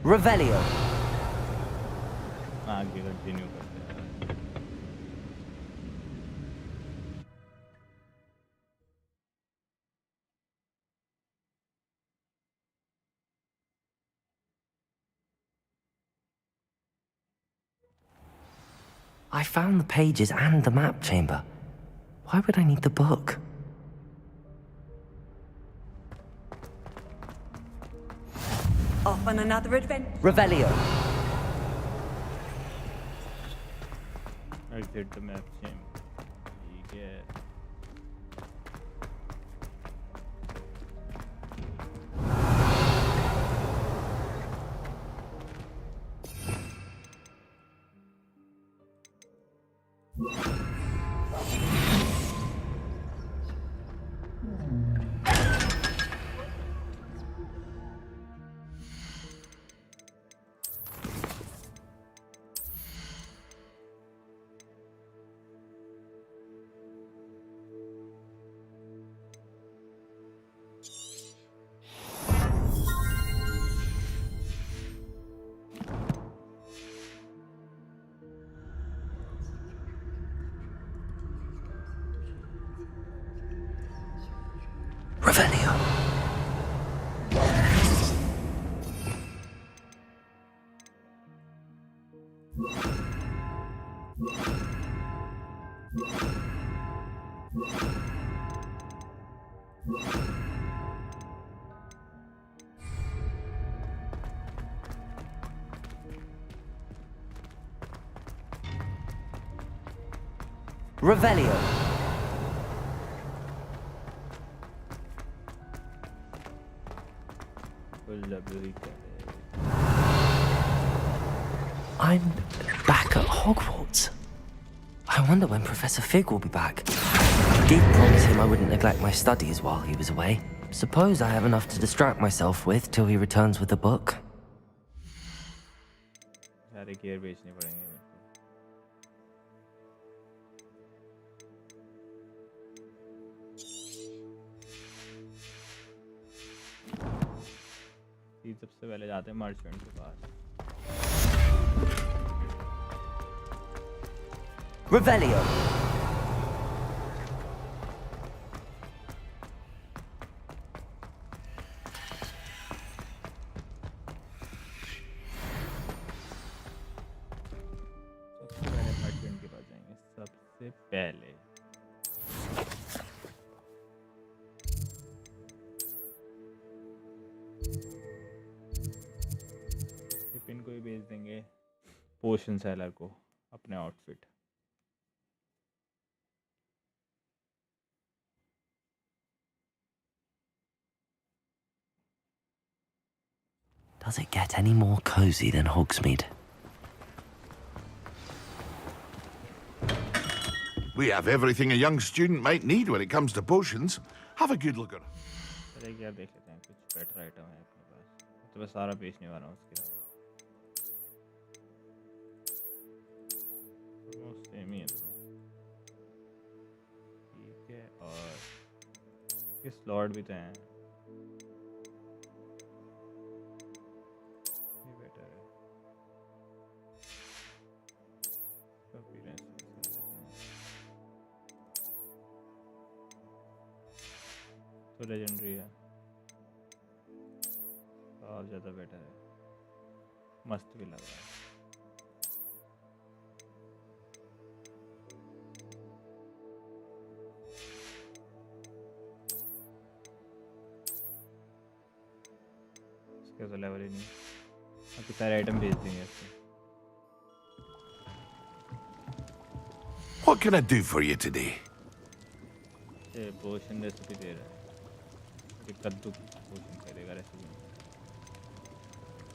Revelio. आगे continue करते हैं। I found the pages and the map chamber. Why would I need the book? Off on another adventure. Revelio. Exit the map chamber. ठीक है। Revelio. Revelio. I'm back at Hogwarts. I wonder when Professor Fig will be back. I did promise him I wouldn't neglect my studies while he was away. Suppose I have enough to distract myself with till he returns with the book. सारे gear बेचने पड़ेंगे मेरे को। सबसे पहले जाते हैं merchant के पास। Revelio. सबसे पहले मर्चेंट के पास जाएंगे। सबसे पहले को ही भेज देंगे पोशन सेलर को अपने outfit. Does it get any more cozy than Hogsmeade? We have everything a young student might need when it comes to potions. Have a good look at it. चलिए क्या देख लेते हैं कुछ बेटर आइटम है अपने पास। तो मैं सारा बेचने वाला हूँ उसके अलावा। सेम ही है दोनों। ठीक है और ये स्लॉट भी तो हैं। ये बेटर है। तो लेजेंडरी है। और ज़्यादा बेटर है। मस्त भी लग रहा है। इसका लेवल ही नहीं। बाकी सारे आइटम भेज देंगे इसको। What can I do for you today? ये पोशन रेसिपी दे रहा है। ये कद्दू की पोशन करेगा रेसिपी।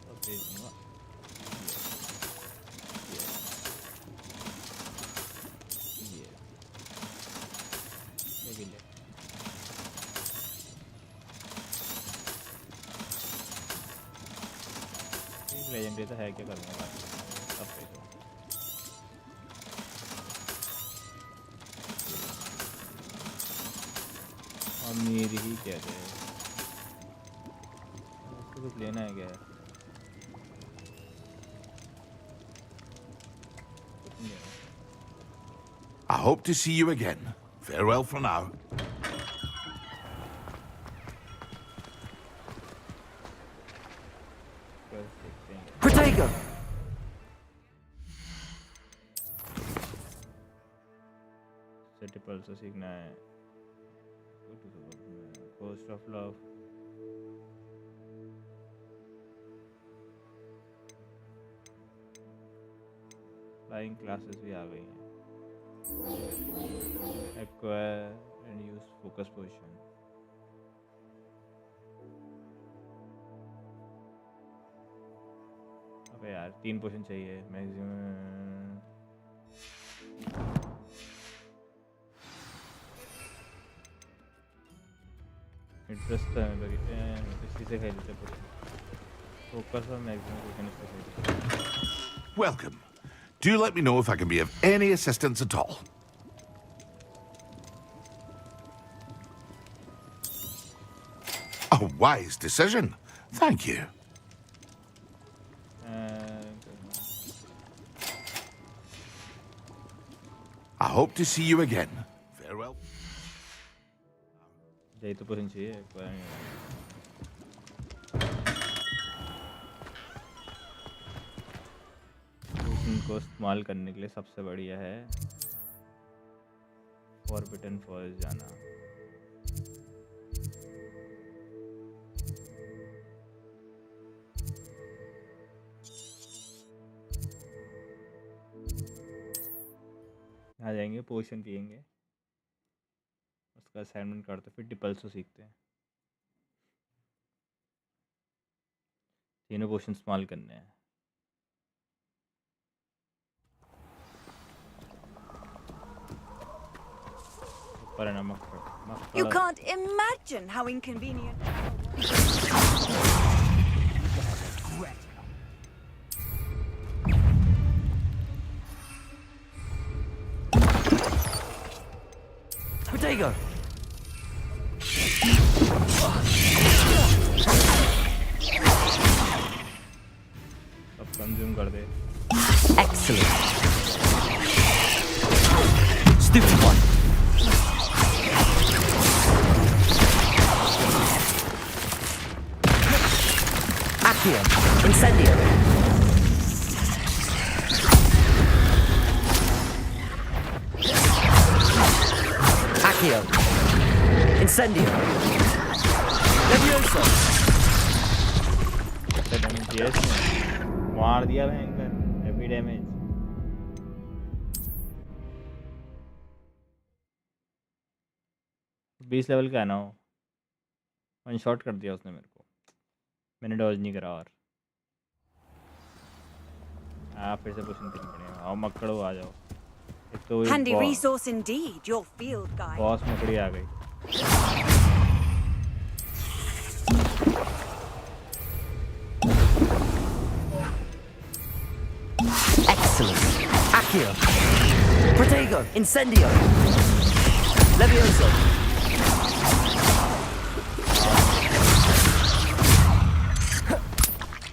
और भेज दूँगा। ये भी ले। लेजेंडरी तो है क्या करूँगा बाकी अब देखो। अमीर ही कह रहे हैं। उसको कुछ लेना है क्या? hope to see you again. Farewell for now. बस देखते हैं Protego! सेट पल्स सीखना है cost of love flying classes भी आ गई हैं acquire and use focus position अबे यार 3 पोजीशन चाहिए मैक्सिमम इंटरेस्ट है इसी से खेलते फोकस और मैक्सिमम पोजीशन इसको Welcome. Do let me know if I can be of any assistance at all. A wise decision. Thank you. I hope to see you again. Farewell. यही तो position चाहिए को इस्तेमाल करने के लिए सबसे बढ़िया है फॉरबिडन फॉरेस्ट जाना आ जाएंगे पोशन पियेंगे उसका असाइनमेंट करते फिर डिपल्सो सीखते हैं तीनों पोशन इस्तेमाल करने हैं You can't imagine how inconvenient. Protego! सब कंज्यूम कर दे Excellent. Stupid one. Accio. Incendio. Accio. Incendio. Levioso. मार दिया भयंकर हेवी डैमेज बीस लेवल का है ना वो वन शॉट कर दिया उसने मेरे को मैंने डॉज नहीं करा और फिर से पोजीशन करनी पड़ेगा आओ मकड़ो आ जाओ एक तो Handy resource indeed, your field guide. Boss मकड़ी आ गई Excellent. Accio. Protego. Incendio. Levioso.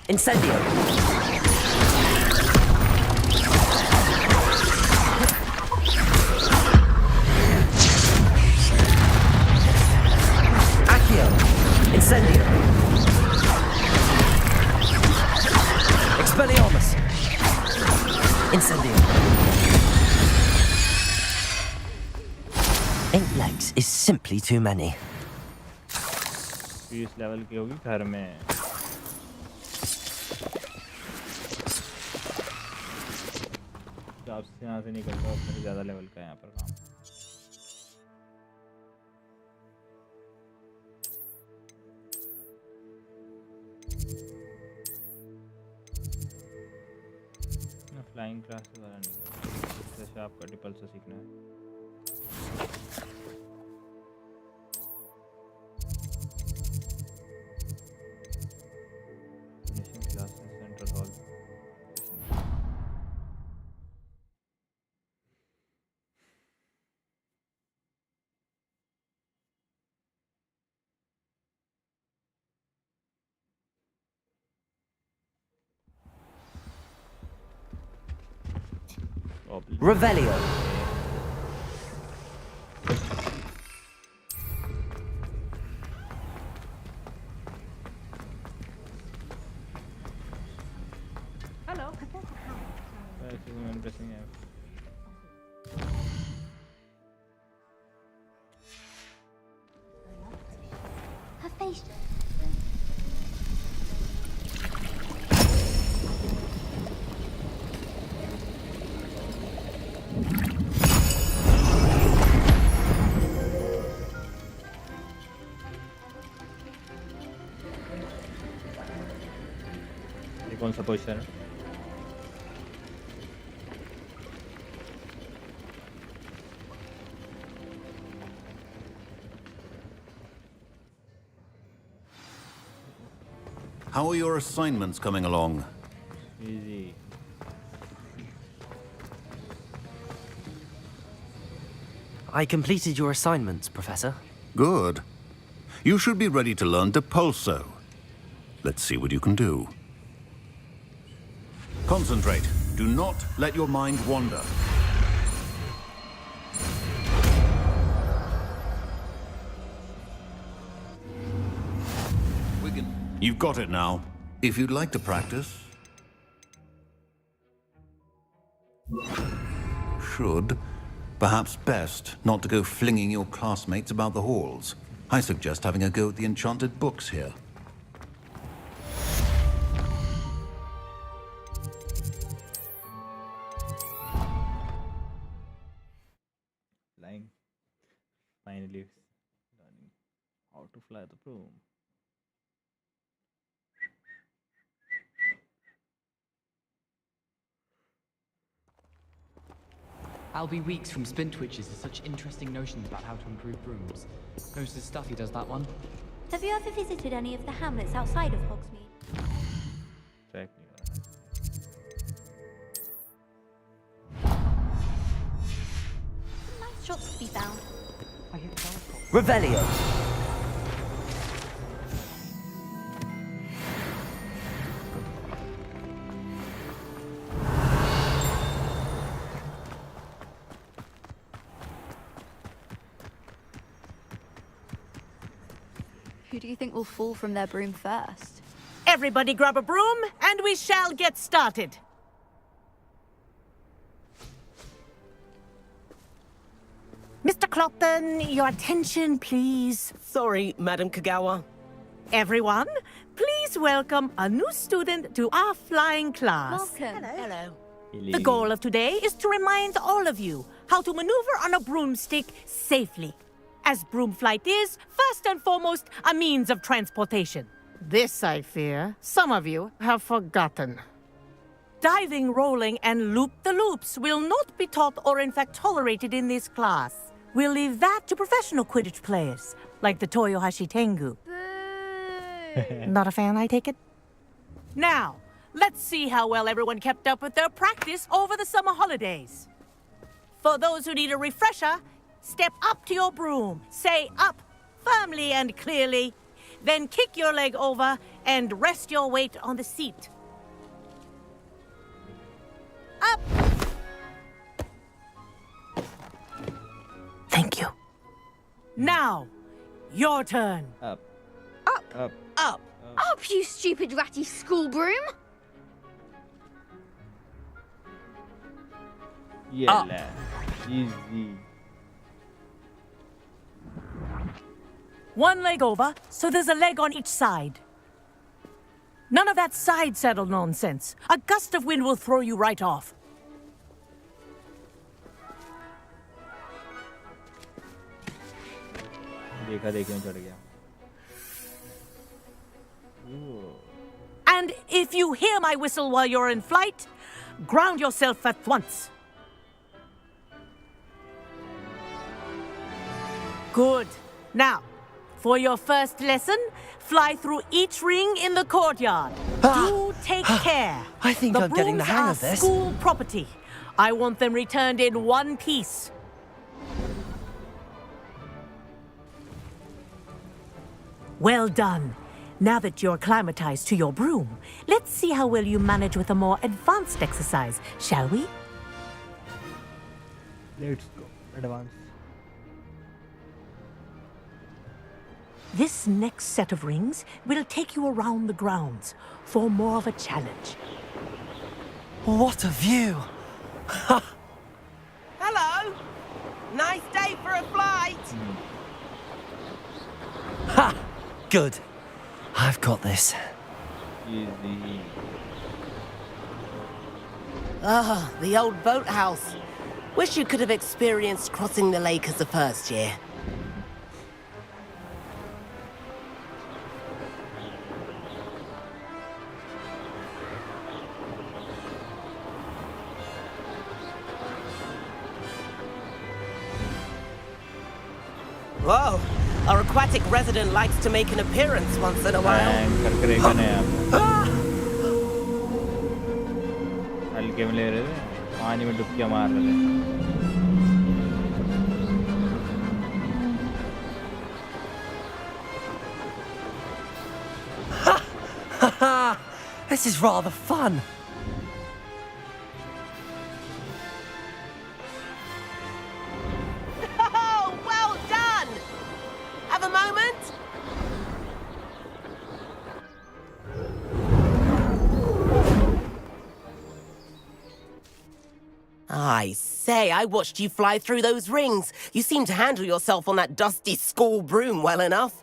Incendio. Accio. Incendio. Expelliarmus. Incendio. 8 legs is simply too many. 20 level की होगी घर में आपसे यहाँ से निकलता है मेरे ज़्यादा लेवल का यहाँ पर काम फ्लाइंग क्लासेस वाला नहीं करना जैसे आपका डिपल से सीखना है central hall Revelio. pressing F. Her face. ये कौन सा पोजीशन है? How are your assignments coming along? Easy. I completed your assignments, Professor. Good. You should be ready to learn Depulso. Let's see what you can do. Concentrate. Do not let your mind wander. Wigan, you've got it now. If you'd like to practice... Should. Perhaps best not to go flinging your classmates about the halls. I suggest having a go at the enchanted books here. Flying. Finally learning how to fly the broom. I'll be weeks from spin twitches to such interesting notions about how to improve brooms. Goes to stuff he does that one. Have you ever visited any of the hamlets outside of Hogsmeade? Track Nice shops to be found. I hit telescope. Revelio. Who do you think will fall from their broom first? Everybody grab a broom, and we shall get started. Mr. Clopton, your attention, please. Sorry, Madam Kagawa. Everyone, please welcome a new student to our flying class. Welcome. Hello. Hello. The goal of today is to remind all of you how to maneuver on a broomstick safely. As broom flight is, first and foremost, a means of transportation. This, I fear, some of you have forgotten. Diving, rolling, and loop-the-loops will not be taught or in fact tolerated in this class. We'll leave that to professional Quidditch players, like the Toyohashi Tengu. Not a fan, I take it? Now, let's see how well everyone kept up with their practice over the summer holidays. For those who need a refresher, step up to your broom, say up firmly and clearly, then kick your leg over and rest your weight on the seat. Up! Thank you. Now, your turn. Up. Up. Up. Up. Up, you stupid ratty school broom! Yeah. Easy. One leg over, so there's a leg on each side. None of that side saddle nonsense. A gust of wind will throw you right off. देखा देखी में चढ़ गया. Ooh. And if you hear my whistle while you're in flight, ground yourself at once. Good. Now, for your first lesson, fly through each ring in the courtyard. Do take care. I think I'm getting the brooms hang are of this. School property. I want them returned in one piece. Well done. Now that you're acclimatized to your broom, let's see how well you manage with a more advanced exercise, shall we? Let's go. Advance. This next set of rings will take you around the grounds for more of a challenge. What a view! Hello. Nice day for a flight. Ha! Good. I've got this. Easy. Ah, the old boathouse. Wish you could have experienced crossing the lake as the first year. Whoa, our aquatic resident likes to make an appearance once in a while. Tanker करेगा ना यार हल्के में ले रहे थे पानी में डुबकियां मार रहे थे Haha! This is rather fun. Oh, well done! Have a moment? I say, I watched you fly through those rings. You seem to handle yourself on that dusty school broom well enough.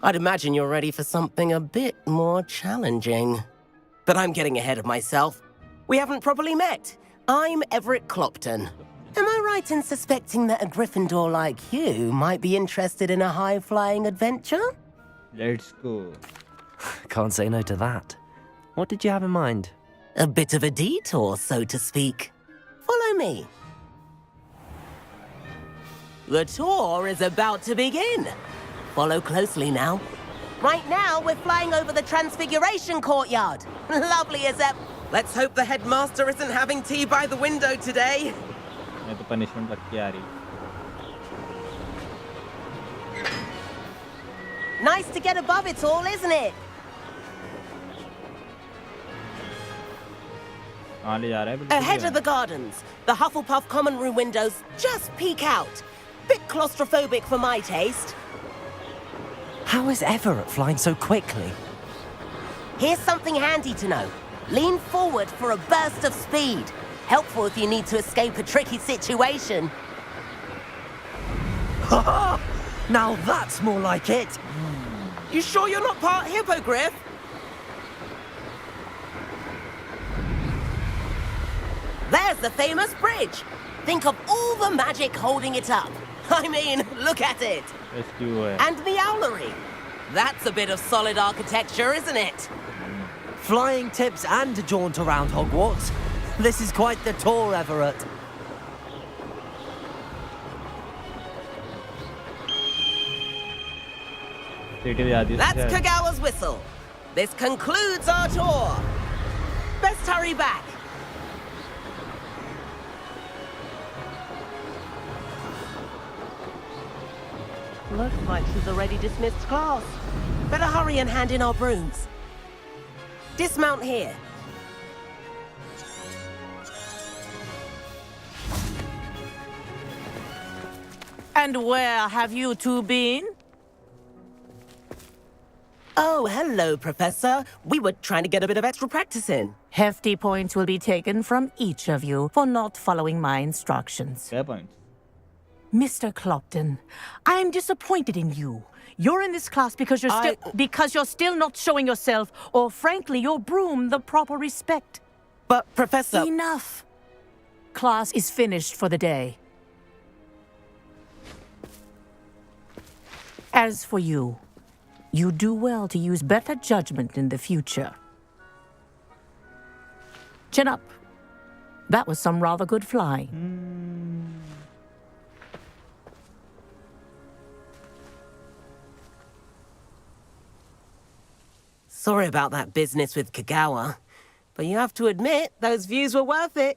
I'd imagine you're ready for something a bit more challenging. But I'm getting ahead of myself. We haven't properly met. I'm Everett Clopton. Am I right in suspecting that a Gryffindor like you might be interested in a high-flying adventure? Let's go. Can't say no to that. What did you have in mind? A bit of a detour, so to speak. Follow me. The tour is about to begin. Follow closely now. Right now, we're flying over the Transfiguration Courtyard. Lovely as ever. Let's hope the headmaster isn't having tea by the window today. मैं तो punishment लग के आ रही Nice to get above it all, isn't it? कहाँ ले जा रहा है बिल्कुल Ahead of the gardens, the Hufflepuff common room windows just peek out. Bit claustrophobic for my taste. How is Everett flying so quickly? Here's something handy to know. Lean forward for a burst of speed. Helpful if you need to escape a tricky situation. Now that's more like it. You sure you're not part hippogriff? There's the famous bridge. Think of all the magic holding it up. I mean, look at it. rescue है And the owlery. That's a bit of solid architecture, isn't it? Flying tips and a jaunt around Hogwarts. This is quite the tour, Everett. सीटी बजा दी That's Kagawa's whistle. This concludes our tour. Best hurry back. Looks like she's already dismissed class. Better hurry and hand in our brooms. Dismount here. And where have you two been? Oh, hello, Professor. We were trying to get a bit of extra practice in. Hefty points will be taken from each of you for not following my instructions. क्या points Mr. Clopton, I'm disappointed in you. You're in this class because you're still not showing yourself, or frankly, your broom the proper respect. But, Professor... Enough. Class is finished for the day. As for you, you do well to use better judgment in the future. Chin up. That was some rather good flying. Sorry about that business with Kagawa, but you have to admit, those views were worth it.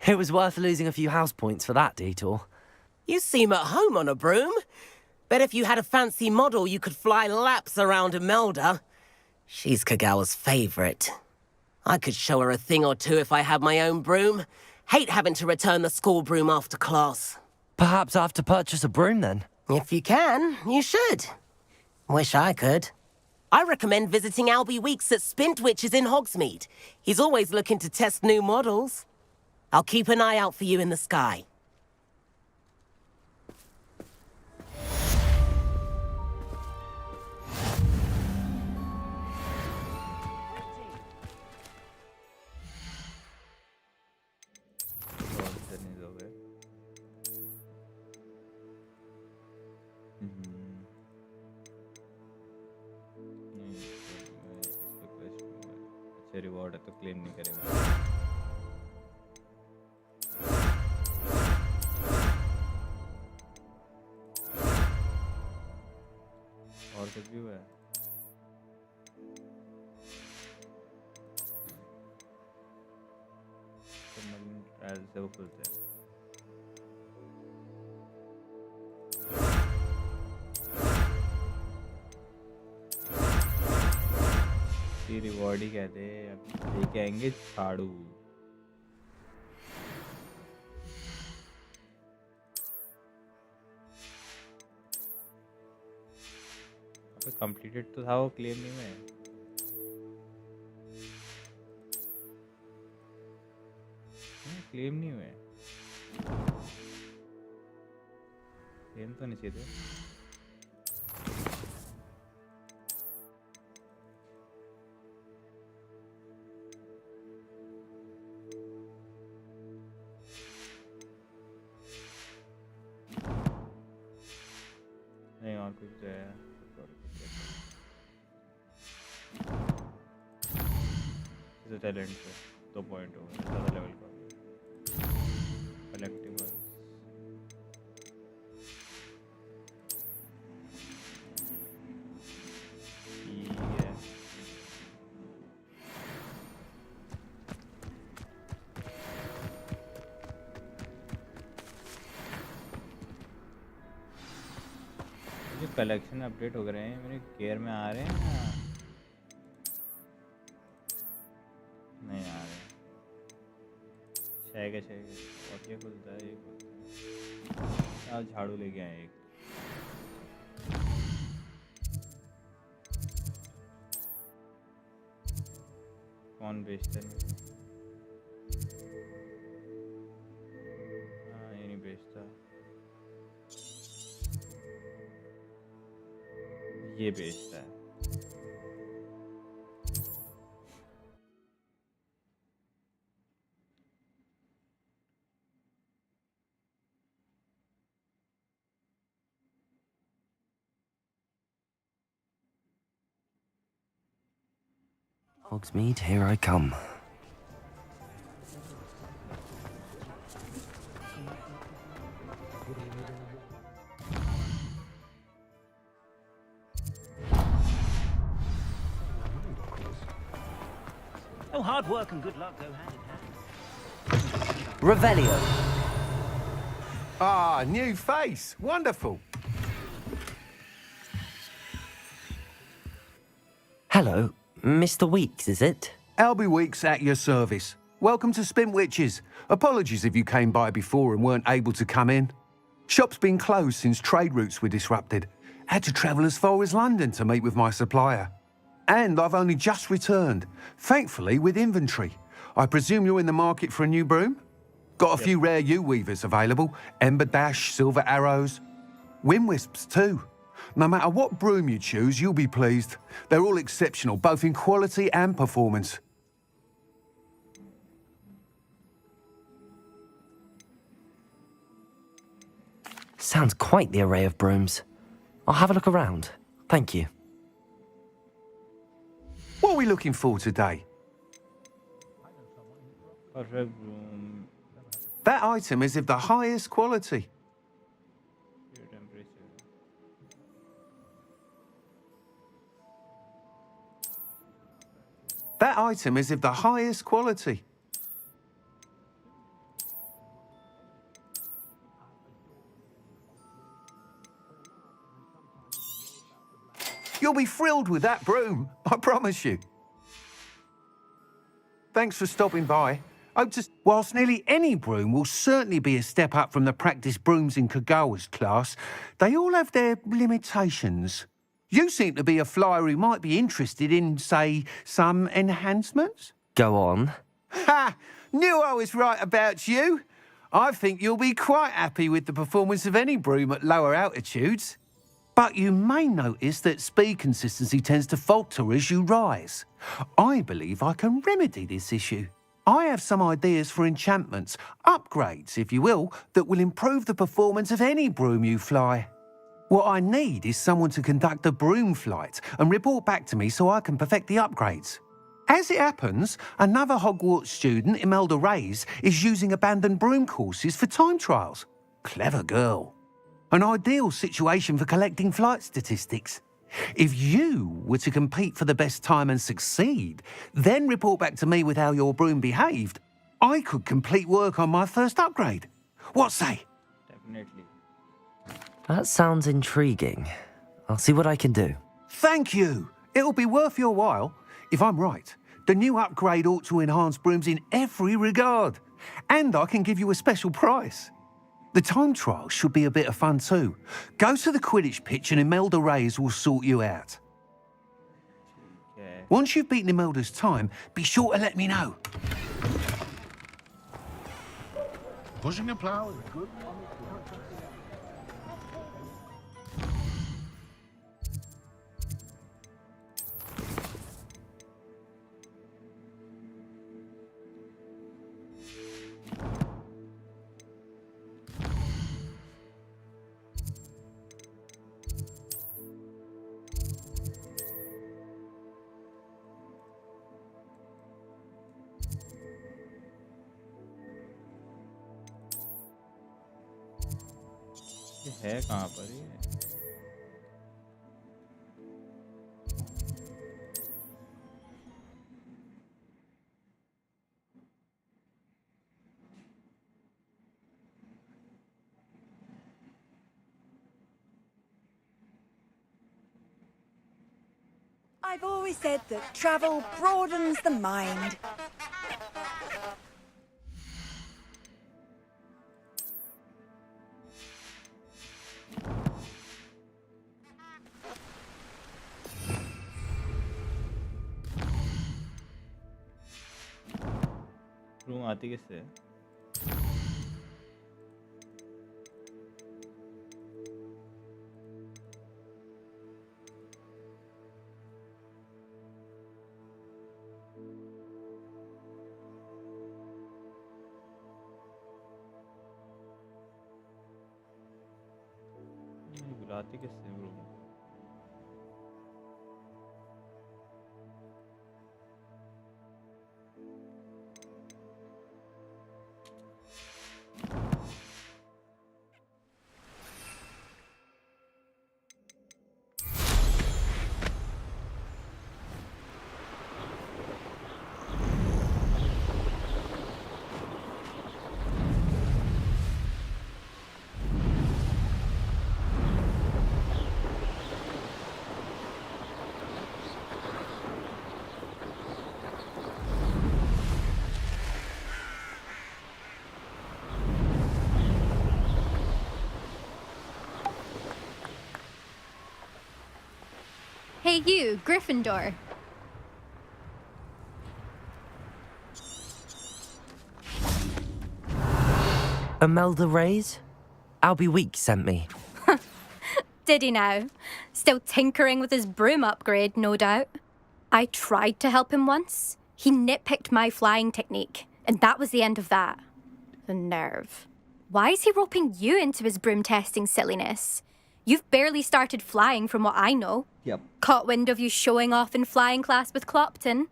It was worth losing a few house points for that detour. You seem at home on a broom. Bet if you had a fancy model, you could fly laps around Imelda. She's Kagawa's favorite. I could show her a thing or two if I had my own broom. Hate having to return the school broom after class. Perhaps I have to purchase a broom then. If you can, you should. Wish I could. I recommend visiting Albie Weeks at Spintwitches in Hogsmeade. He's always looking to test new models. I'll keep an eye out for you in the sky. Reward है तो claim नहीं करेगा और कुछ भी हुआ है trial से वो खुलते हैं रिवॉर्ड ही कहते हैं अब ये कहेंगे झाड़ू कंप्लीटेड तो था वो क्लेम नहीं में क्लेम नहीं हुए क्लेम तो नहीं चाहिए नहीं और कुछ है टैलेंट पे 2 पॉइंट हो गए ज़्यादा लेवल का कलेक्टिबल कलेक्शन अपडेट हो गए हैं मेरे केयर में आ रहे हैं ना नहीं आ रहे शेगा और ये खुलता है ये खुलता है झाड़ू लेके आए एक कौन बेचता है हाँ ये नहीं बेचता ये बेचता है Hogsmeade, here I come. Oh, hard work and good luck go hand in hand. Revelio. Ah, new face. Wonderful. Hello, Mr. Weeks, is it? Albie Weeks at your service. Welcome to Spintwitches. Apologies if you came by before and weren't able to come in. Shop's been closed since trade routes were disrupted. Had to travel as far as London to meet with my supplier. And I've only just returned, thankfully with inventory. I presume you're in the market for a new broom? Got a few rare U-weavers available, Ember Dash, Silver Arrows, Wind Wisps too. No matter what broom you choose, you'll be pleased. They're all exceptional, both in quality and performance. Sounds quite the array of brooms. I'll have a look around. Thank you. What are we looking for today? That item is of the highest quality. That item is of the highest quality. You'll be thrilled with that broom, I promise you. Thanks for stopping by. Whilst nearly any broom will certainly be a step up from the practice brooms in Kagawa's class, they all have their limitations. You seem to be a flyer who might be interested in, say, some enhancements? Go on. Ha! Knew I was right about you. I think you'll be quite happy with the performance of any broom at lower altitudes. But you may notice that speed consistency tends to falter as you rise. I believe I can remedy this issue. I have some ideas for enchantments, upgrades, if you will, that will improve the performance of any broom you fly. What I need is someone to conduct a broom flight and report back to me so I can perfect the upgrades. As it happens, another Hogwarts student, Imelda Reyes, is using abandoned broom courses for time trials. Clever girl. An ideal situation for collecting flight statistics. If you were to compete for the best time and succeed, then report back to me with how your broom behaved, I could complete work on my first upgrade. What say? Definitely. That sounds intriguing. I'll see what I can do. Thank you. It'll be worth your while. If I'm right, the new upgrade ought to enhance brooms in every regard. And I can give you a special price. The time trial should be a bit of fun too. Go to the Quidditch pitch and Imelda Reyes will sort you out. Okay. Once you've beaten Imelda's time, be sure to let me know. Pushing a plough is good. है कहाँ पर ये? I've always said that travel broadens the mind. Room आती किससे? बुलाती किससे room? Hey you, Gryffindor. Imelda Reyes? Albie Week sent me. Did he now? Still tinkering with his broom upgrade, no doubt. I tried to help him once. He nitpicked my flying technique, and that was the end of that. The nerve. Why is he roping you into his broom testing silliness? You've barely started flying from what I know. Yep. Caught wind of you showing off in flying class with Clopton.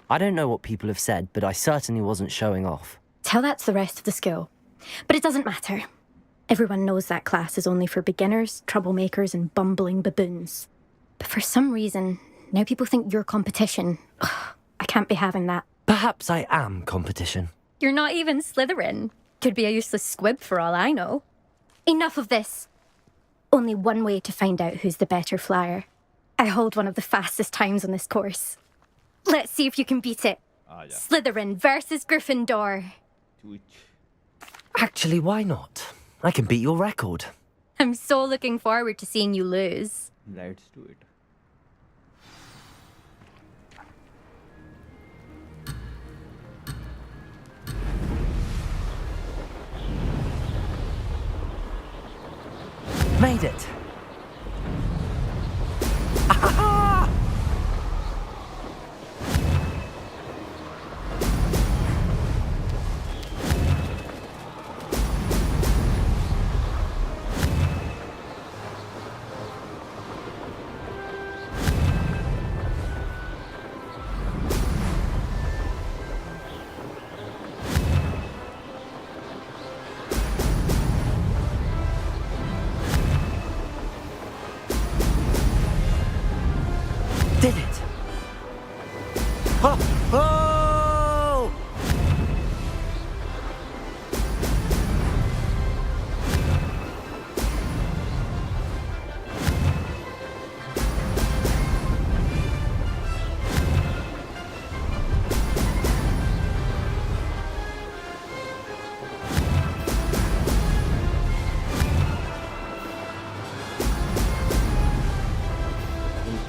I don't know what people have said, but I certainly wasn't showing off. Tell that to the rest of the school. But it doesn't matter. Everyone knows that class is only for beginners, troublemakers, and bumbling baboons. But for some reason, now people think you're competition. Ugh, I can't be having that. Perhaps I am competition. You're not even Slytherin. Could be a useless squib for all I know. Enough of this. Only one way to find out who's the better flyer. I hold one of the fastest times on this course. Let's see if you can beat it. Yeah. Slytherin versus Gryffindor. Actually, why not? I can beat your record. I'm so looking forward to seeing you lose. Let's do it. Made it! Did it! Oh! Oh!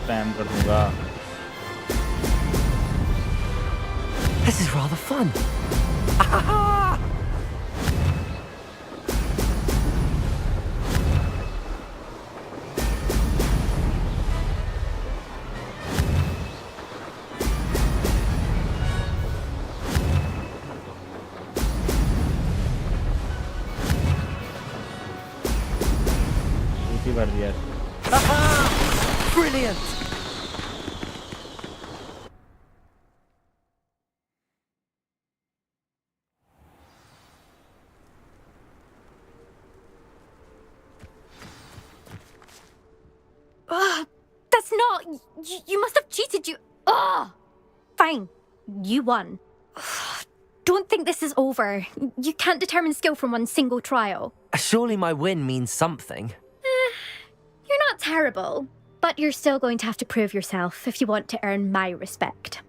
Spam कर दूंगा. This is rather fun. दूसरी बार दिया. Brilliant! That's not... You must have cheated, you... Ugh! Fine. You won. Don't think this is over. You can't determine skill from one single trial. Surely my win means something. You're not terrible, but you're still going to have to prove yourself if you want to earn my respect.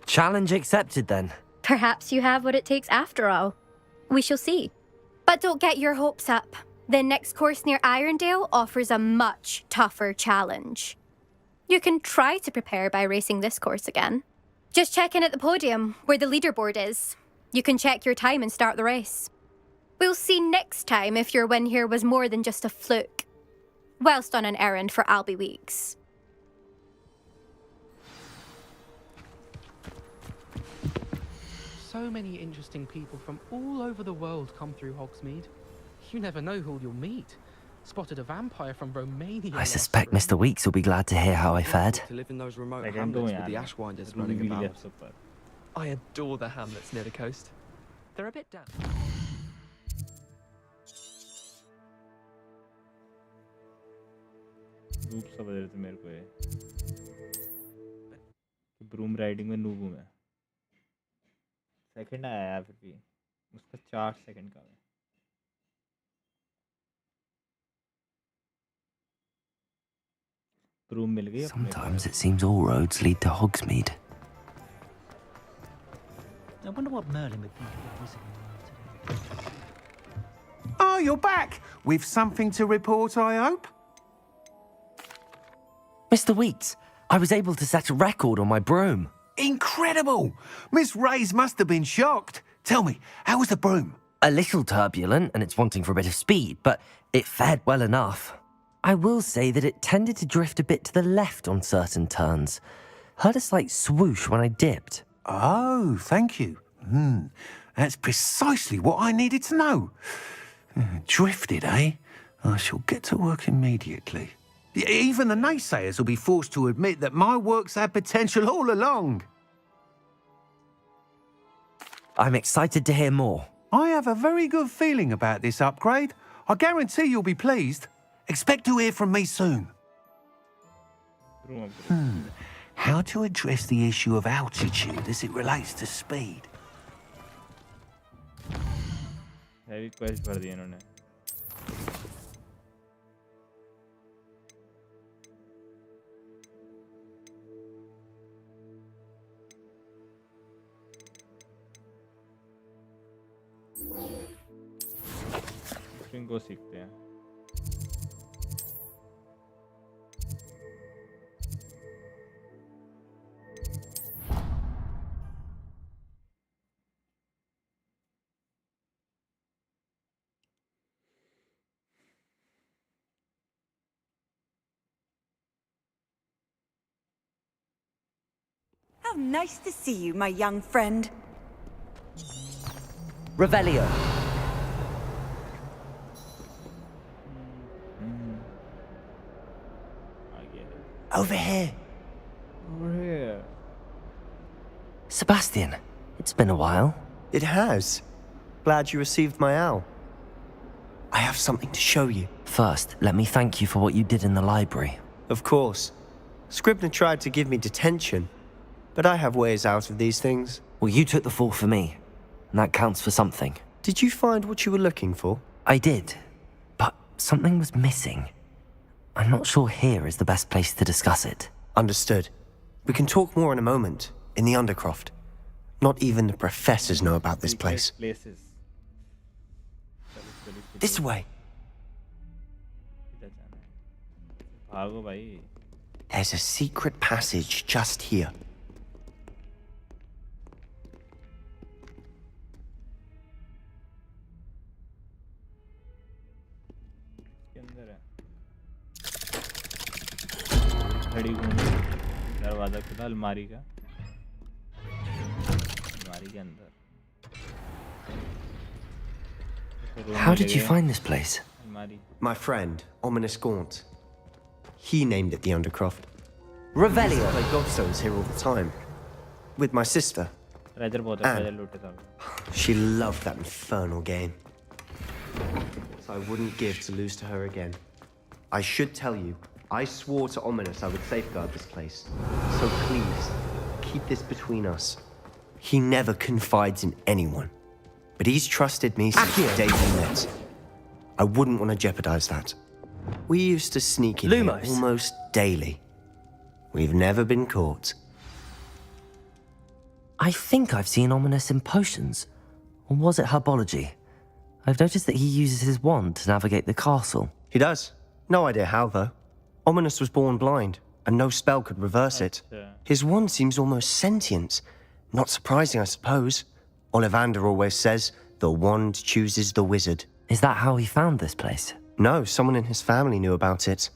Challenge accepted then. Perhaps you have what it takes after all. We shall see. But don't get your hopes up. The next course near Irondale offers a much tougher challenge. You can try to prepare by racing this course again. Just check in at the podium, where the leaderboard is. You can check your time and start the race. We'll see next time if your win here was more than just a fluke. Whilst on an errand for Albie Weeks. So many interesting people from all over the world come through Hogsmeade. You never know who you'll meet. Spotted a vampire from Romania. I suspect Mr. Weeks will be glad to hear how I fared. To live in those remote hamlets with the Ashwinders running about. I adore the hamlets near the coast. They're a bit damp. Noob समझ रहे थे मेरे को ये. Broom riding में noob हूँ मैं. Second आया यार फिर भी. उसका 4 सेकंड का है. ब्रूम मिल गई. Sometimes it seems all roads lead to Hogsmeade. I wonder what Merlin would think of the wizard today. Oh, you're back! With something to report, I hope? Mr. Weeks, I was able to set a record on my broom. Incredible! Miss Reyes must have been shocked. Tell me, how was the broom? A little turbulent, and it's wanting for a bit of speed, but it fared well enough. I will say that it tended to drift a bit to the left on certain turns. Heard a slight swoosh when I dipped. Oh, thank you. That's precisely what I needed to know. Drifted, eh? I shall get to work immediately. Even the naysayers will be forced to admit that my work's had potential all along. I'm excited to hear more. I have a very good feeling about this upgrade. I guarantee you'll be pleased. Expect to hear from me soon. How to address the issue of altitude as it relates to speed? Heavy quest भर दिया इन्होंने. Crafting को सीखते हैं. How nice to see you, my young friend. Revelio. Over here. Over here. Sebastian, it's been a while. It has. Glad you received my owl. I have something to show you. First, let me thank you for what you did in the library. Of course. Scribner tried to give me detention, but I have ways out of these things. Well, you took the fall for me, and that counts for something. Did you find what you were looking for? I did, but something was missing. I'm not sure here is the best place to discuss it. Understood. We can talk more in a moment, in the Undercroft. Not even the professors know about this place. This way. There's a secret passage just here. दरवाजा खुला अलमारी का अलमारी के अंदर How did you find this place? My friend, Ominous Gaunt. He named it the Undercroft. Revelio. I play Godstones here all the time. With my sister. Anne. She loved that infernal game. So I wouldn't give to lose to her again. I should tell you, I swore to Ominous I would safeguard this place. So please, keep this between us. He never confides in anyone. But he's trusted me since the day we met. I wouldn't want to jeopardize that. We used to sneak in here almost daily. We've never been caught. I think I've seen Ominous in potions. Or was it herbology? I've noticed that he uses his wand to navigate the castle. He does. No idea how, though. Ominous was born blind, and no spell could reverse it. His wand seems almost sentient. Not surprising, I suppose. Ollivander always says, the wand chooses the wizard. Is that how he found this place? No, someone in his family knew about it.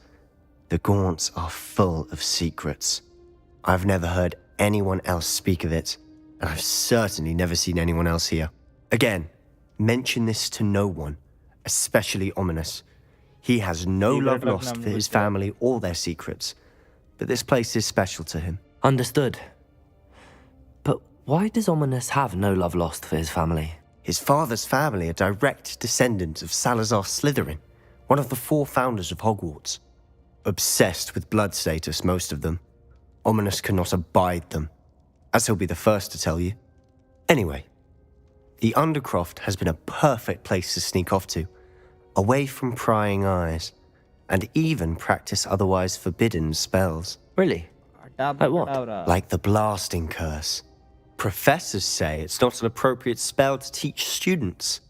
The Gaunts are full of secrets. I've never heard anyone else speak of it, and I've certainly never seen anyone else here. Again, mention this to no one, especially Ominous. He has no love lost for his family or their secrets, but this place is special to him. Understood. But why does Ominous have no love lost for his family? His father's family are direct descendants of Salazar Slytherin, one of the 4 founders of Hogwarts. Obsessed with blood status, most of them. Ominous cannot abide them, as he'll be the first to tell you. Anyway, the Undercroft has been a perfect place to sneak off to, away from prying eyes, and even practice otherwise forbidden spells. Really? Like what? Like the blasting curse. Professors say it's not an appropriate spell to teach students.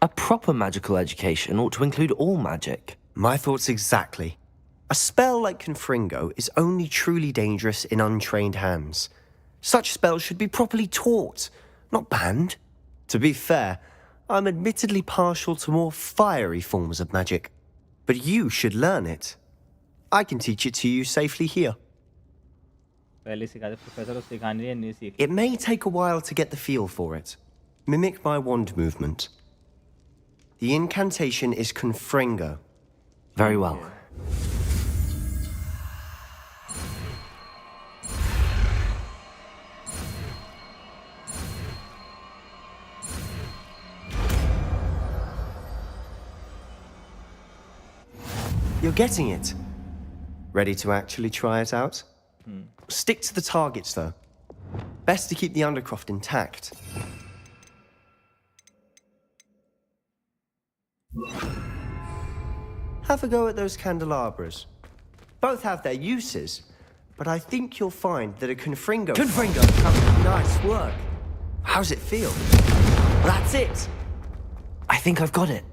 A proper magical education ought to include all magic. My thoughts exactly. A spell like Confringo is only truly dangerous in untrained hands. Such spells should be properly taught, not banned. To be fair, I'm admittedly partial to more fiery forms of magic. But you should learn it. I can teach it to you safely here. It may take a while to get the feel for it. Mimic my wand movement. The incantation is Confringo. Very well. You're getting it. Ready to actually try it out? Stick to the targets, though. Best to keep the Undercroft intact. Have a go at those candelabras. Both have their uses, but I think you'll find that a Confringo... Confringo! Nice work. How's it feel? That's it. I think I've got it.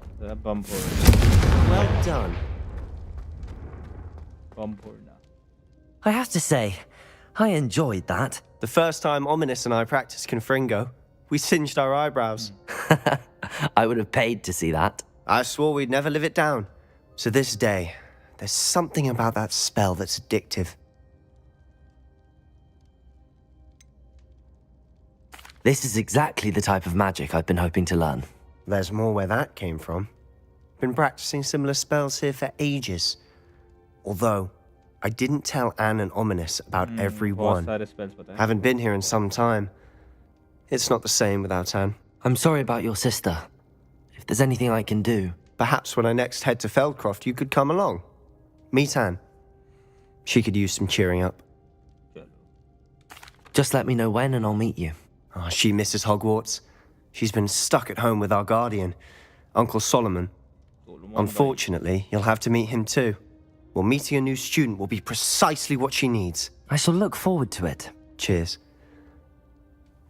Bump Well done. I have to say, I enjoyed that. The first time Ominous and I practiced Confringo, we singed our eyebrows. I would have paid to see that. I swore we'd never live it down. To this day, there's something about that spell that's addictive. This is exactly the type of magic I've been hoping to learn. There's more where that came from. Been practicing similar spells here for ages. Although, I didn't tell Anne and Ominous about every one. Haven't been here in some time. It's not the same without Anne. I'm sorry about your sister. If there's anything I can do... Perhaps when I next head to Feldcroft, you could come along. Meet Anne. She could use some cheering up. Just let me know when and I'll meet you. Oh, she misses Hogwarts. She's been stuck at home with our guardian, Uncle Solomon. Unfortunately, you'll have to meet him too. Well, meeting a new student will be precisely what she needs. I shall look forward to it. Cheers.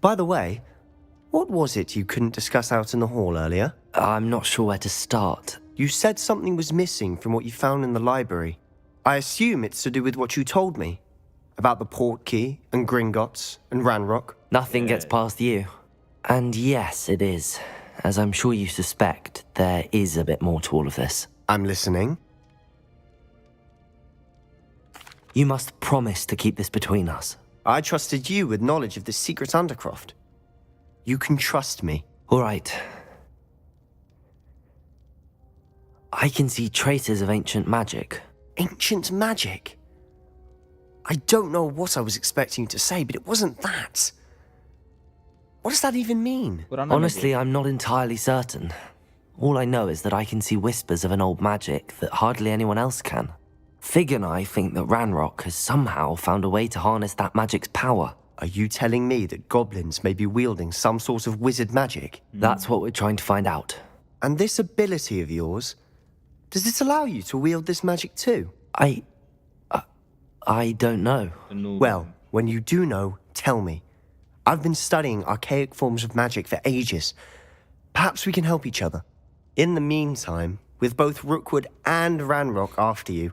By the way, what was it you couldn't discuss out in the hall earlier? I'm not sure where to start. You said something was missing from what you found in the library. I assume it's to do with what you told me. About the Portkey, and Gringotts, and Ranrock. Nothing gets past you. And yes, it is. As I'm sure you suspect, there is a bit more to all of this. I'm listening. You must promise to keep this between us. I trusted you with knowledge of the secret Undercroft. You can trust me. All right. I can see traces of ancient magic. Ancient magic? I don't know what I was expecting you to say, but it wasn't that. What does that even mean? Honestly, I'm not entirely certain. All I know is that I can see whispers of an old magic that hardly anyone else can. Fig and I think that Ranrock has somehow found a way to harness that magic's power. Are you telling me that goblins may be wielding some sort of wizard magic? That's what we're trying to find out. And this ability of yours, does it allow you to wield this magic too? I don't know. Well, when you do know, tell me. I've been studying archaic forms of magic for ages. Perhaps we can help each other. In the meantime, with both Rookwood and Ranrock after you,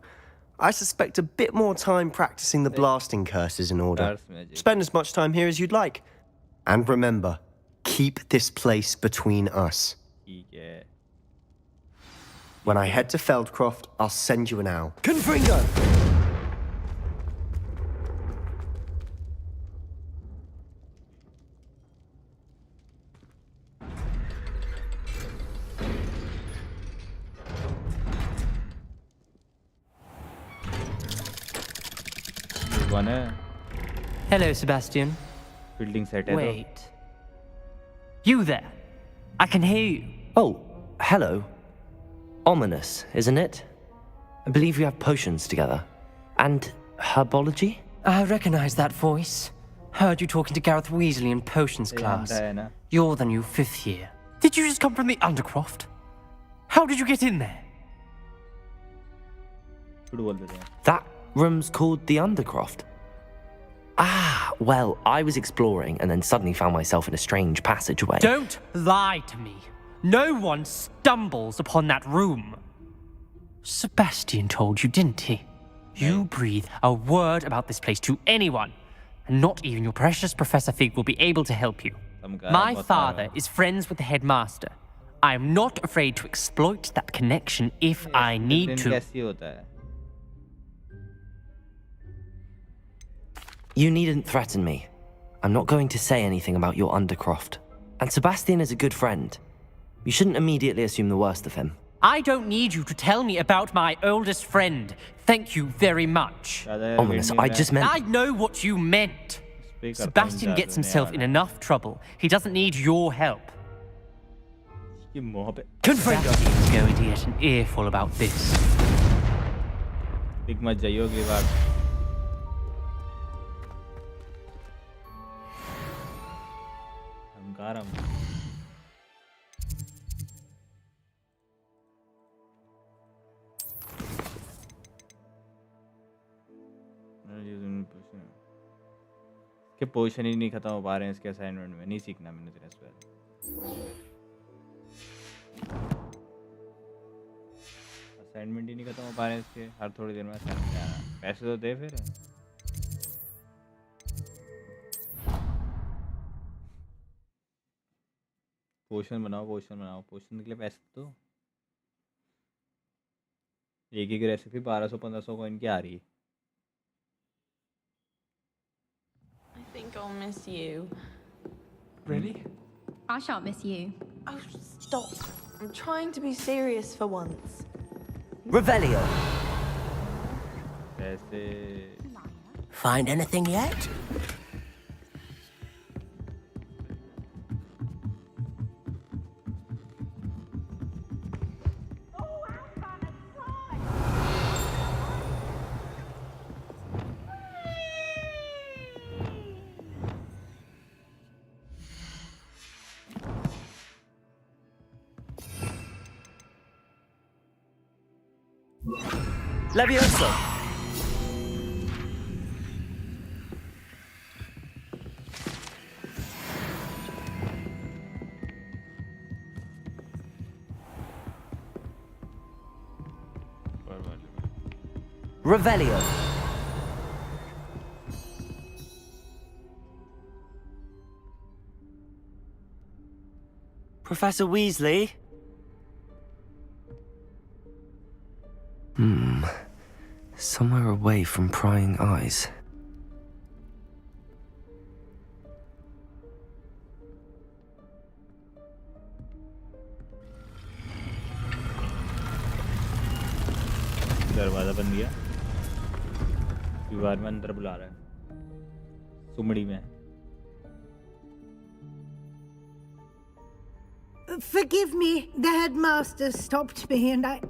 I suspect a bit more time practicing the blasting curse is in order. Spend as much time here as you'd like. And remember, keep this place between us. When I head to Feldcroft, I'll send you an owl. Confringo! Hello, Sebastian. Wait. You there? I can hear you. Oh, hello. Ominous, isn't it? I believe we have potions together. And herbology? I recognize that voice. Heard you talking to Gareth Weasley in potions class. You're the new 5th year. Did you just come from the Undercroft? How did you get in there? That room's called the Undercroft. Ah, well, I was exploring and then suddenly found myself in a strange passageway. Don't lie to me. No one stumbles upon that room. Sebastian told you, didn't he? You breathe a word about this place to anyone, and not even your precious Professor Fig will be able to help you. My father is friends with the headmaster. I am not afraid to exploit that connection if I need to. You needn't threaten me. I'm not going to say anything about your Undercroft. And Sebastian is a good friend. You shouldn't immediately assume the worst of him. I don't need you to tell me about my oldest friend. Thank you very much. Ominous, I just meant... I know what you meant. Sebastian gets himself in enough trouble. He doesn't need your help. Sebastian's going to get an earful about this. इसके position ही नहीं खत्म हो पा रहे हैं इसके assignment में नहीं सीखना मैंने तेरा स्पेल असाइनमेंट ही नहीं खत्म हो पा रहे इसके, हर थोड़ी देर में असाइनमेंट आ रहा है। पैसे तो दे फिर। पोशन बनाओ, पोशन के लिए पैसे तो एक एक रेसिपी 1200-1500 कॉइन की आ रही है। I think I'll miss you. Really? I shan't miss you. Oh, stop. I'm trying to be serious for once. Revelio. पैसे Find anything yet? Levioso. Revelio. Professor Weasley? Somewhere away from prying eyes. दरवाजा बंद किया, दीवार में अंदर बुला रहा है, सुमड़ी में। Forgive me, the headmaster stopped me and I...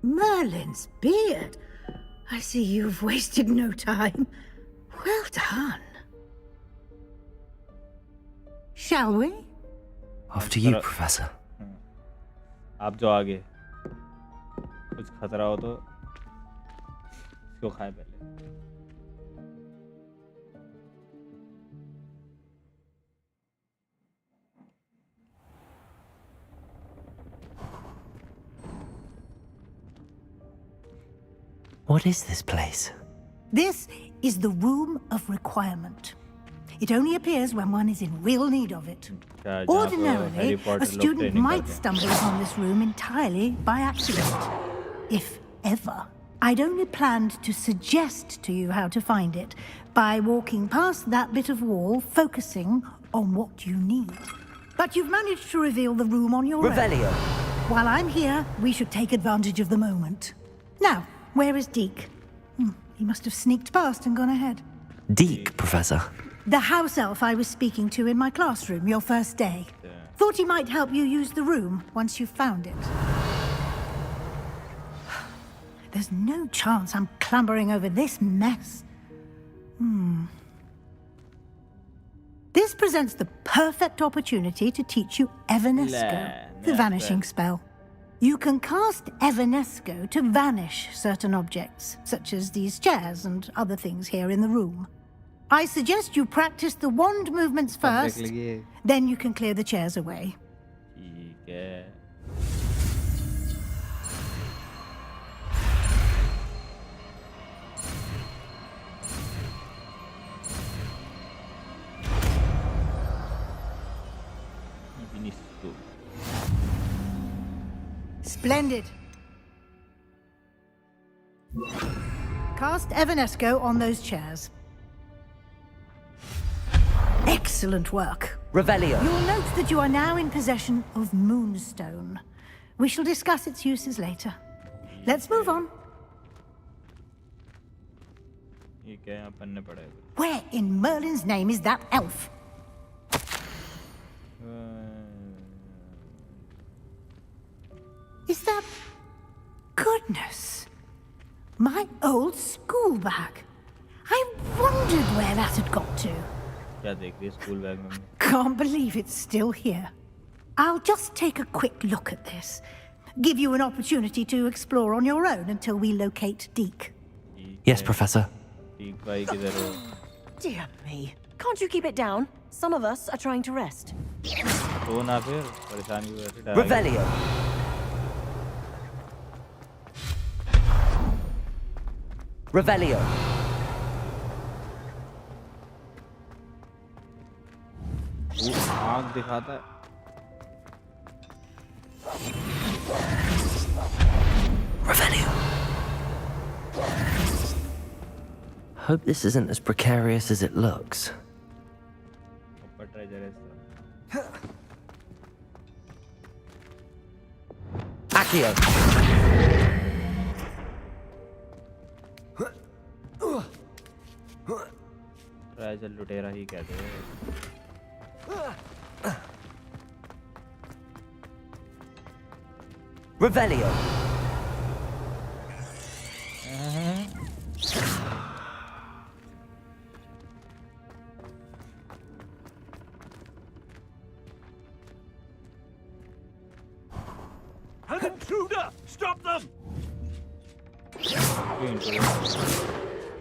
Merlin's beard. I see you've wasted no time. Well done. Shall we? After you, Professor. आप जो आगे कुछ खतरा हो तो इसको खाए पहले। What is this place? This is the Room of Requirement. It only appears when one is in real need of it. Ordinarily, a student might stumble upon this room entirely by accident. If ever. I'd only planned to suggest to you how to find it by walking past that bit of wall, focusing on what you need. But you've managed to reveal the room on your Revelio. own. While I'm here, we should take advantage of the moment. Now, where is Deke? He must have sneaked past and gone ahead. Deke, Professor. The house elf I was speaking to in my classroom your first day. Thought he might help you use the room once you've found it. There's no chance I'm clambering over this mess. This presents the perfect opportunity to teach you Evanesco, the vanishing spell. You can cast Evanesco to vanish certain objects, such as these chairs and other things here in the room. I suggest you practice the wand movements first, then you can clear the chairs away. ठीक है। Splendid. Cast Evanesco on those chairs. Excellent work. Revelio. You'll note that you are now in possession of Moonstone. We shall discuss its uses later. Let's move on. ये क्या यहाँ पन्ने पड़े हैं? Where in Merlin's name is that elf? Is that... Goodness. My old school bag. I wondered where that had got to. क्या देख रही है स्कूल बैग में? Can't believe it's still here. I'll just take a quick look at this. Give you an opportunity to explore on your own until we locate Deke. Yes, Professor. Deke भाई किधर हो? Dear me. Can't you keep it down? Some of us are trying to rest. तो ना फिर परेशानी की वजह से डरा Revelio. Revelio. आँख दिखाता है। Revelio. Hope this isn't as precarious as it looks. ऊपर ट्रेजर है इसका। Accio. ट्रेजर लुटेरा ही कहते हैं। Revelio. An intruder! Stop them!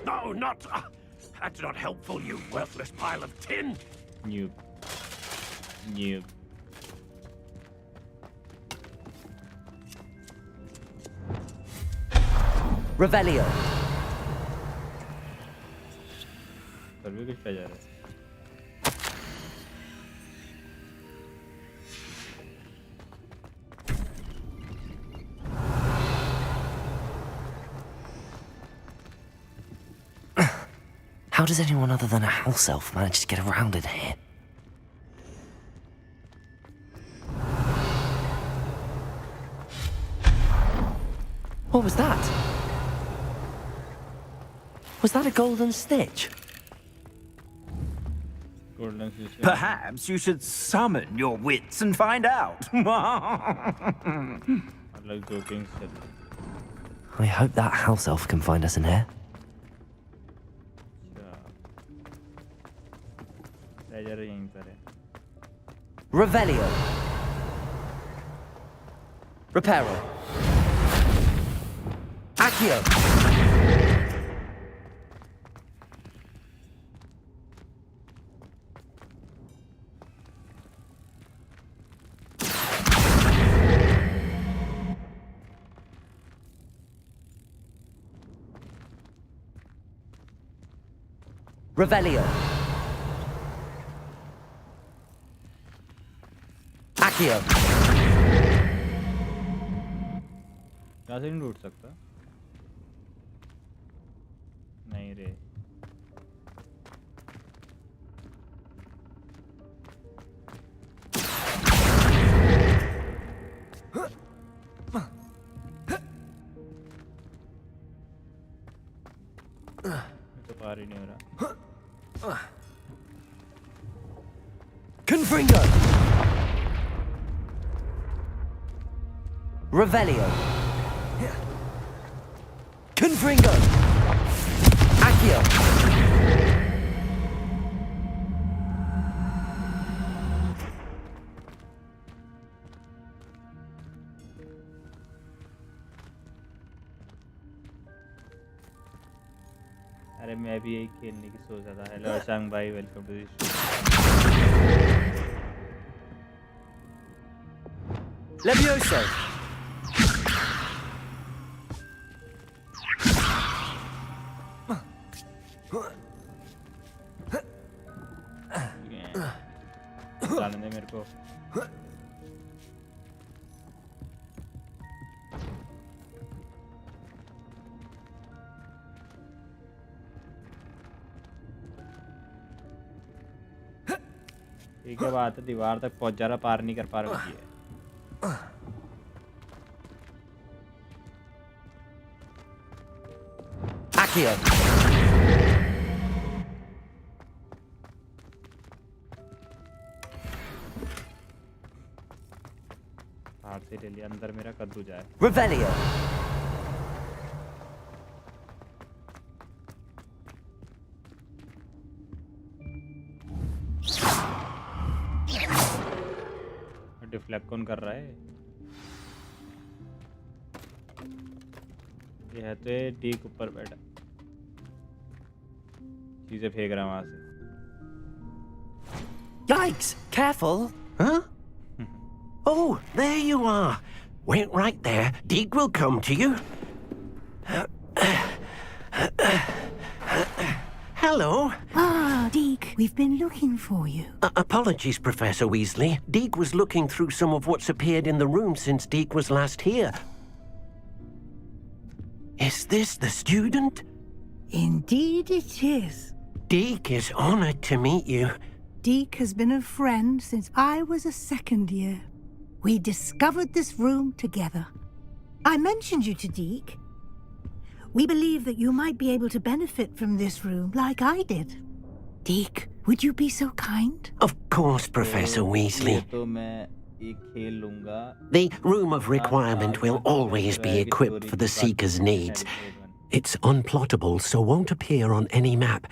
No, not. That's not helpful, you worthless pile of tin. Noob. Noob. Revelio. पर भी कुछ ट्रेजर है। How does anyone other than a house elf manage to get around in here? What was that? Was that a golden stitch? Golden stitch. Perhaps you should summon your wits and find out. I like joking. I hope that house elf can find us in here. Treasure यहीं पर है। Revelio. Reparo. Accio. Revelio. Accio. यहाँ से नहीं लूट सकता? नहीं रे। तो पार ही नहीं हो रहा। Confringo. Revelio. Confringo. Accio. अरे मैं भी यही खेलने की सोच रहा था। हेलो अशांग भाई, वेलकम टू दिस Levioso. जाने दे मेरे को। ठीक है, बात है दीवार तक पहुंच जा रहा, पार नहीं कर पा रहा है। Accio. बाहर से ले लिया, अंदर मेरा कद्दू जाए। Revelio. डिफ्लेक्ट कौन कर रहा है? ये है तो ये डी के ऊपर बैठा, चीजें फेंक रहा है वहां से। Yikes! Careful. Huh? Oh, there you are. Wait right there. Deke will come to you. Hello. Ah, Deke, we've been looking for you. Apologies, Professor Weasley. Deke was looking through some of what's appeared in the room since Deke was last here. Is this the student? Indeed it is. Deke is honored to meet you. Deke has been a friend since I was a second year. We discovered this room together. I mentioned you to Deke. We believe that you might be able to benefit from this room like I did. Deke, would you be so kind? Of course, Professor Weasley. The Room of Requirement will always be equipped for the Seeker's needs. It's unplottable, so won't appear on any map.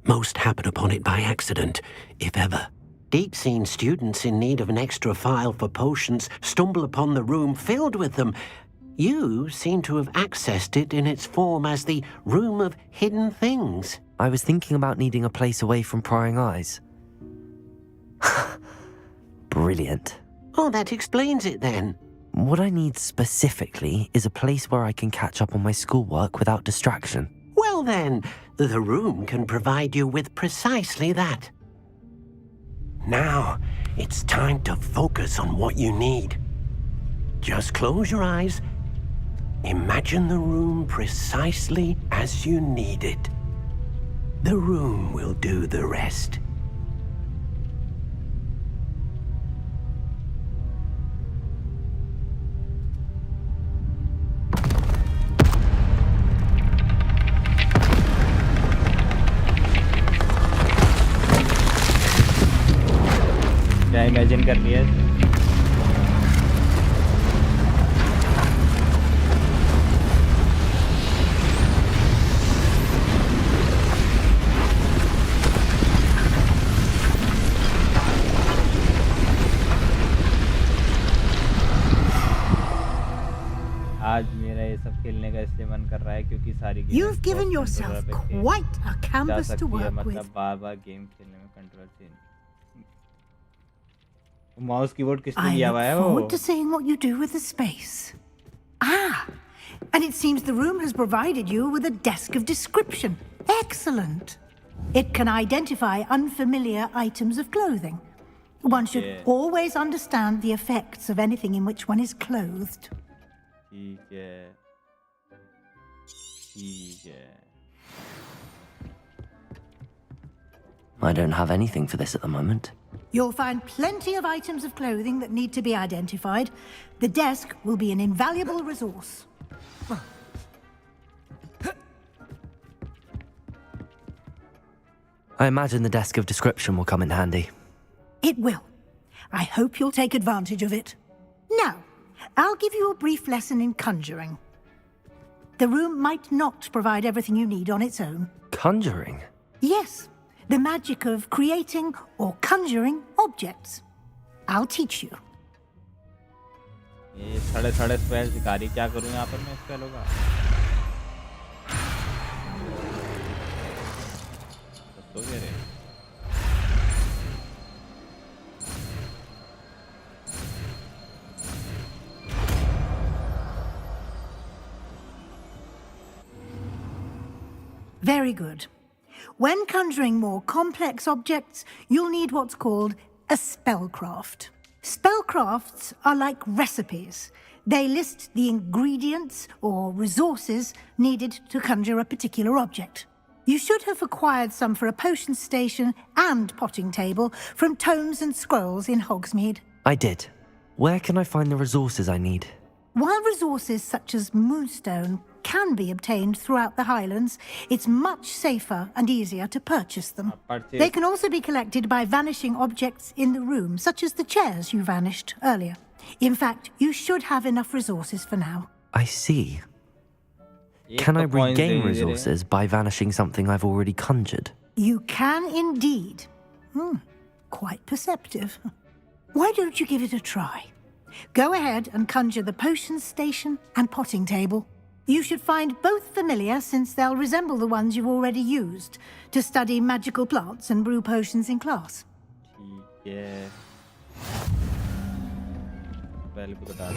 Most happen upon it by accident, if ever. Deke's seen students in need of an extra file for potions stumble upon the room filled with them. You seem to have accessed it in its form as the Room of Hidden Things. I was thinking about needing a place away from prying eyes. Brilliant. Oh, that explains it then. What I need specifically is a place where I can catch up on my schoolwork without distraction. Well then, the room can provide you with precisely that. Now, it's time to focus on what you need. Just close your eyes. Imagine the room precisely as you need it. The room will do the rest. क्या imagine कर लिया आज मेरा ये सब खेलने का इसलिए मन कर रहा है क्योंकि सारी You've given yourself quite a canvas to work with. मतलब बार-बार गेम खेलने में कंट्रोल से माउस कीबोर्ड किसने दिया हुआ है वो? I look forward to seeing what you do with the space. Ah, and it seems the room has provided you with a desk of description. Excellent. It can identify unfamiliar items of clothing. One should always understand the effects of anything in which one is clothed. ठीक है ठीक है I don't have anything for this at the moment. You'll find plenty of items of clothing that need to be identified. The desk will be an invaluable resource. I imagine the desk of description will come in handy. It will. I hope you'll take advantage of it. Now, I'll give you a brief lesson in conjuring. The room might not provide everything you need on its own. Conjuring? Yes, the magic of creating or conjuring objects. I'll teach you. ये साढ़े spell सिखा रही क्या करूँ यहाँ पर मैं स्पेलों का तो क्या रे Very good. When conjuring more complex objects, you'll need what's called a spellcraft. Spellcrafts are like recipes. They list the ingredients or resources needed to conjure a particular object. You should have acquired some for a potion station and potting table from tomes and scrolls in Hogsmeade. I did. Where can I find the resources I need? While resources such as moonstone can be obtained throughout the Highlands, it's much safer and easier to purchase them. They can also be collected by vanishing objects in the room, such as the chairs you vanished earlier. In fact, you should have enough resources for now. I see. Can I regain resources by vanishing something I've already conjured? You can indeed. Quite perceptive. Why don't you give it a try? Go ahead and conjure the potion station and potting table. You should find both familiar, since they'll resemble the ones you've already used to study magical plants and brew potions in class. Yeah. पहले भी तो डाल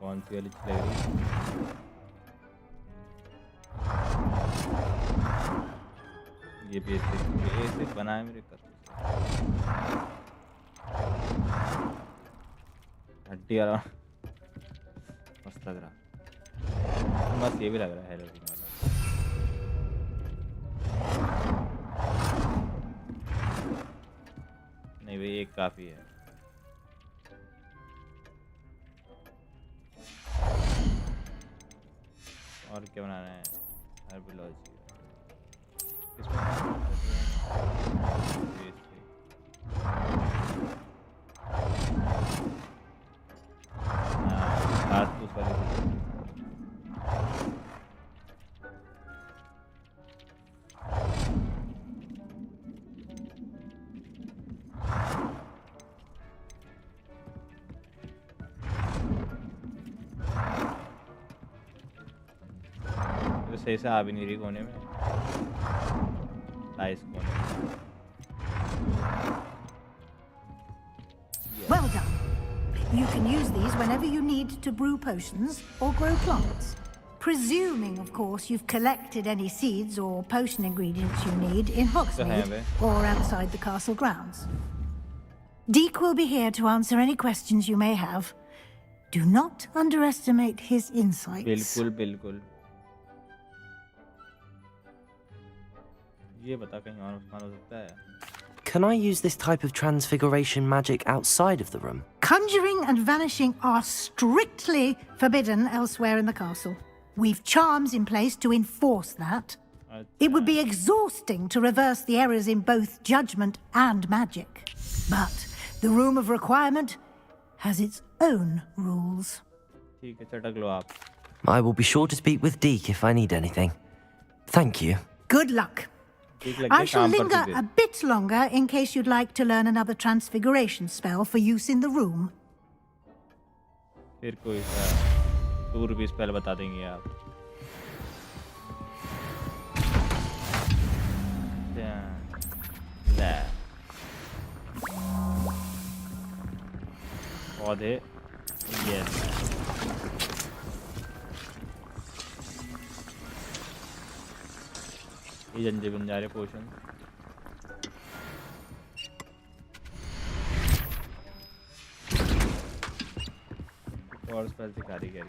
कौन सी वाली चलेगी ये basic बनाया मेरे कर हड्डी वाला मस्त लग रहा मस्त ये भी लग रहा है हेलोवीन वाला नहीं भाई एक काफी है और क्या बनाना है हर्बोलॉजी सही से आ भी नहीं रही कोने में नाइस कोने Well done. You can use these whenever you need to brew potions or grow plants. Presuming, of course, you've collected any seeds or potion ingredients you need in Hogsmeade or outside the castle grounds. Deek will be here to answer any questions you may have. Do not underestimate his insights. बिल्कुल बिल्कुल ये बता कहीं और हो सकता है Can I use this type of transfiguration magic outside of the room? Conjuring and vanishing are strictly forbidden elsewhere in the castle. We've charms in place to enforce that. It would be exhausting to reverse the errors in both judgment and magic. But the Room of Requirement has its own rules. ठीक है चटक लो आप I will be sure to speak with Deek if I need anything. Thank you. Good luck. I shall linger a bit longer in case you'd like to learn another transfiguration spell for use in the room. फिर कोई सा 2 रुपए spell बता देंगे आप ले पौधे ये जंजे बन जा रहे पोशन और स्पेल सिखा रही है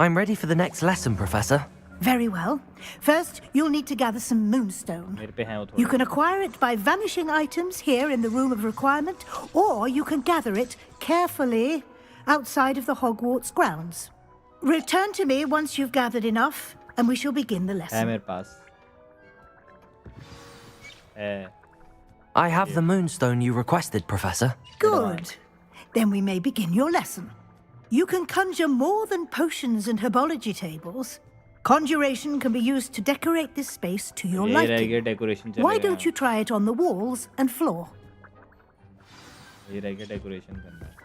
I'm ready for the next lesson, Professor. Very well. First, you'll need to gather some moonstone. मेरे पे है वो थोड़ा You can acquire it by vanishing items here in the Room of Requirement, or you can gather it carefully outside of the Hogwarts grounds. Return to me once you've gathered enough, and we shall begin the lesson. है मेरे पास I have the moonstone you requested, Professor. Good. Then we may begin your lesson. You can conjure more than potions and herbology tables. Conjuration can be used to decorate this space to your liking. Why don't you try it on the walls and floor? ये रह गया decoration करना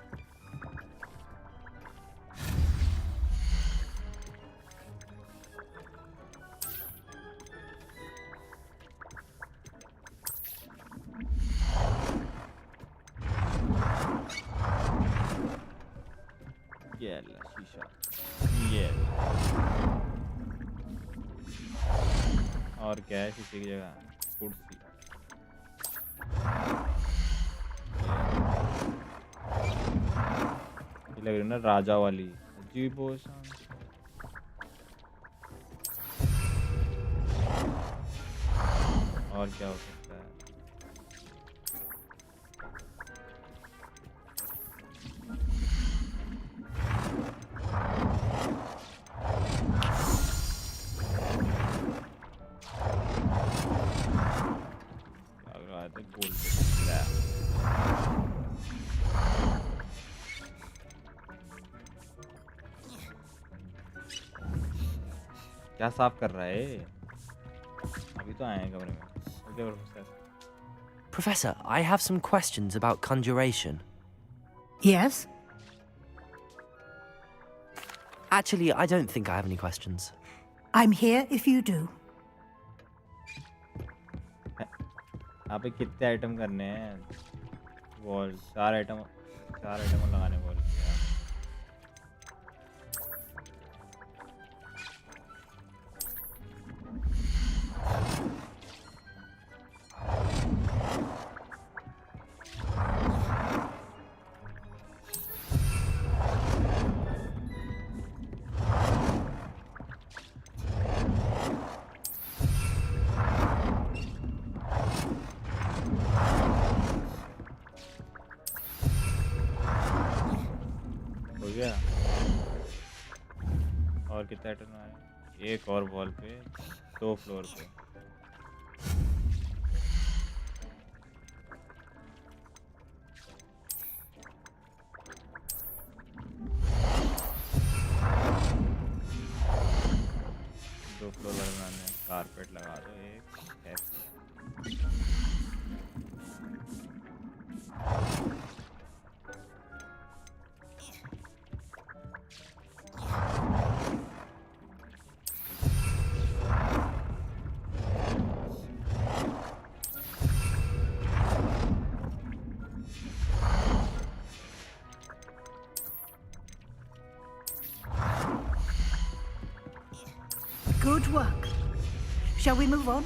ये ला शीशा ये और क्या है शीशे की जगह कुर्सी ये लग रही है ना राजा वाली अजीब और क्या हो सकता है क्या साफ कर रहा है अभी तो आए हैं कमरे में Professor, I have some questions about conjuration. Yes? Actually, I don't think I have any questions. I'm here if you do. आप कितने आइटम करने हैं? वॉल 4 आइटम लगाने वॉल के। और कितना आइटम आया? एक और वॉल पे 2 फ्लोर पे। दो फ्लोर लगाने, कारपेट लगा दो एक। Good work. Shall we move on?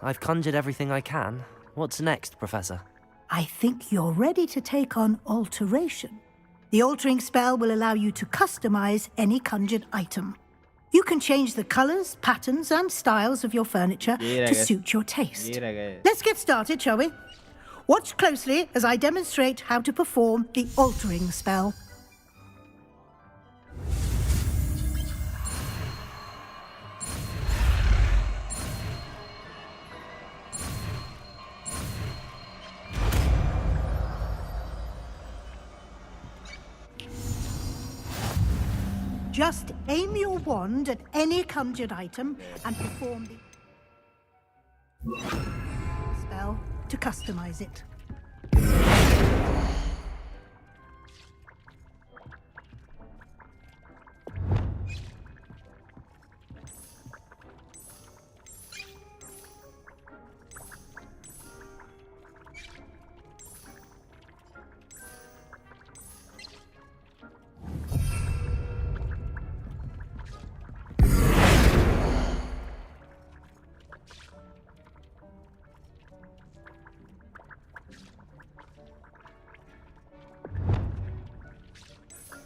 I've conjured everything I can. What's next, Professor? I think you're ready to take on alteration. The altering spell will allow you to customize any conjured item. You can change the colors, patterns, and styles of your furniture to suit your taste. Let's get started, shall we? Watch closely as I demonstrate how to perform the altering spell. Just aim your wand at any conjured item and perform the spell to customize it.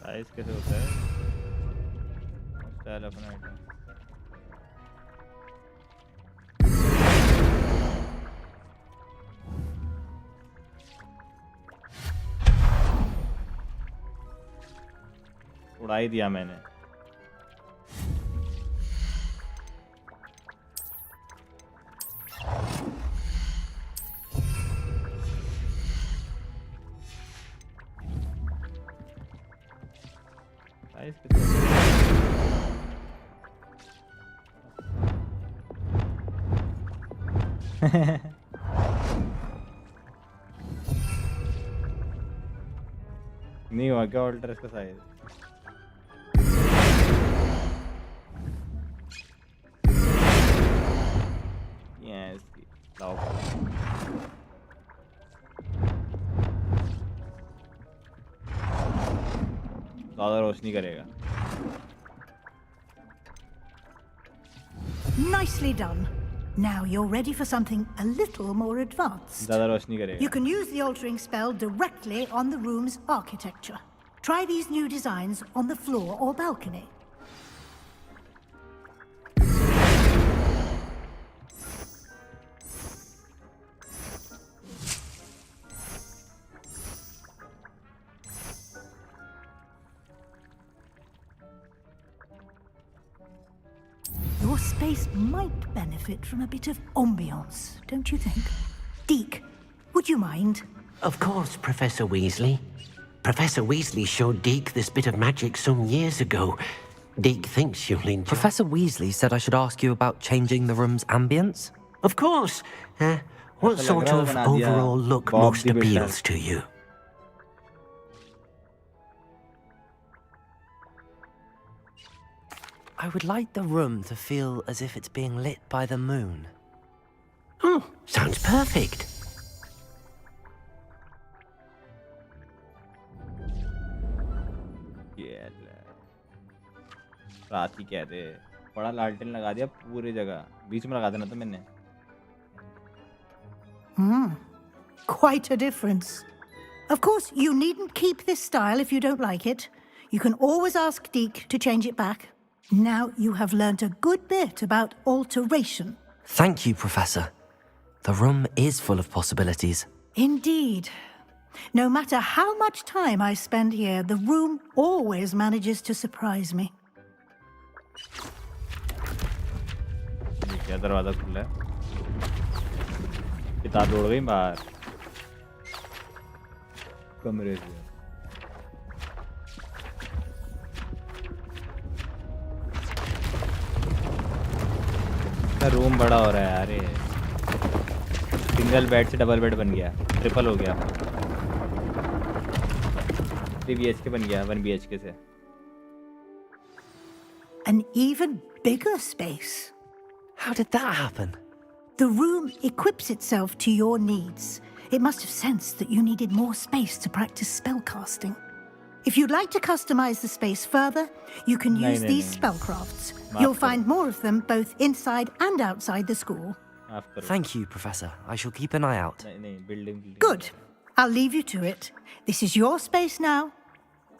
Size कैसे होता है? Style अपना item. उड़ा ही दिया मैंने। नहीं हुआ क्या ऑल्टर इसका साइज? यस लाओ ज़्यादा रोशनी करेगा। Nicely done. Now you're ready for something a little more advanced. ज़्यादा रोशनी करेगा। You can use the altering spell directly on the room's architecture. Try these new designs on the floor or balcony. Your space might benefit from a bit of ambiance, don't you think? Deke, would you mind? Of course, Professor Weasley. Professor Weasley showed Deke this bit of magic some years ago. Deke thinks you'll enjoy. Professor Weasley said I should ask you about changing the room's ambience. Of course. What sort of overall look most appeals to you? I would like the room to feel as if it's being lit by the moon. Oh, sounds perfect. रात की क्या दे बड़ा लालटेन लगा दिया पूरी जगह बीच में लगा देना तो मैंने Quite a difference. Of course, you needn't keep this style if you don't like it. You can always ask Deke to change it back. Now you have learnt a good bit about alteration. Thank you, Professor. The room is full of possibilities. Indeed. No matter how much time I spend here, the room always manages to surprise me. क्या दरवाजा खुला है किताब उड़ गई बाहर कमरे से रूम बड़ा हो रहा है यार ये सिंगल बेड से डबल बेड बन गया ट्रिपल हो गया 3 BHK बन गया 1 BHK से An even bigger space. How did that happen? The room equips itself to your needs. It must have sensed that you needed more space to practice spellcasting. If you'd like to customize the space further, you can use these spellcrafts. You'll find more of them both inside and outside the school. Thank you, Professor. I shall keep an eye out. Good. I'll leave you to it. This is your space now.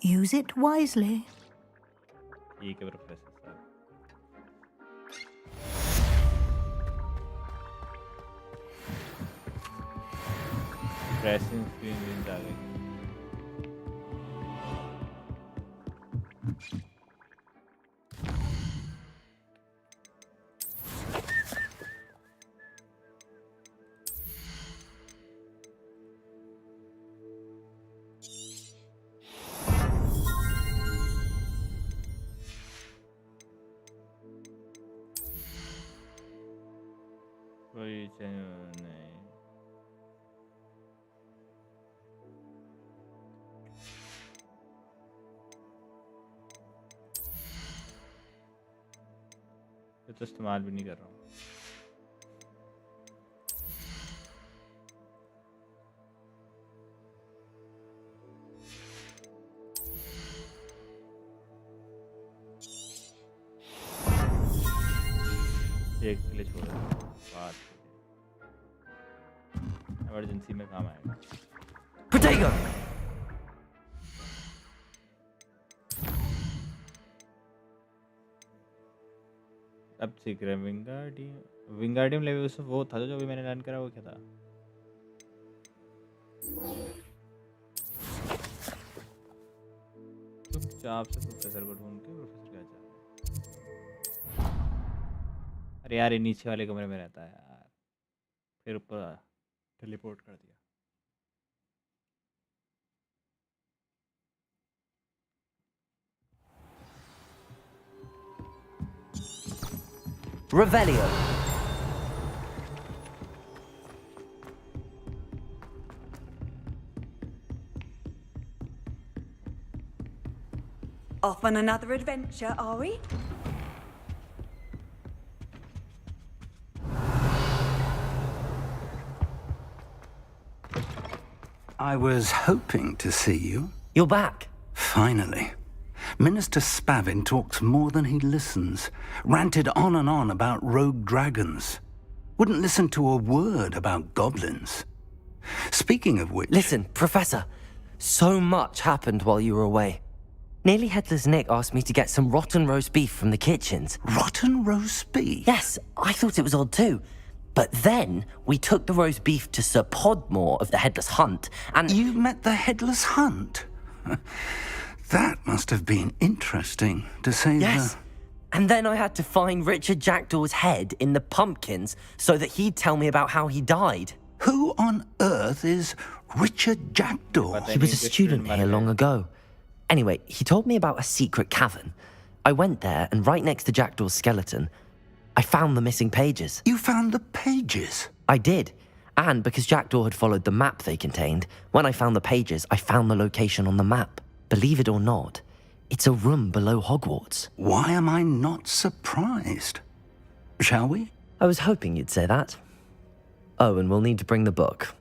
Use it wisely. Pressing screen आ गई कोई नहीं तो इस्तेमाल भी नहीं कर रहा हूँ एक के लिए छोड़ा बात इमरजेंसी में काम आएगा Potato! अब सीख रहे हैं विंगार्डियम लेवल से वो था जो अभी मैंने लर्न करा वो क्या था चुपचाप से प्रोफेसर को ढूंढ के प्रोफेसर क्या चाह अरे यार ये नीचे वाले कमरे में रहता है यार फिर ऊपर टेलीपोर्ट कर दिया Revelio. Off on another adventure, are we? I was hoping to see you. You're back. Finally. Minister Spavin talks more than he listens. Ranted on and on about rogue dragons. Wouldn't listen to a word about goblins. Speaking of which... Listen, Professor. So much happened while you were away. Nearly Headless Nick asked me to get some rotten roast beef from the kitchens. Rotten roast beef? Yes, I thought it was odd too. But then we took the roast beef to Sir Podmore of the Headless Hunt, and... You met the Headless Hunt? That must have been interesting, to say the... Yes. And then I had to find Richard Jackdaw's head in the pumpkins so that he'd tell me about how he died. Who on earth is Richard Jackdaw? He was a student here long ago. Anyway, he told me about a secret cavern. I went there, and right next to Jackdaw's skeleton, I found the missing pages. You found the pages? I did. And because Jackdaw had followed the map they contained, when I found the pages, I found the location on the map. Believe it or not, it's a room below Hogwarts. Why am I not surprised? Shall we? I was hoping you'd say that. Oh, and we'll need to bring the book.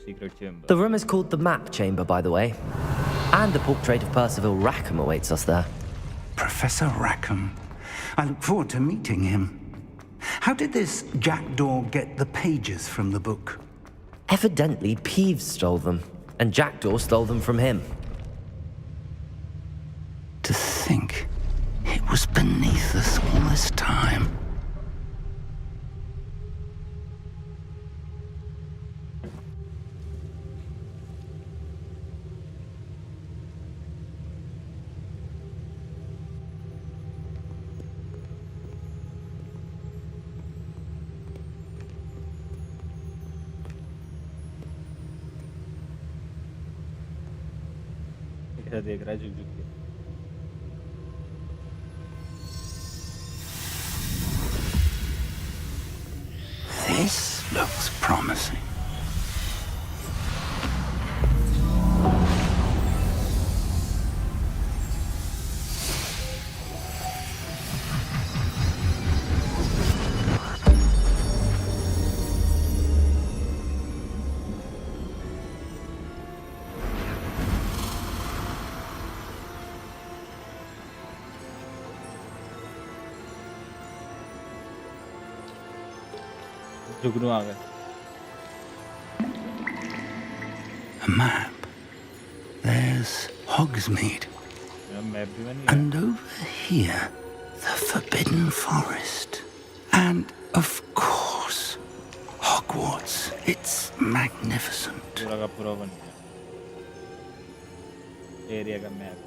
Secret chamber. The room is called the Map Chamber, by the way. And a portrait of Percival Rackham awaits us there. Professor Rackham. I look forward to meeting him. How did this Jackdaw get the pages from the book? Evidently, Peeves stole them, and Jackdaw stole them from him. To think it was beneath us all this time. देख रहा है झुक-झुक के। This looks promising. A map. There's Hogsmeade. And over here, the Forbidden Forest. And, of course, Hogwarts. It's magnificent. Area का map.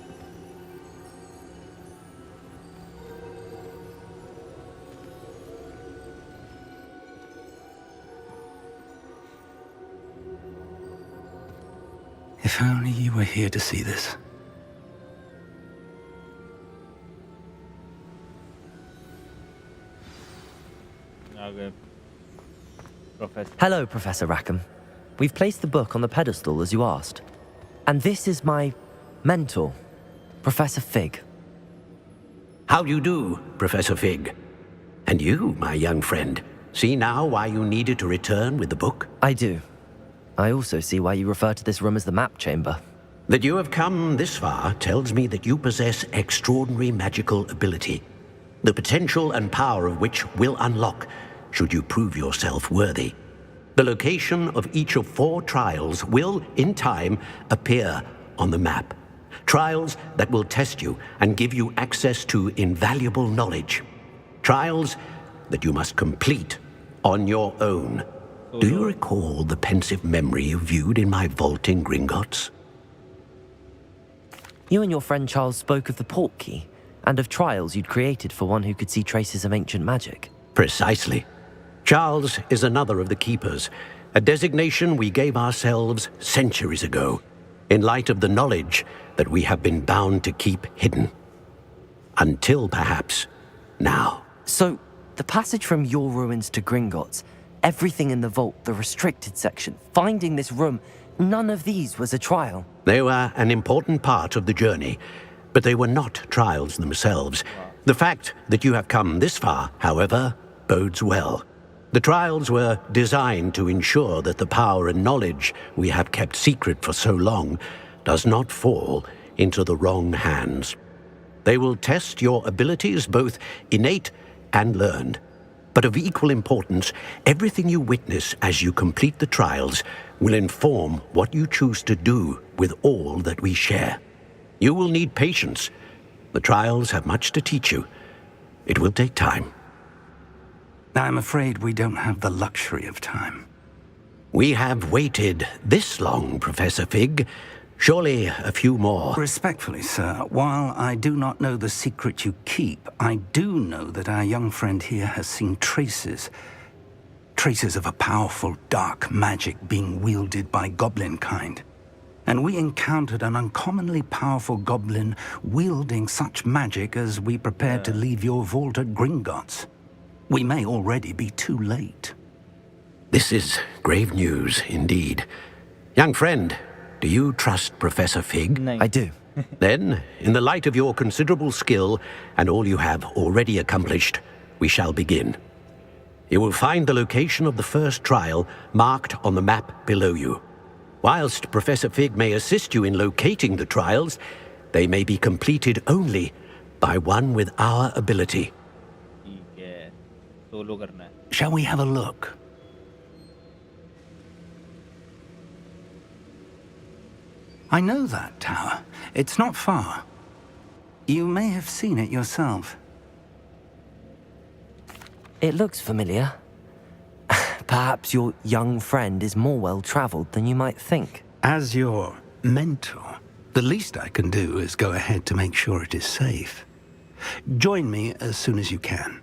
If only you were here to see this. Hello, Professor Rackham. We've placed the book on the pedestal as you asked. And this is my mentor, Professor Fig. How do you do, Professor Fig? And you, my young friend, see now why you needed to return with the book? I do. I also see why you refer to this room as the Map Chamber. That you have come this far tells me that you possess extraordinary magical ability, the potential and power of which will unlock should you prove yourself worthy. The location of each of 4 trials will, in time, appear on the map. Trials that will test you and give you access to invaluable knowledge. Trials that you must complete on your own. Do you recall the pensive memory you viewed in my vault in Gringotts? You and your friend Charles spoke of the portkey and of trials you'd created for one who could see traces of ancient magic. Precisely. Charles is another of the Keepers, a designation we gave ourselves centuries ago, in light of the knowledge that we have been bound to keep hidden. Until perhaps now. So, the passage from your ruins to Gringotts, everything in the vault, the restricted section, finding this room, none of these was a trial. They were an important part of the journey, but they were not trials themselves. The fact that you have come this far, however, bodes well. The trials were designed to ensure that the power and knowledge we have kept secret for so long does not fall into the wrong hands. They will test your abilities, both innate and learned. But of equal importance, everything you witness as you complete the trials will inform what you choose to do with all that we share. You will need patience. The trials have much to teach you. It will take time. I'm afraid we don't have the luxury of time. We have waited this long, Professor Fig. Surely a few more. Respectfully, sir, while I do not know the secret you keep, I do know that our young friend here has seen traces traces of a powerful dark magic being wielded by goblin kind. And we encountered an uncommonly powerful goblin wielding such magic as we prepared to leave your vault at Gringotts. We may already be too late. This is grave news indeed. Young friend, do you trust Professor Fig? I do. Then, in the light of your considerable skill and all you have already accomplished, we shall begin. You will find the location of the first trial marked on the map below you. Whilst Professor Fig may assist you in locating the trials, they may be completed only by one with our ability. Shall we have a look? I know that tower. It's not far. You may have seen it yourself. It looks familiar. Perhaps your young friend is more well-traveled than you might think. As your mentor, the least I can do is go ahead to make sure it is safe. Join me as soon as you can.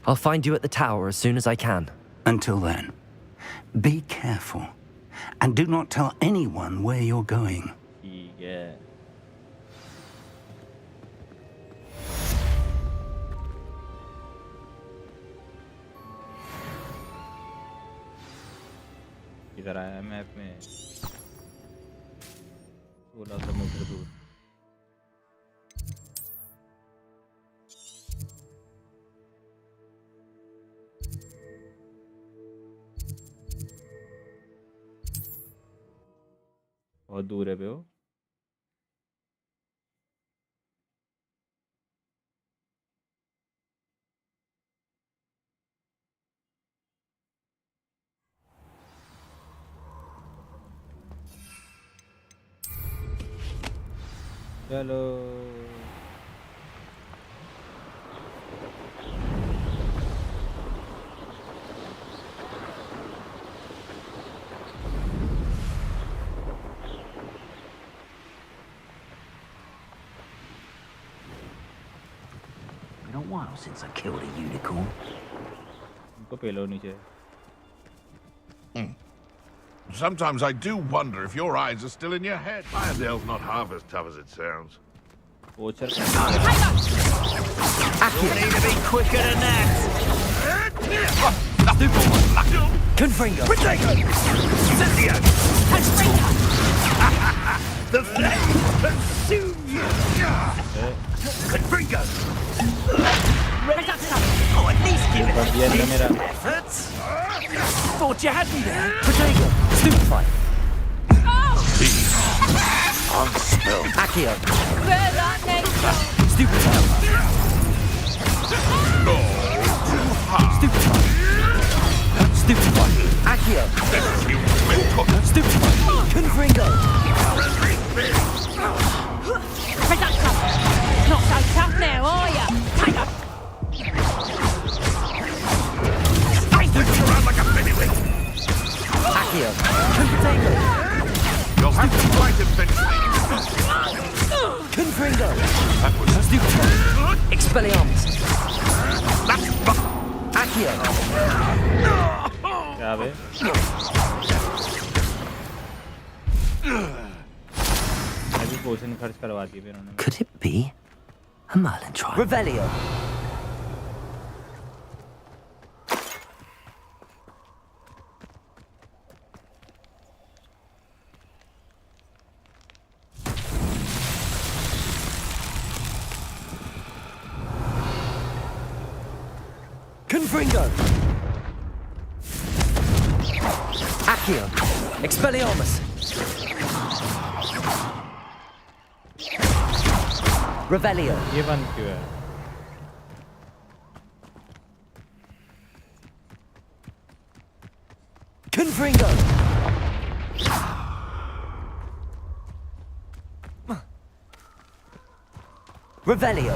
I'll find you at the tower as soon as I can. Until then, be careful. And do not tell anyone where you're going. Yeah. इधर आया map में 1600 metre दूर बहुत दूर है बे वो चलो Been a while since I killed a unicorn. उनको पेलो नीचे Sometimes I do wonder if your eyes are still in your head. Iredale's not half as tough as it sounds. You need to be quicker than that. Confringo. Cynthia. The flame consumes you. Confringo. Oh, at least give it a decent effort. Thought you had me there. Potato. Stupefy. Unspell. Accio. Stupefy. Stupefy. Stupefy. Accio. Stupefy. Confringo. Not so tough now, are ya? Tiger! Around like a baby. Accio. Potato. You'll have to fight eventually. Confringo. That was Stupefy. Expelliarmus. Accio. क्या बे अभी पोषण खर्च करवा दी फिर उन्होंने Could it be a Merlin trial? Revelio. Confringo. Accio. Expelliarmus. Revelio. ये बंद क्यों है Confringo. Revelio.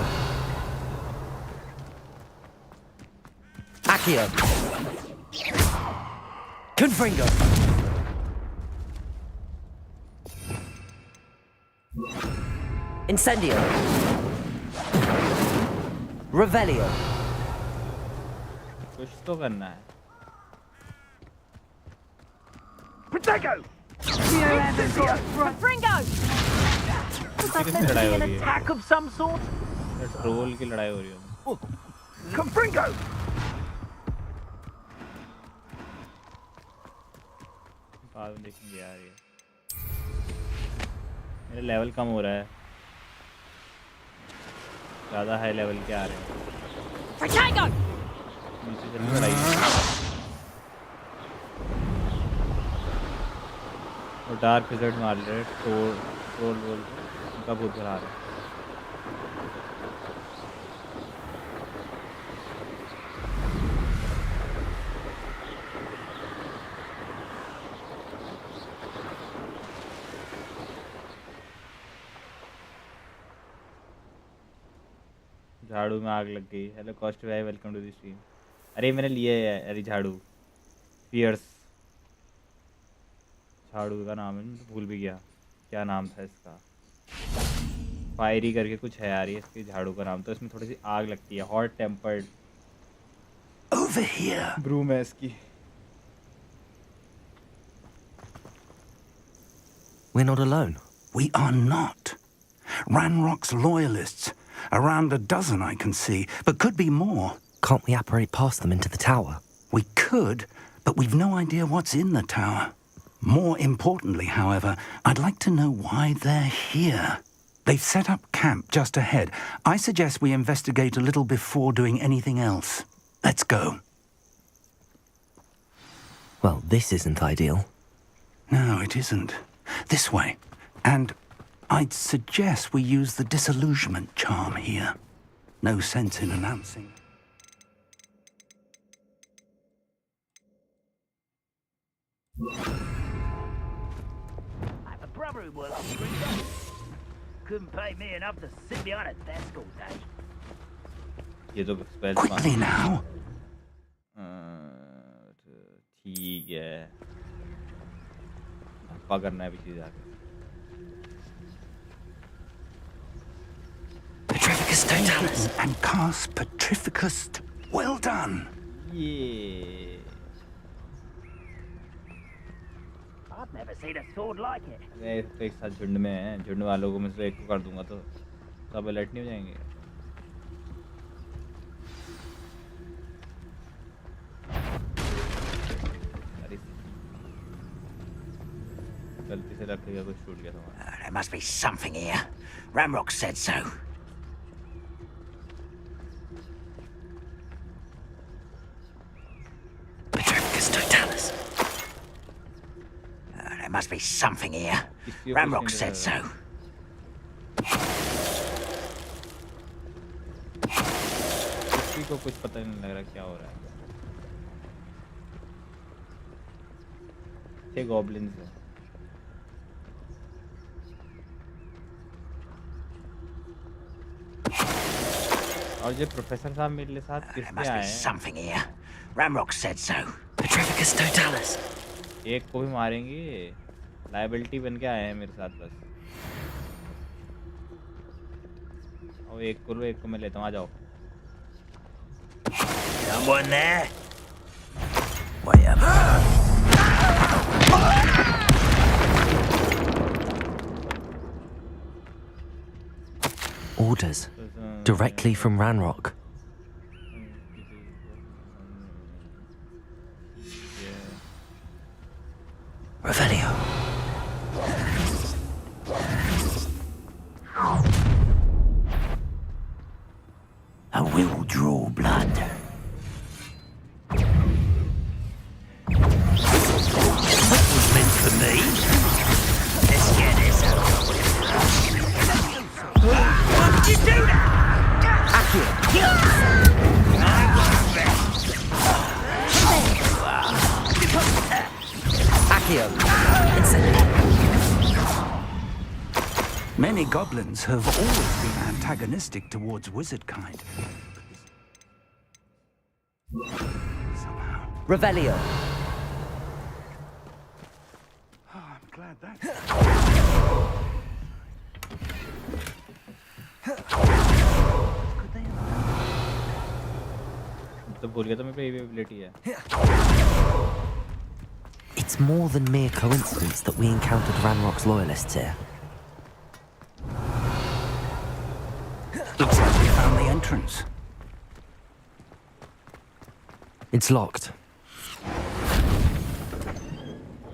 Accio. Confringo. Incendio. Revelio. कुछ तो करना है। Protego! Fringo! किसकी लड़ाई हो रही है? Attack of some sort? Troll की लड़ाई हो रही है। Confringo! बाद में देखेंगे यार ये। मेरा लेवल कम हो रहा है। ज़्यादा हाई लेवल के आ रहे हैं। Protego! नीचे से लड़ाई है। और डार्क विज़र्ड मार रहे हैं। ट्रोल उनका बहुत बुरा रहा है। झाड़ू में आग लग गई। हेलो कॉस्ट भाई, वेलकम टू द स्ट्रीम। अरे मैंने लिए है अरे झाड़ू पियर्स। झाड़ू का नाम है, भूल भी गया क्या नाम था इसका। फायरी करके कुछ है यार ये इसके झाड़ू का नाम। तो इसमें थोड़ी सी आग लगती है। हॉट टेम्पर्ड ब्रूम है इसकी। We're not alone. We are not. Ranrock's loyalists. Around a dozen I can see, but could be more. Can't we apparate past them into the tower? We could, but we've no idea what's in the tower. More importantly, however, I'd like to know why they're here. They've set up camp just ahead. I suggest we investigate a little before doing anything else. Let's go. Well, this isn't ideal. No, it isn't. This way. And I'd suggest we use the disillusionment charm here. No sense in announcing. I have a brother who works in Gryffindor. Couldn't pay me enough to sit behind a desk all day. ये तो spell Quickly now. ठीक है। धप्पा करना है पीछे जाके। Petrificus totalis. And cast Petrificus. Well done. Yeah. I've never seen a sword like it. मैं एक साथ झुंड में है। झुंड वालों को मैं से एक को कर दूंगा तो सब अलर्ट नहीं हो जाएंगे। गलती से रख लिया कुछ टूट गया था। There must be something here. Ramrock said so. Petrificus totalis. There must be something here. Ramrock said so. किसी को कुछ पता नहीं लग रहा क्या हो रहा है। ये गॉब्लिन्स है। और ये प्रोफेसर साहब मेरे साथ किसके आए हैं? Something here. Ramrock said so. Petrificus totalis. एक को भी मारेंगे। लायबिलिटी बन के आए हैं मेरे साथ बस। और एक को लो, एक को मैं लेता हूँ। आ जाओ। Someone there? Way up. Orders. Directly from Ranrock. Revelio. I will draw blood. That was meant for me. Let's get this over with. Why did you do that? Accio. Many goblins have always been antagonistic towards wizard kind. Revelio. Oh, I'm glad that. तो भूल गया था मेरे पे ये ability है. It's more than mere coincidence that we encountered Ranrock's loyalists here. Looks like we found the entrance. It's locked.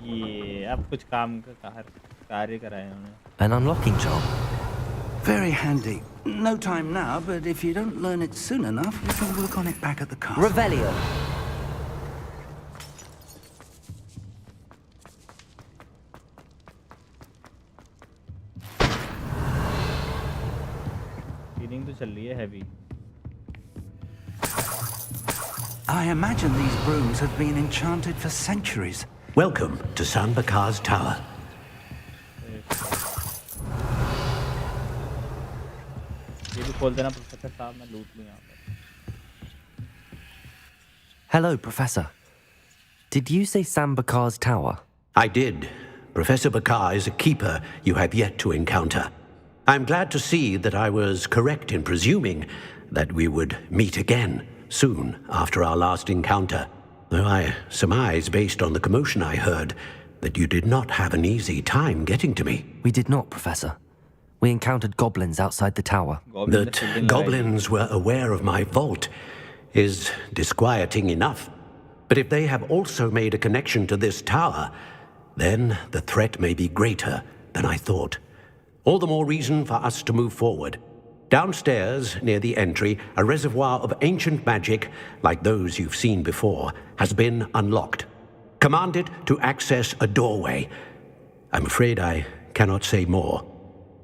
ये अब कुछ काम का कार्य कराया उन्होंने. An unlocking job. Very handy. No time now, but if you don't learn it soon enough, we can work on it back at the castle. Revelio. Feeling तो चल रही है heavy. I imagine these brooms have been enchanted for centuries. Welcome to San Bakar's tower. ये भी खोल देना professor साहब, मैं लूट लूं यहाँ पर. Hello, Professor. Did you say Sam Bakar's tower? I did. Professor Bakar is a keeper you have yet to encounter. I'm glad to see that I was correct in presuming that we would meet again soon after our last encounter. Though I surmise, based on the commotion I heard, that you did not have an easy time getting to me. We did not, Professor. We encountered goblins outside the tower. That goblins were aware of my vault is disquieting enough. But if they have also made a connection to this tower, then the threat may be greater than I thought. All the more reason for us to move forward. Downstairs, near the entry, a reservoir of ancient magic, like those you've seen before, has been unlocked. Commanded to access a doorway. I'm afraid I cannot say more.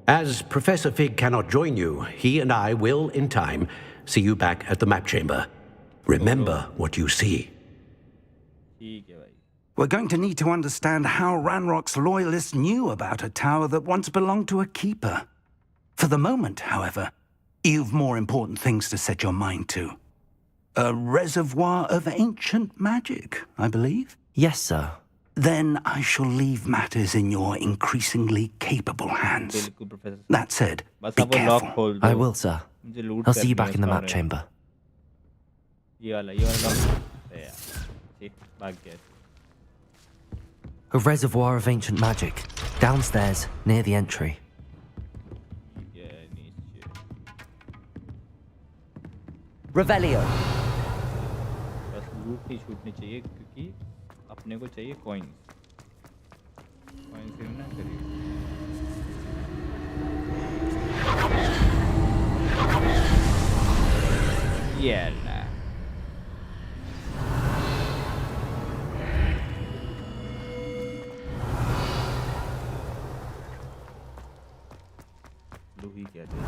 As Professor Fig cannot join you, he and I will, in time, see you back at the map chamber. Remember what you see. We're going to need to understand how Ranrock's loyalists knew about a tower that once belonged to a keeper. For the moment, however, you've more important things to set your mind to. A reservoir of ancient magic, I believe? Yes, sir. Then I shall leave matters in your increasingly capable hands. That said, be careful. I will, sir. I'll see you back in the map chamber. ये वाला lock. See, भाग गया. A reservoir of ancient magic, downstairs, near the entry. Revelio. बस लूट नहीं छूटनी चाहिए क्योंकि अपने को चाहिए कॉइन. कॉइन से ना करिए. येला. लूही कहते हैं.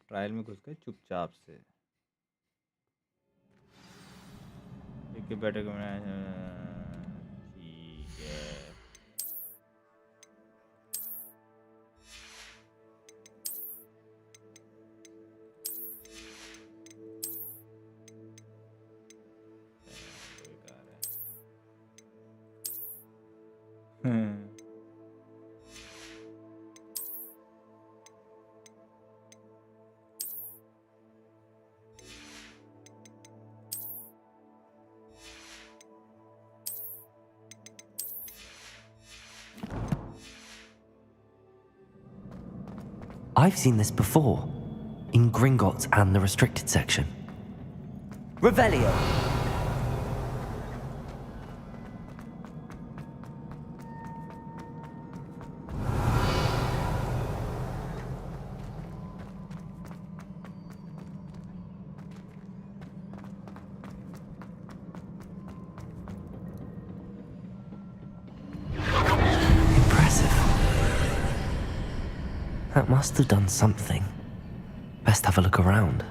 ट्रायल में घुस गए चुपचाप से. एक बैठे को मैं ठीक है. I've seen this before, in Gringotts and the restricted section. Revelio. That must have done something. Best have a look around.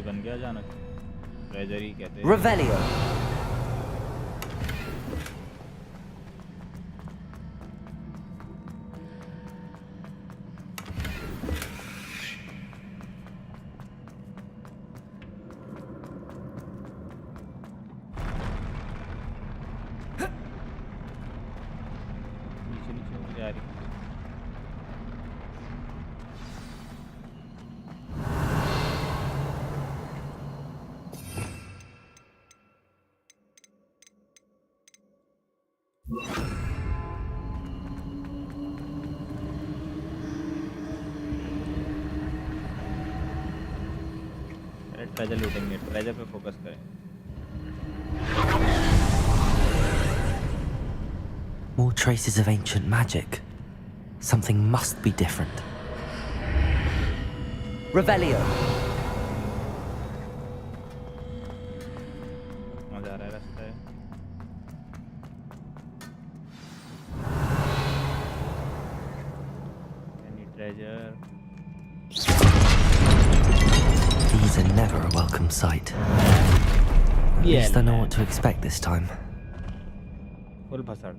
बन गया अचानक. ट्रेजरी कहते हैं. Revelio. जा रही ट्रेजर लूटेंगे ट्रेजर पे फोकस करें More traces of ancient magic. Something must be different. Revelio. मजा आ रहा है रास्ता है Any treasure? These are never a welcome sight. At least I know what to expect this time. Full bhasad.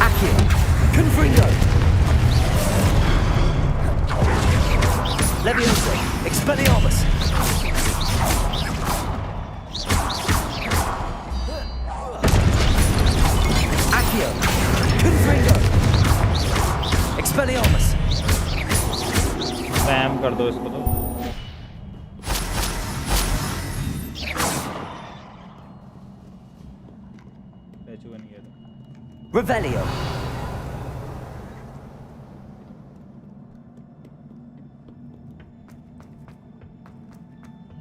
Accio! Confringo! Leviosa! Expelliarmus! Accio! Confringo! Expelliarmus! Spam कर दो इसको तो Revelio.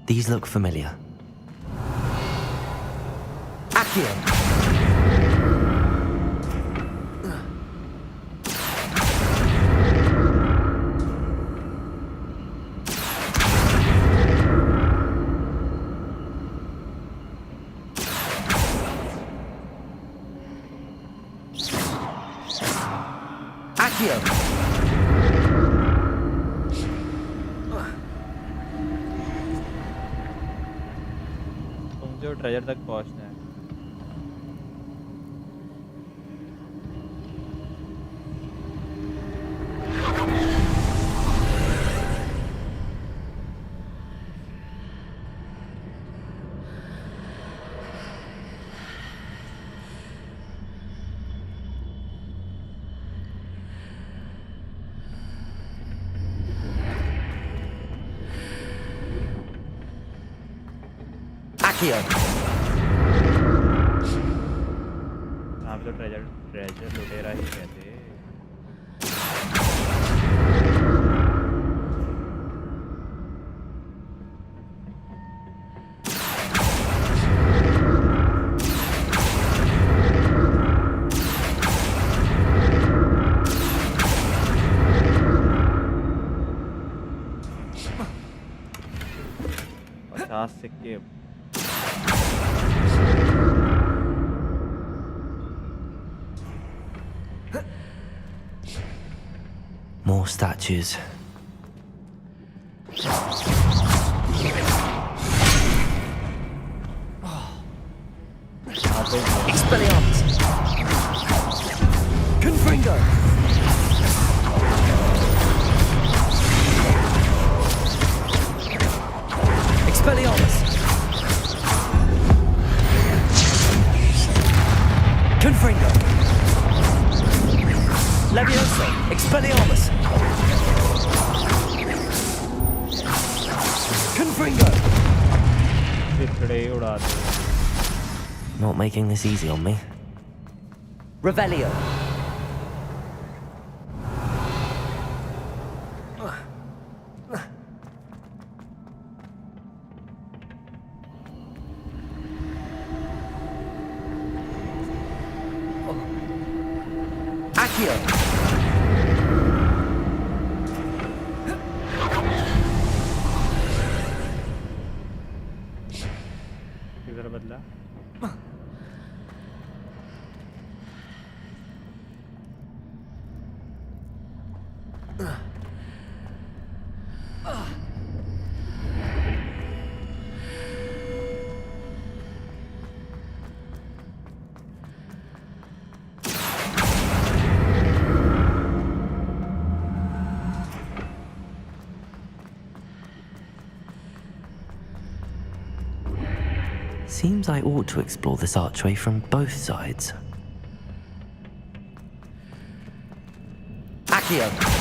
These look familiar. Accio. तुम जो treasure तक पहुंचना है Accio. आप तो ट्रेजर लुटेरा ही कहते हैं सिक्के More statues. Expelliarmus. Confringo. Expelliarmus. Confringo. Leviosa. Expelliarmus. Confringo. Not making this easy on me. Revelio. Accio. किधर बदला Seems I ought to explore this archway from both sides. Accio!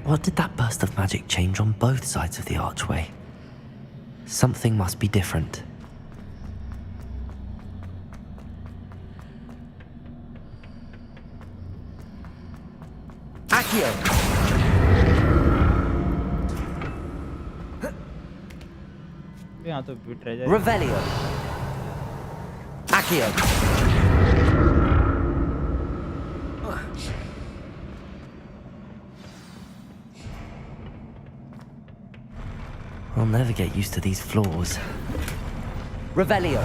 What did that burst of magic change on both sides of the archway? Something must be different. Accio! Revelio! Accio! I'll never get used to these floors. Revelio!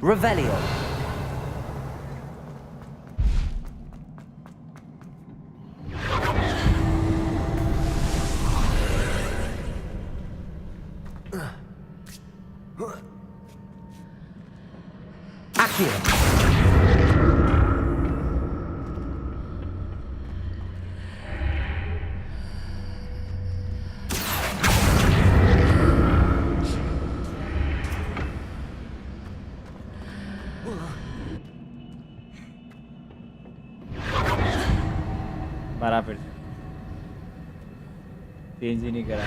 Revelio. Accio. मारा फिर से change ही नहीं करा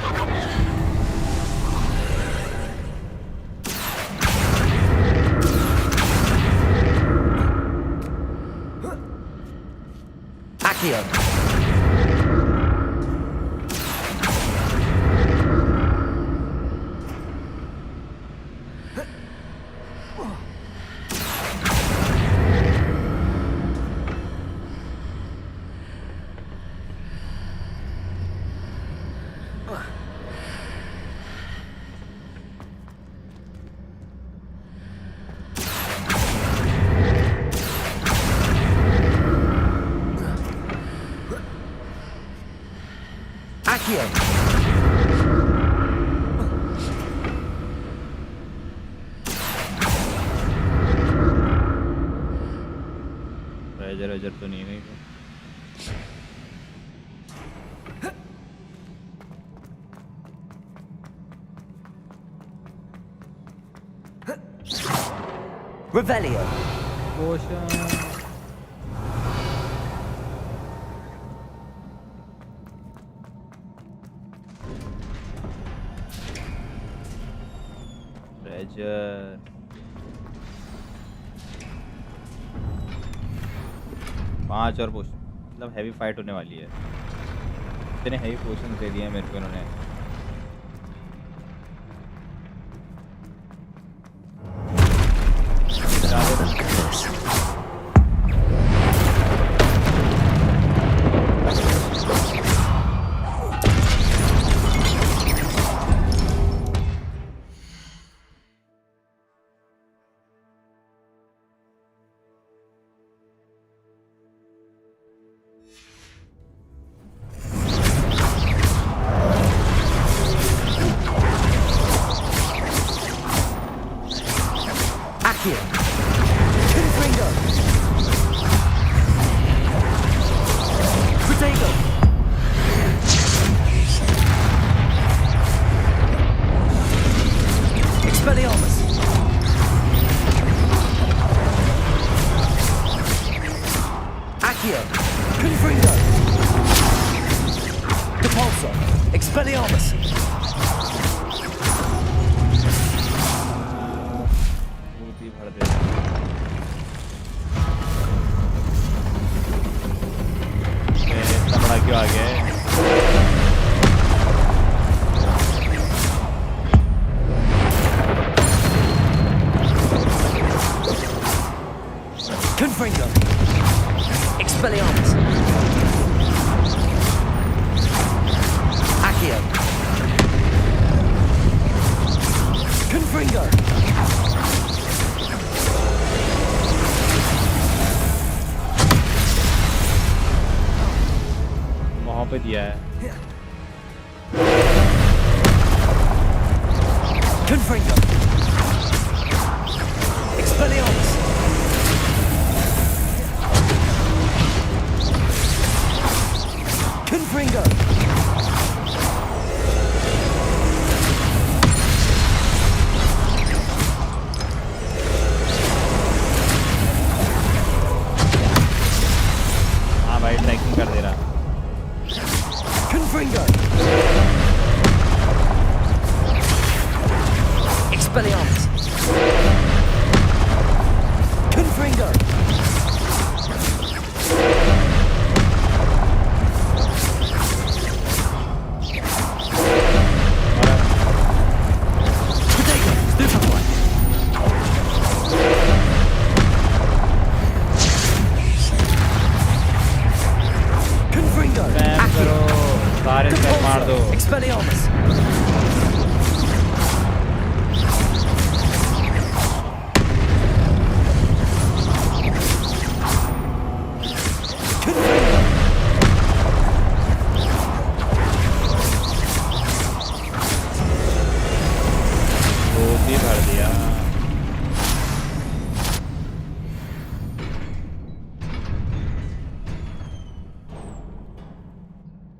Accio. Razor तो नहीं है Revelio. Potion. Treasure. पांच और पोशन, मतलब हैवी फाइट होने वाली है। इतने हैवी पोशन दे दिए मेरे को इन्होंने।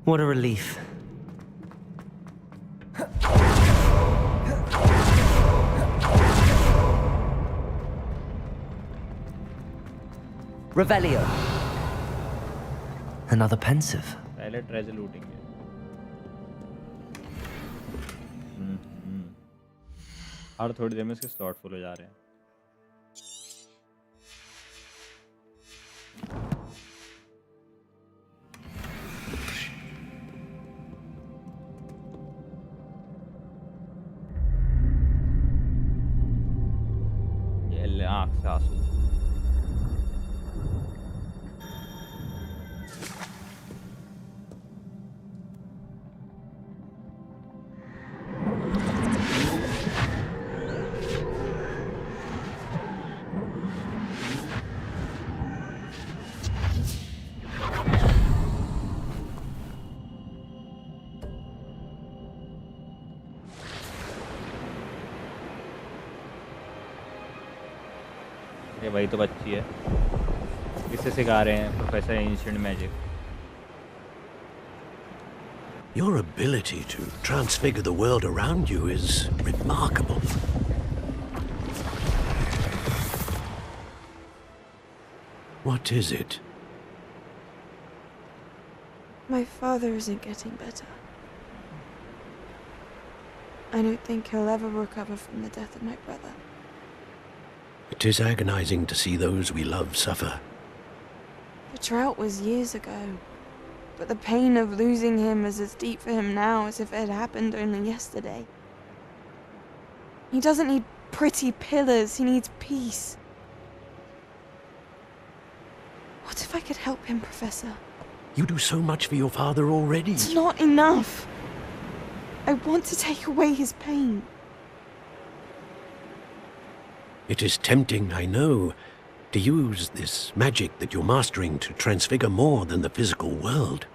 What a relief. Revelio. Another pensive. पहले ट्रेजर लूटेंगे। हर थोड़ी देर में इसके स्लॉट फुल हो जा रहे हैं। आँख से आंसू। ये भाई तो बच्ची है, किससे सिखा रहे हैं professor ancient magic. Your ability to transfigure the world around you is remarkable. What is it? My father isn't getting better. I don't think he'll ever recover from the death of my brother. It is agonizing to see those we love suffer. The drought was years ago, but the pain of losing him is as deep for him now as if it had happened only yesterday. He doesn't need pretty pillars, he needs peace. What if I could help him, Professor? You do so much for your father already. It's not enough. I want to take away his pain. It is tempting, I know, to use this magic that you're mastering to transfigure more than the physical world.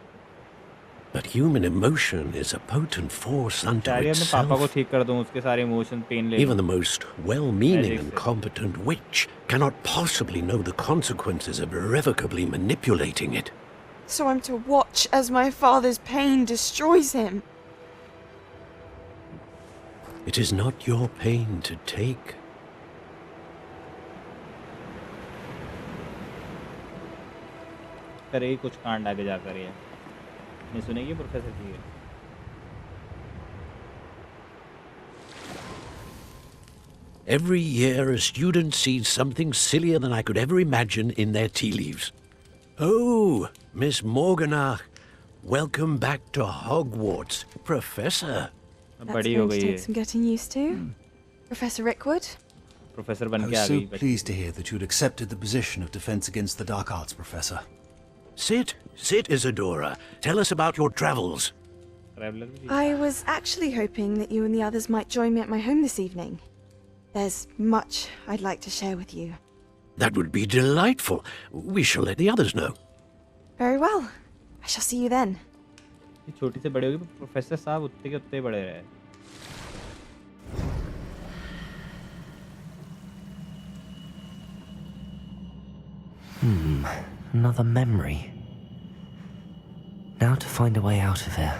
But human emotion is a potent force unto itself. Even the most well-meaning and competent witch cannot possibly know the consequences of irrevocably manipulating it. So I'm to watch as my father's pain destroys him. It is not your pain to take. करे कुछ कांड आगे जाकर ये नहीं सुनेगी professor ji. Every year a student sees something sillier than I could ever imagine in their tea leaves. Oh, Miss Morganach, welcome back to Hogwarts, Professor. That's going to take some getting used to. Professor Rickwood? Professor I was so pleased to hear that you'd accepted the position of Defense Against the Dark Arts, Professor. Sit, Isadora. Tell us about your travels. I was actually hoping that you and the others might join me at my home this evening. There's much I'd like to share with you. That would be delightful. We shall let the others know. Very well. I shall see you then. छोटी से बड़े होगी professor साहब उतने के उतने बड़े रहे. Another memory. Now to find a way out of here.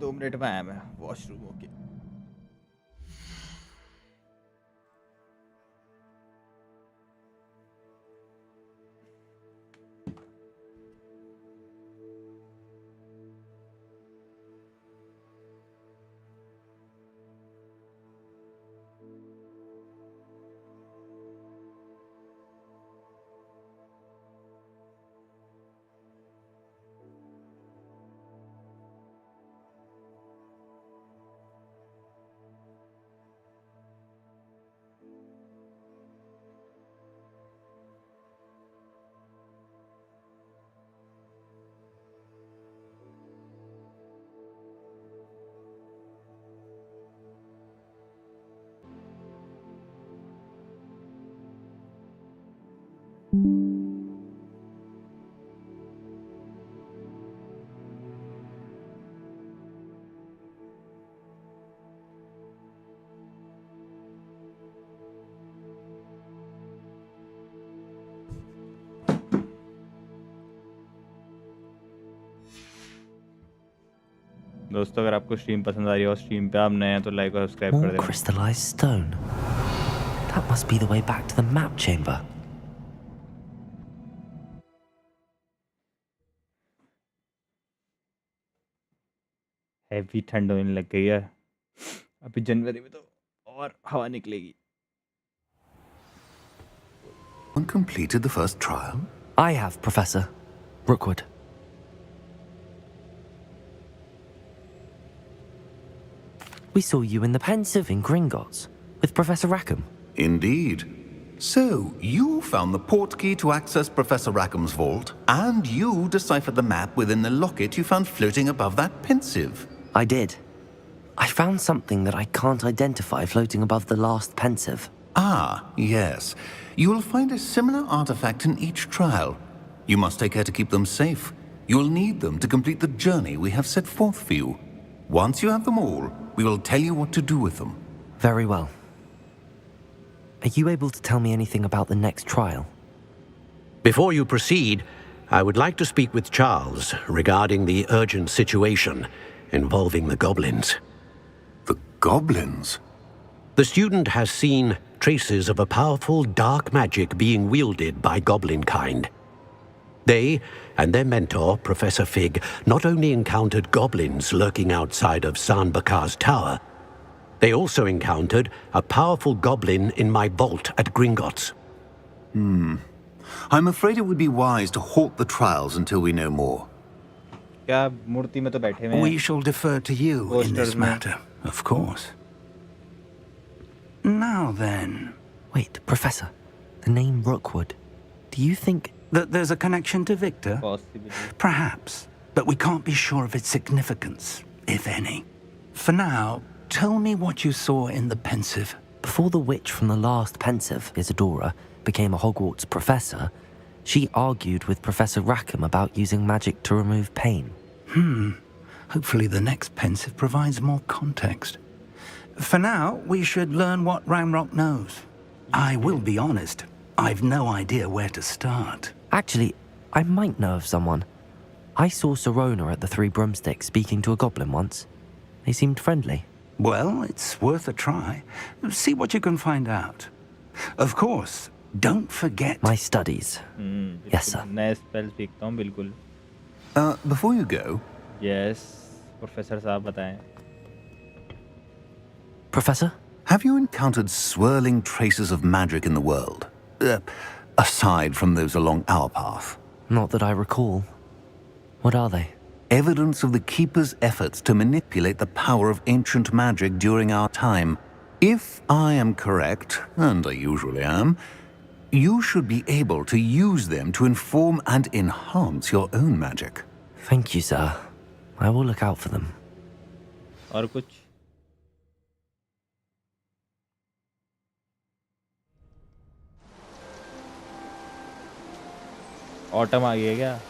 2 minute में आया मैं वॉशरूम होके. दोस्तों अगर आपको स्ट्रीम पसंद आ रही है और स्ट्रीम पे आप नए हैं तो लाइक और सब्सक्राइब कर देना. Crystallized stone. That must be the way back to the map chamber. Heavy ठंड होने लग गई है. अभी जनवरी में तो और हवा निकलेगी. One completed the first trial? I have, Professor. Rookwood. We saw you in the Pensive in Gringotts with Professor Rackham. Indeed. So, you found the portkey to access Professor Rackham's vault, and you deciphered the map within the locket you found floating above that Pensive. I did. I found something that I can't identify floating above the last Pensive. Ah, yes. You will find a similar artifact in each trial. You must take care to keep them safe. You will need them to complete the journey we have set forth for you. Once you have them all, we will tell you what to do with them. Very well. Are you able to tell me anything about the next trial? Before you proceed, I would like to speak with Charles regarding the urgent situation involving the goblins. The goblins? The student has seen traces of a powerful dark magic being wielded by goblin kind. They and their mentor, Professor Fig, not only encountered goblins lurking outside of San Bakar's tower, they also encountered a powerful goblin in my vault at Gringotts. I'm afraid it would be wise to halt the trials until we know more. क्या मूर्ति में तो बैठे हुए हैं? We shall defer to you in this matter, of course. Now then. Wait, Professor. The name Rookwood. Do you think that there's a connection to Victor? Possibly. Perhaps, but we can't be sure of its significance, if any. For now, tell me what you saw in the pensive. Before the witch from the last pensive, Isadora, became a Hogwarts professor, she argued with Professor Rackham about using magic to remove pain. Hopefully the next pensive provides more context. For now, we should learn what Ramrock knows. I will be honest, I've no idea where to start. Actually, I might know of someone. I saw Sirona at the Three Broomsticks speaking to a goblin once. They seemed friendly. Well, it's worth a try. See what you can find out. Of course, don't forget my studies. Yes, sir. नए spell सीखता हूँ बिल्कुल. Before you go. Yes, Professor साहब बताएं. Professor? Have you encountered swirling traces of magic in the world? Aside from those along our path? Not that I recall. What are they? Evidence of the Keeper's efforts to manipulate the power of ancient magic during our time. If I am correct, and I usually am, you should be able to use them to inform and enhance your own magic. Thank you, sir. I will look out for them. और कुछ? Autumn आ गया क्या?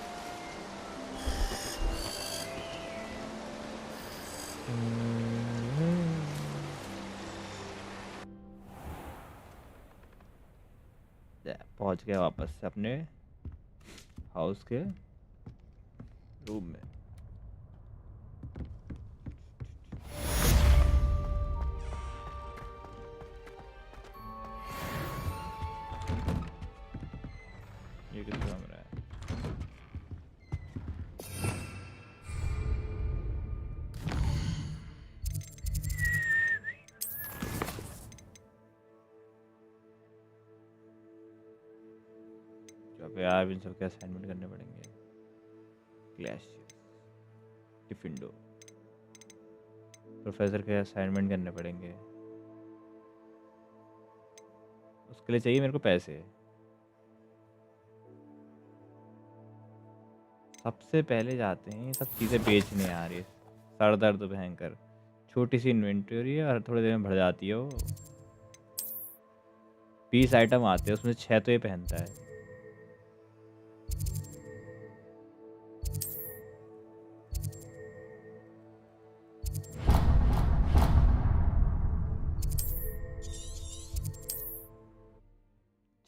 पहुंच गया वापस से अपने house के रूम में. ये किस काम रहा है? यार इन सबके असाइनमेंट करने पड़ेंगे. क्लैश, डिफिंडो, प्रोफेसर के असाइनमेंट करने पड़ेंगे. उसके लिए चाहिए मेरे को पैसे. सबसे पहले जाते हैं ये सब चीज़ें बेचने. यार ये सर दर्द भयंकर. छोटी सी इन्वेंटरी है और थोड़ी देर में भर जाती है. वो 20 आइटम आते हैं, उसमें 6 तो ये पहनता है.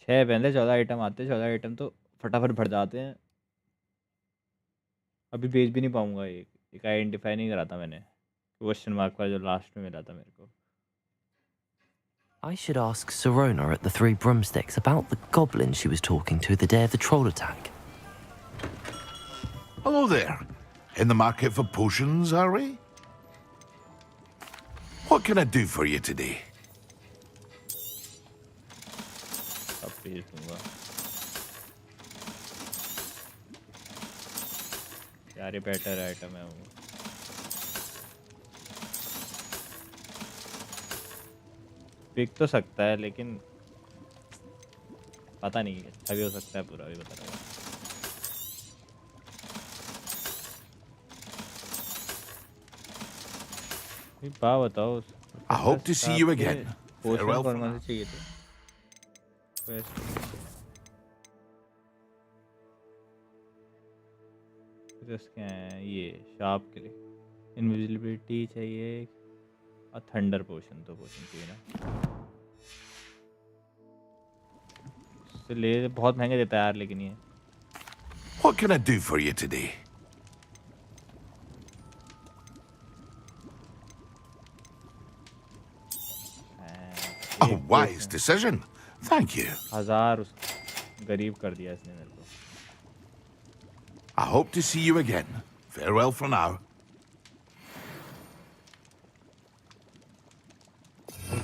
छः पहले 14 आइटम आते हैं. 14 आइटम तो फटाफट भर जाते हैं. अभी बेच भी नहीं पाऊंगा. एक आइडेंटिफाई नहीं करा था मैंने. क्वेश्चन मार्क वाला जो लास्ट में मिला था मेरे को. I should ask Sirona at the Three Broomsticks about the goblin she was talking to the day of the troll attack. Hello there. In the market for potions, are we? What can I do for you today? भेज दूंगा. यार ये better item है वो. बिक तो सकता है लेकिन पता नहीं. अच्छा भी हो सकता है, पूरा भी बता रहा है. पा बताओ. I hope to see you again. Farewell. कौन से चाहिए थे? क्या है ये? शार्प के लिए इनविजिबिलिटी चाहिए और थंडर पोशन. तो पोशन चाहिए ना. इससे ले बहुत महंगे देता है यार लेकिन ये. What can I do for you today? A wise decision. Thank you. 1000 गरीब कर दिया इसने मेरे को. I hope to see you again. Farewell for now.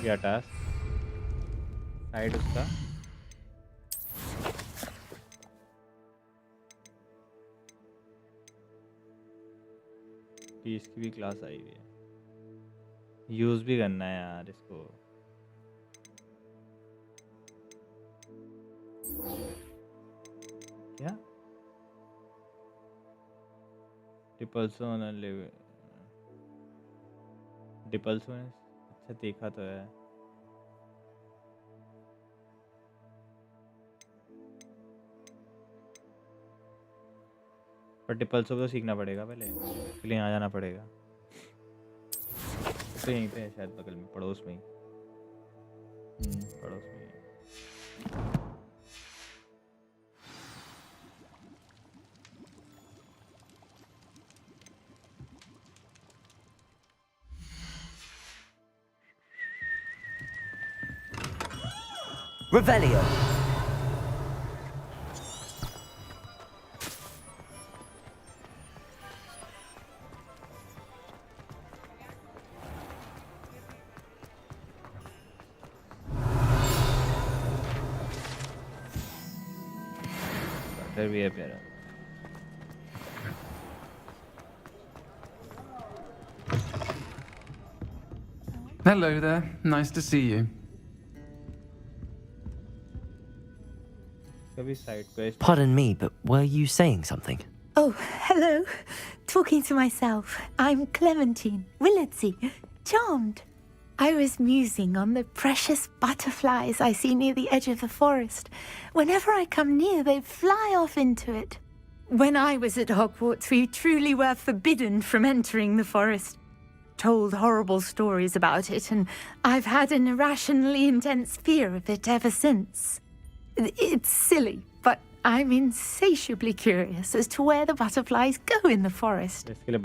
क्या टास्क? साइड उसका. इसकी भी क्लास आई हुई है. यूज भी करना है यार इसको. क्या? डिपल्सोन अच्छा देखा तो है. पर डिपल्सो तो सीखना पड़ेगा पहले. इसके लिए यहाँ जाना पड़ेगा. तो यहीं पे है शायद बगल में, पड़ोस में ही. पड़ोस में ही. Revelio. There we are better. Hello there. Nice to see you. Pardon me, but were you saying something? Oh, hello. Talking to myself. I'm Clementine Willardsey. Charmed. I was musing on the precious butterflies I see near the edge of the forest. Whenever I come near, they fly off into it. When I was at Hogwarts, we truly were forbidden from entering the forest. Told horrible stories about it, and I've had an irrationally intense fear of it ever since. It's silly, but I'm insatiably curious as to where the butterflies go in the forest. You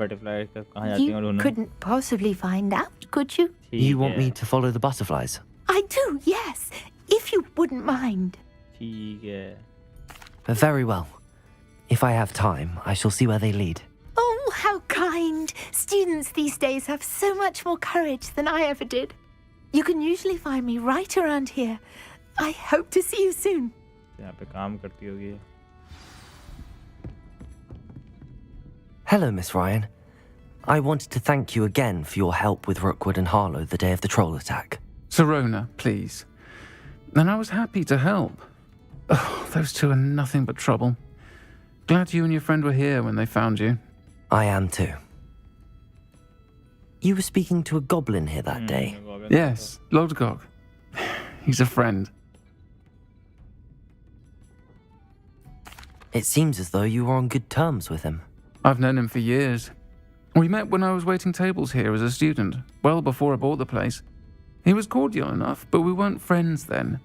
couldn't possibly find out, could you? You want me to follow the butterflies? I do, yes. If you wouldn't mind. Very well. If I have time, I shall see where they lead. Oh, how kind. Students these days have so much more courage than I ever did. You can usually find me right around here. I hope to see you soon. यहाँ पे काम करती होगी. Hello, Miss Ryan. I wanted to thank you again for your help with Rookwood and Harlow the day of the troll attack. Sirona, please. And I was happy to help. Oh, those two are nothing but trouble. Glad you and your friend were here when they found you. I am too. You were speaking to a goblin here that day? Yes, Lodgok. He's a friend. It seems as though you were on good terms with him. I've known him for years. We met when I was waiting tables here as a student, well before I bought the place. He was cordial enough, but we weren't friends then.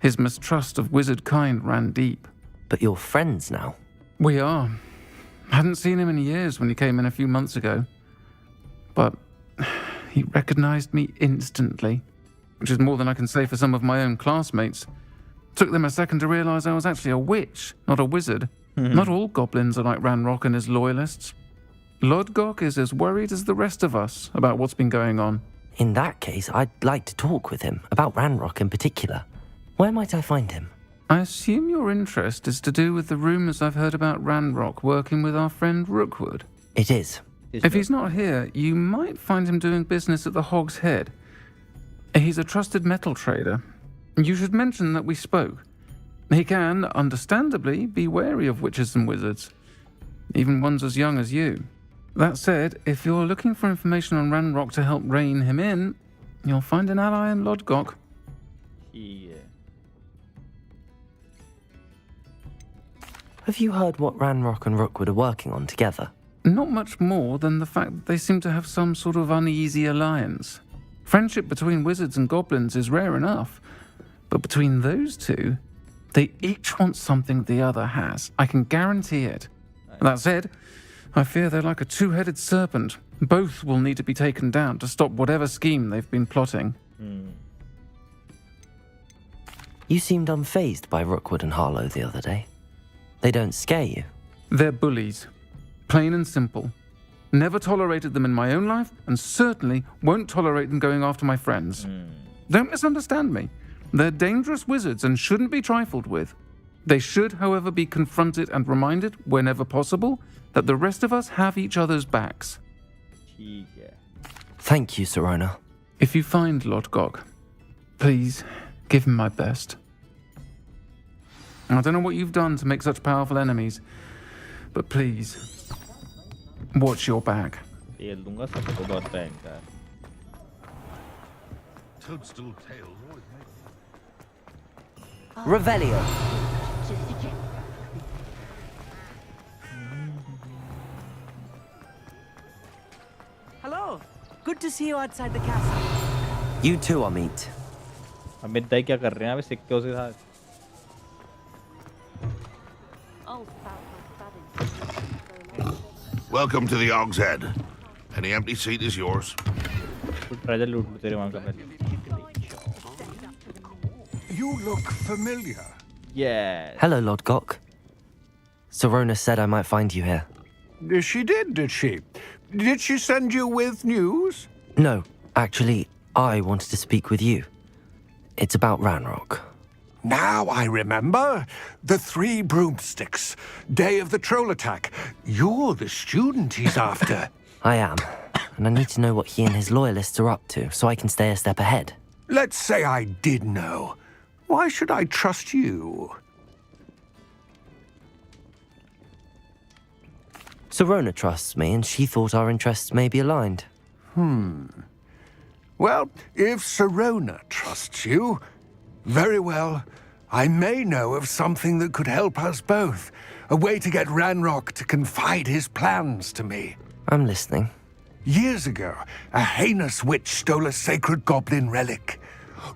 His mistrust of wizard kind ran deep. But you're friends now? We are. Hadn't seen him in years when he came in a few months ago. But he recognized me instantly, which is more than I can say for some of my own classmates. Took them a second to realize I was actually a witch, not a wizard. Not all goblins are like Ranrock and his loyalists. Lodgok is as worried as the rest of us about what's been going on. In that case, I'd like to talk with him, about Ranrock in particular. Where might I find him? I assume your interest is to do with the rumors I've heard about Ranrock working with our friend Rookwood. It is. If he's not here, you might find him doing business at the Hog's Head. He's a trusted metal trader. You should mention that we spoke. He can, understandably, be wary of witches and wizards, even ones as young as you. That said, if you're looking for information on Ranrock to help rein him in, you'll find an ally in Lodgok. Yeah. Have you heard what Ranrock and Rookwood are working on together? Not much more than the fact that they seem to have some sort of uneasy alliance. Friendship between wizards and goblins is rare enough, but between those two, they each want something the other has. I can guarantee it. That said, I fear they're like a two-headed serpent. Both will need to be taken down to stop whatever scheme they've been plotting. You seemed unfazed by Rookwood and Harlow the other day. They don't scare you. They're bullies. Plain and simple. Never tolerated them in my own life, and certainly won't tolerate them going after my friends. Don't misunderstand me. They're dangerous wizards and shouldn't be trifled with. They should, however, be confronted and reminded, whenever possible, that the rest of us have each other's backs. Thank you, Sirona. If you find Lord Gog, please give him my best. I don't know what you've done to make such powerful enemies, but please, watch your back. Toadstool tail. Revelio. Hello. Good to see you outside the castle. You too, Amit. Amit दाई क्या कर रहे हैं अभी सिक्कों के साथ? Welcome to the Og's Head. Any empty seat is yours. You look familiar. Yes. Hello, Lord Gok. Sirona said I might find you here. She did she? Did she send you with news? No, actually, I wanted to speak with you. It's about Ranrock. Now I remember. The 3 broomsticks. Day of the troll attack. You're the student he's after. I am. And I need to know what he and his loyalists are up to, so I can stay a step ahead. Let's say I did know. Why should I trust you? Sirona trusts me, and she thought our interests may be aligned. Well, if Sirona trusts you, very well. I may know of something that could help us both. A way to get Ranrock to confide his plans to me. I'm listening. Years ago, a heinous witch stole a sacred goblin relic.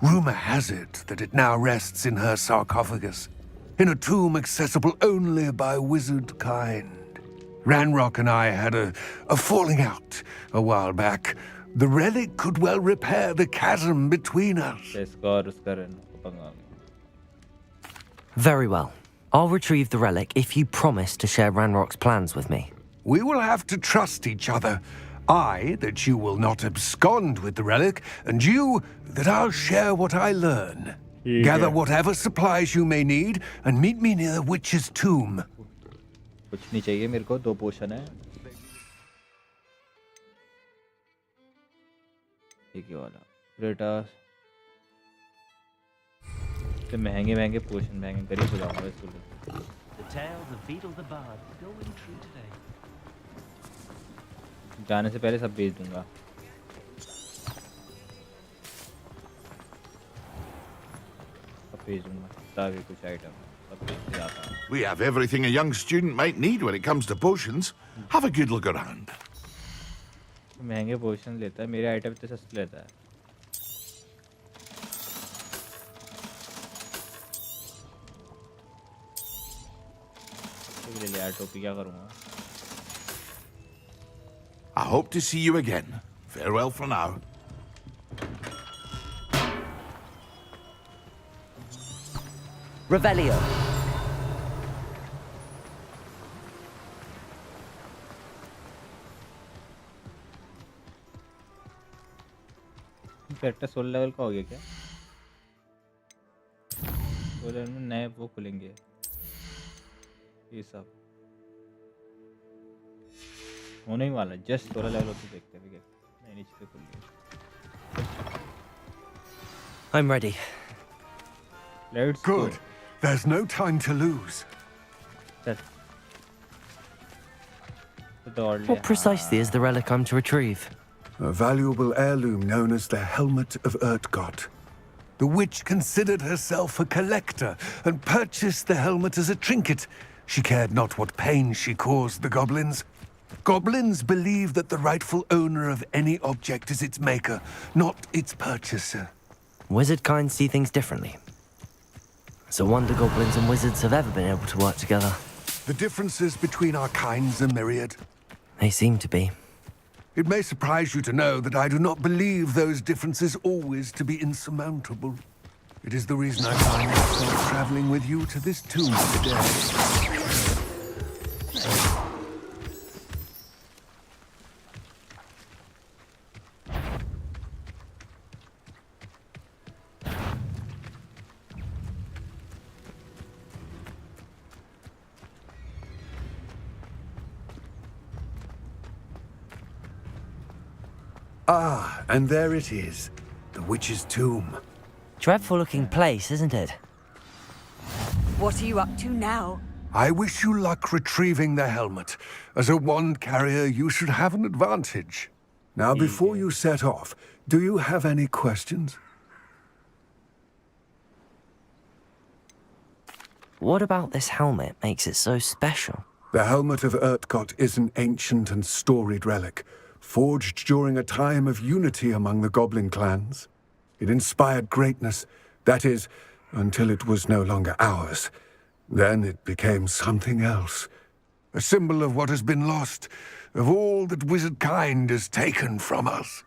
Rumor has it that it now rests in her sarcophagus, in a tomb accessible only by wizard kind. Ranrock and I had a falling out a while back. The relic could well repair the chasm between us. Very well. I'll retrieve the relic if you promise to share Ranrock's plans with me. We will have to trust each other. I, that you will not abscond with the relic, and you, that I'll share what I learn. Gather whatever supplies you may need, and meet me near the witch's tomb. कुछ नहीं चाहिए मेरे को 2 पोशन है एक ही वाला रेटास तो महंगे पोशन महंगे गरीब हो जाऊंगा इसको जाने से पहले सब बेच दूंगा सब बेच दूंगा ताकि कुछ item We have everything a young student might need when it comes to potions. Have a good look around. महंगे पोशन लेता है मेरे आइटम तो सस्ते लेता है ले लिया टोपी क्या करूँगा I hope to see you again. Farewell for now. Revelio. Character 16 level का हो गया क्या 16 लेवल में नए वो खुलेंगे ये सब होने ही वाला जस्ट 16 लेवल होते देखते हैं नई नई चीजें खुल गई I'm ready. Let's Good. go. There's no time to lose. What precisely is the relic I'm to retrieve? A valuable heirloom known as the Helmet of Urtgott. The witch considered herself a collector and purchased the helmet as a trinket. She cared not what pain she caused the goblins. Goblins believe that the rightful owner of any object is its maker, not its purchaser. Wizard kind see things differently. It's a wonder goblins and wizards have ever been able to work together. The differences between our kinds are myriad. They seem to be. It may surprise you to know that I do not believe those differences always to be insurmountable. It is the reason I find myself traveling with you to this tomb today. Ah, and there it is. The witch's tomb. Dreadful looking place, isn't it? What are you up to now? I wish you luck retrieving the helmet. As a wand carrier, you should have an advantage. Now, before you set off, do you have any questions? What about this helmet makes it so special? The helmet of Urtkot is an ancient and storied relic, forged during a time of unity among the goblin clans. It inspired greatness, that is, until it was no longer ours. Then it became something else. A symbol of what has been lost, of all that wizard kind has taken from us.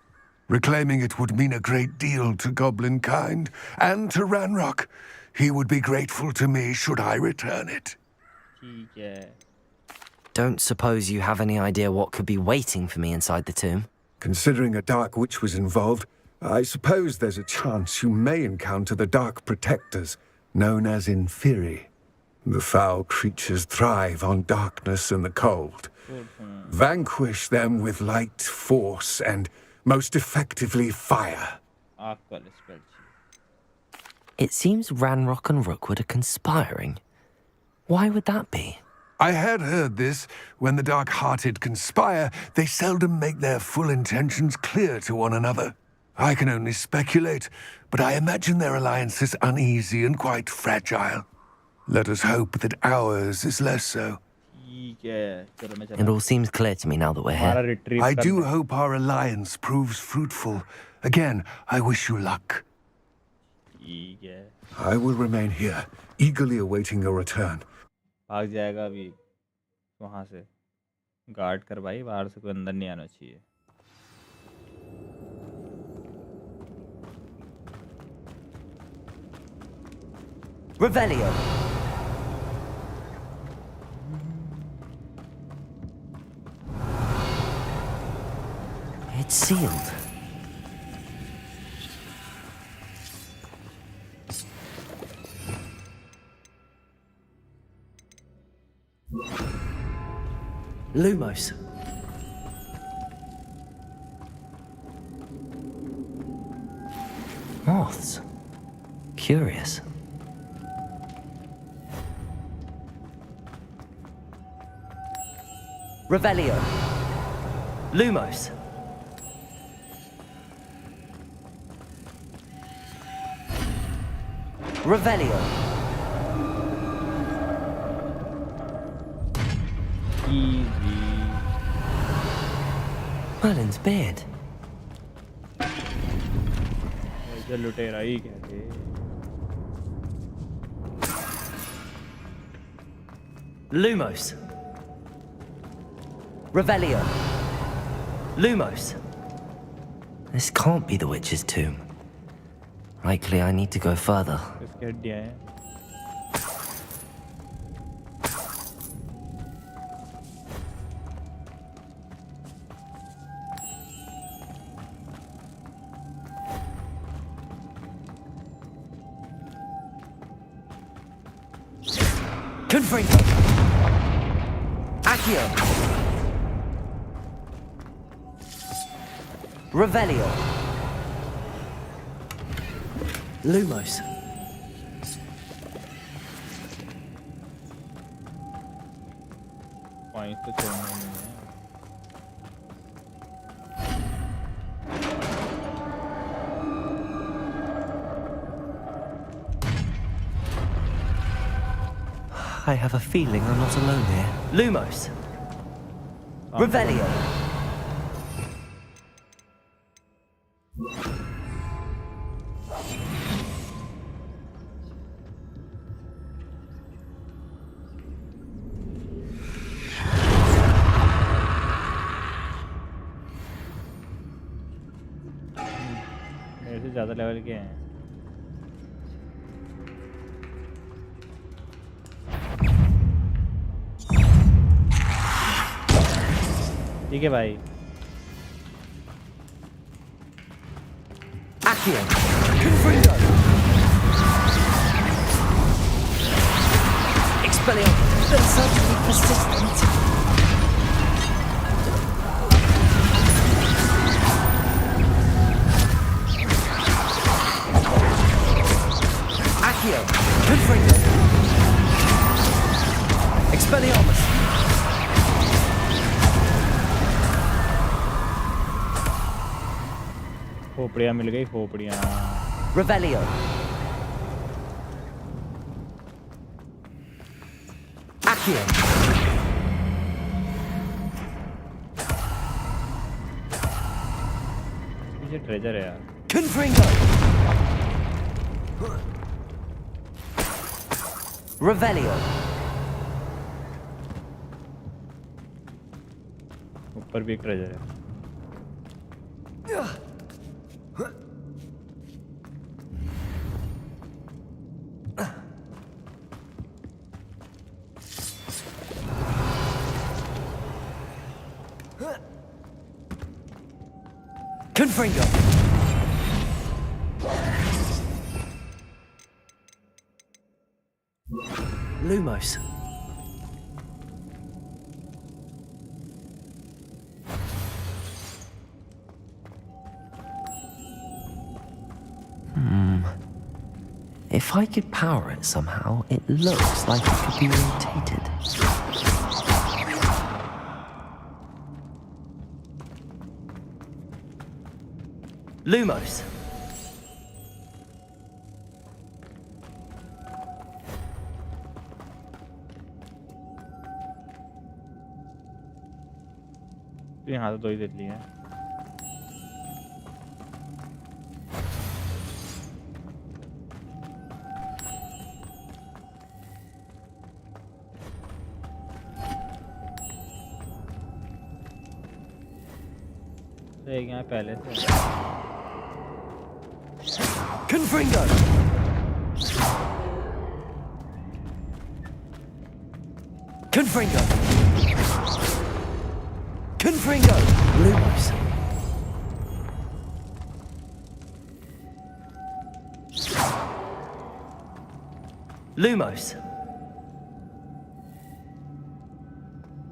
Reclaiming it would mean a great deal to goblin kind, and to Ranrock. He would be grateful to me should I return it. Don't suppose you have any idea what could be waiting for me inside the tomb? Considering a Dark Witch was involved, I suppose there's a chance you may encounter the Dark Protectors, known as Inferi. The foul creatures thrive on darkness and the cold. Vanquish them with light, force, and most effectively fire. It seems Ranrock and Rookwood are conspiring. Why would that be? I had heard this. When the dark-hearted conspire, they seldom make their full intentions clear to one another. I can only speculate, but I imagine their alliance is uneasy and quite fragile. Let us hope that ours is less so. It all seems clear to me now that we're here. I do hope our alliance proves fruitful. Again, I wish you luck. I will remain here, eagerly awaiting your return. भाग जाएगा अभी वहाँ से guard कर भाई बाहर से कोई अंदर नहीं आना चाहिए Revelio. It's sealed. Lumos. Moths. Curious. Revelio. Lumos. Revelio. Merlin's beard. Lumos. Revelio. Lumos. This can't be the witch's tomb. Likely I need to go further. Confringo. Accio. Revelio. Lumos. I have a feeling I'm not alone here. Lumos. Revelio. मेरे से ज़्यादा level के हैं ठीक है भाई Accio. Confringo. Expelliarmus. Been suddenly persistent. Accio. Confringo. Expelliarmus. खोपड़ियाँ मिल गई खोपड़ियाँ Revelio. Accio. पीछे ट्रेजर है यार Confringo. Revelio. ऊपर भी एक ट्रेजर है Confringo. Lumos. If I could power it somehow, it looks like it could be rotated. Lumos. यहाँ तो दो ही तितली हैं एक यहाँ पहले से Confringo. Confringo. Confringo. Lumos. Lumos.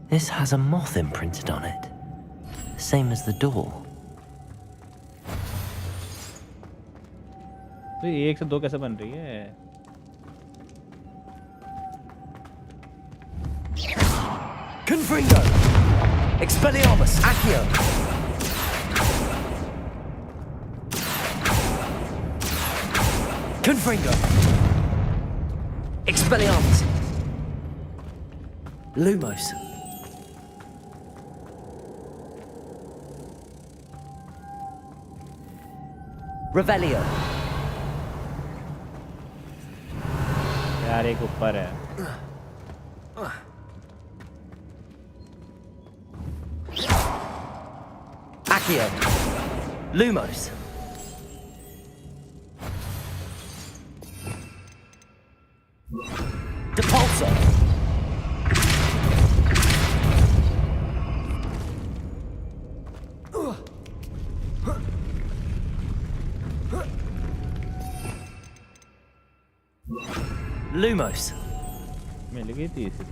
This has a moth imprinted on it. Same as the door. तो ये एक से दो कैसे बन रही है Confringo. Expelliarmus. Accio. Confringo. Expelliarmus. Lumos. Revelio. यार एक ऊपर है Accio. Lumos. Depulso. Lumos. मिल गई थी इसे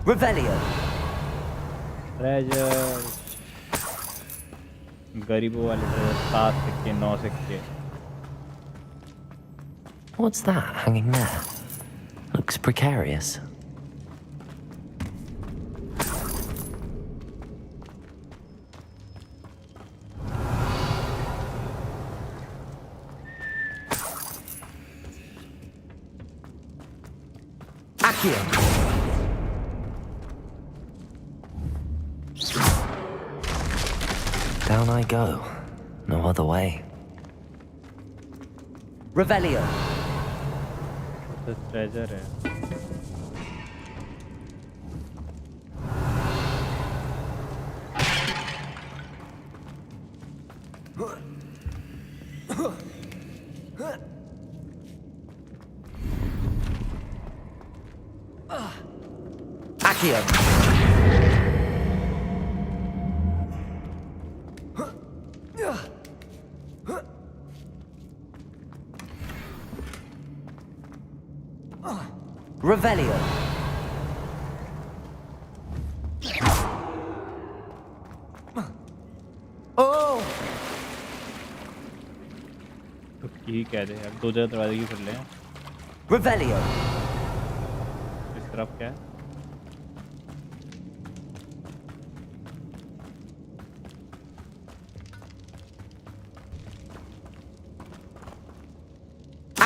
Revelio. ट्रेजर गरीबों वाले ट्रेजर 7 सिक्के 9 सिक्के What's that hanging there? Looks precarious. Accio. on I go. No other way. Revelio. तो ट्रेजर है. Accio. Revelio. Oh. तो की कह दे यार, दो जगह दरवाजे की खुल रहे हैं. Revelio. इस तरफ क्या है?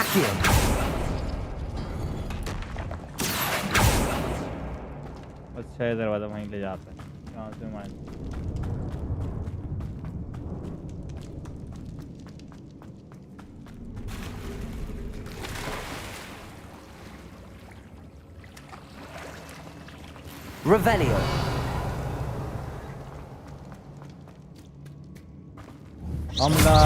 Accio. अच्छा है, दरवाजा वहीं ले जाता है. यहाँ से मार. Revelio. हमला.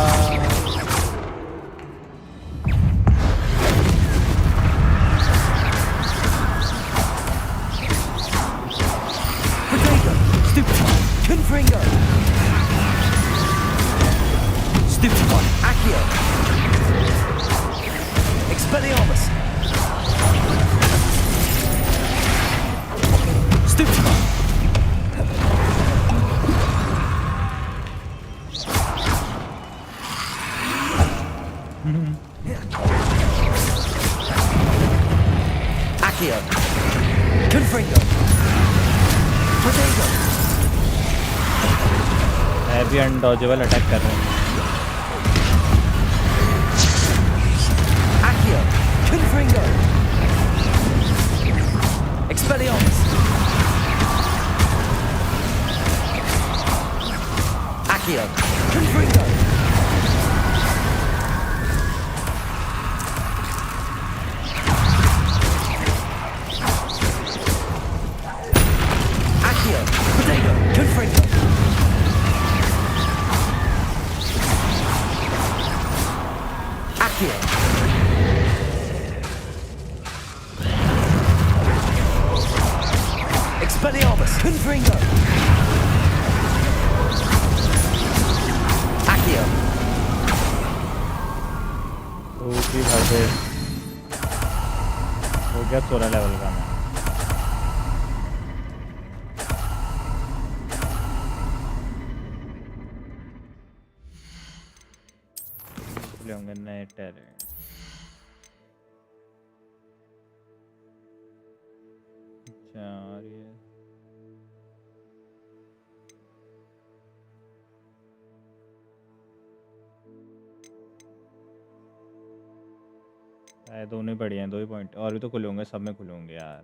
Confringo. Stupefy. Accio. Expelliarmus. Stupefy. Accio. Confringo. Protego. भी अनडॉजेबल अटैक कर रहे हैं. Accio. Confringo. Expelliarmus. Accio. Confringo. Accio. Protego. Confringo. Accio. Expelliarmus. Confringo. Accio. Okay भाई, हो गया 16 लेवल का. मैं ले होंगे नए टैलेंट. अच्छा ये दोनों ही बढ़िया हैं. 2 ही पॉइंट और भी तो खुले होंगे, सब में खुले होंगे यार.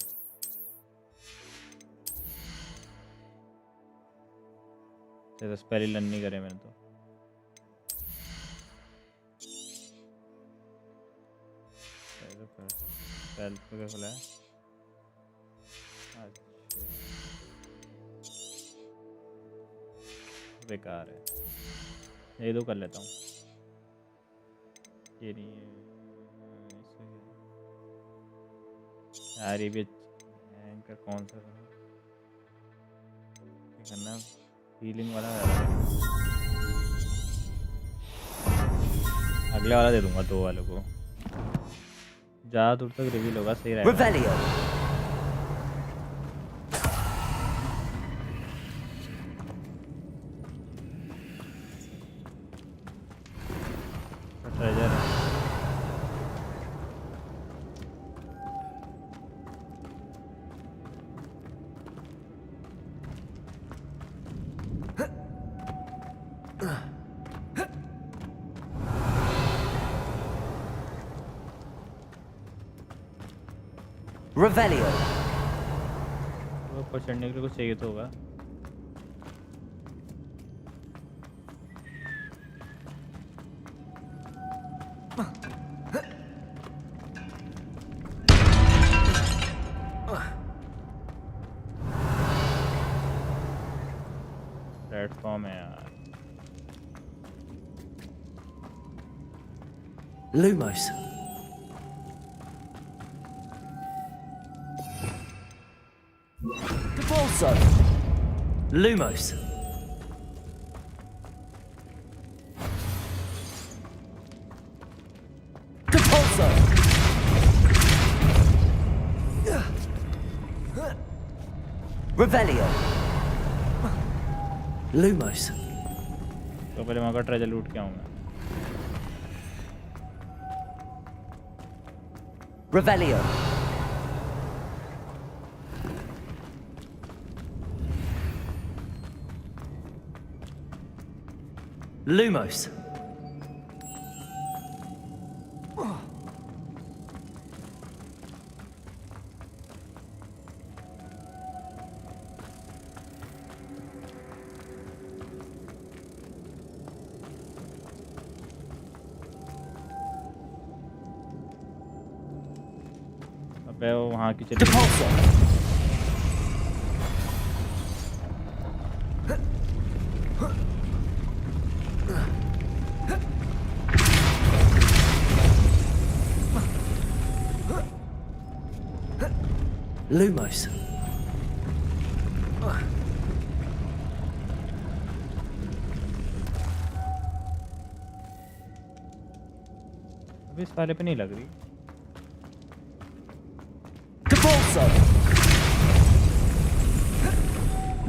जैसे स्पेल ही लर्न नहीं करे मैंने तो. स्पेल तो क्या खुला है? अच्छा बेकार है. ये दो कर लेता हूँ. ये नहीं है यार. ये भी एंकर कौन सा करना? हीलिंग वाला अगले वाला दे दूंगा. 2 वालों को ज़्यादा दूर तक रिवील होगा, सही रहेगा. ट्रेजर है. Revelio. ऊपर चढ़ने के लिए कुछ चाहिए तो होगा. प्लेटफॉर्म है यार. Lumos. Gigabyte. Lumos. Revelio. Lumos. तो पहले वहाँ का ट्रेजर लूट के आऊँगा. Revelio. Lumos. अबे वो वहाँ की चली. Lumos. अभी इस वाले पे नहीं लग रही. Gigabyte.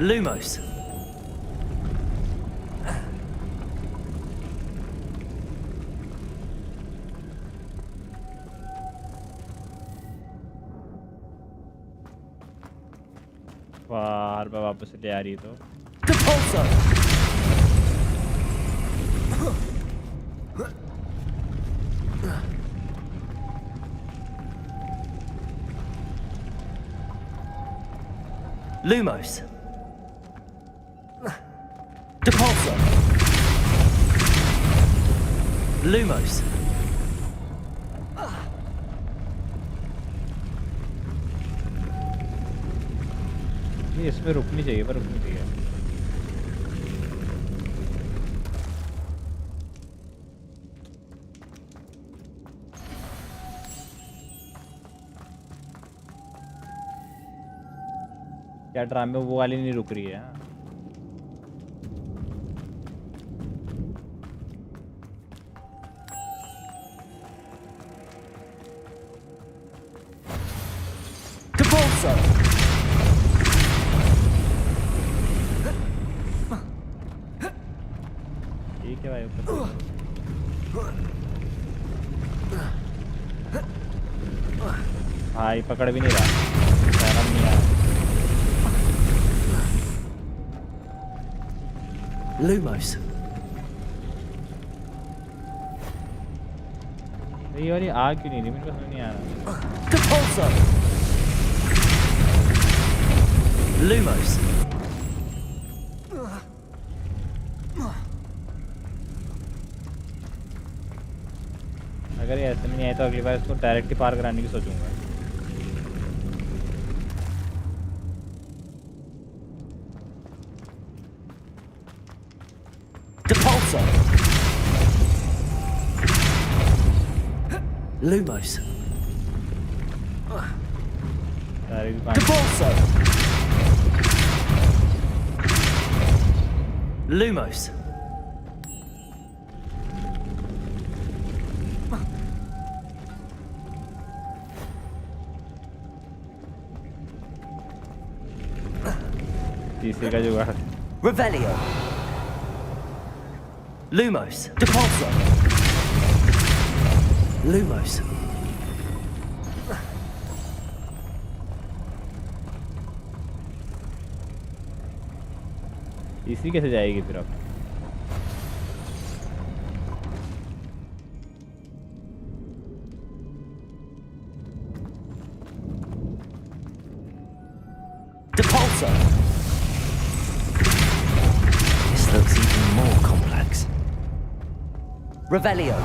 Lumos. बार बार वापस ले आ रही है तो. Lumos. Depulso. Lumos. ये इसमें रुकनी चाहिए पर रुकनी चाहिए. क्या ड्रामे वो वाली नहीं रुक रही है. ठीक है भाई ऊपर. भाई पकड़ भी नहीं रहा. शर्म नहीं आ रहा. Lumos. ये वाली आग क्यों नहीं रही? मेरे को समझ नहीं आ रहा. Depulso. Lumos. अगर ये ऐसे में नहीं आए तो अगली बार इसको डायरेक्ट ही पार कराने की सोचूंगा. Depulso. Lumos. Depulso. Lumos. तीसरे का जुगाड़. Revelio. Lumos. Depulso. Lumos. तीसरी कैसे जाएगी फिर अब? Depulso. This looks even more complex. Revelio.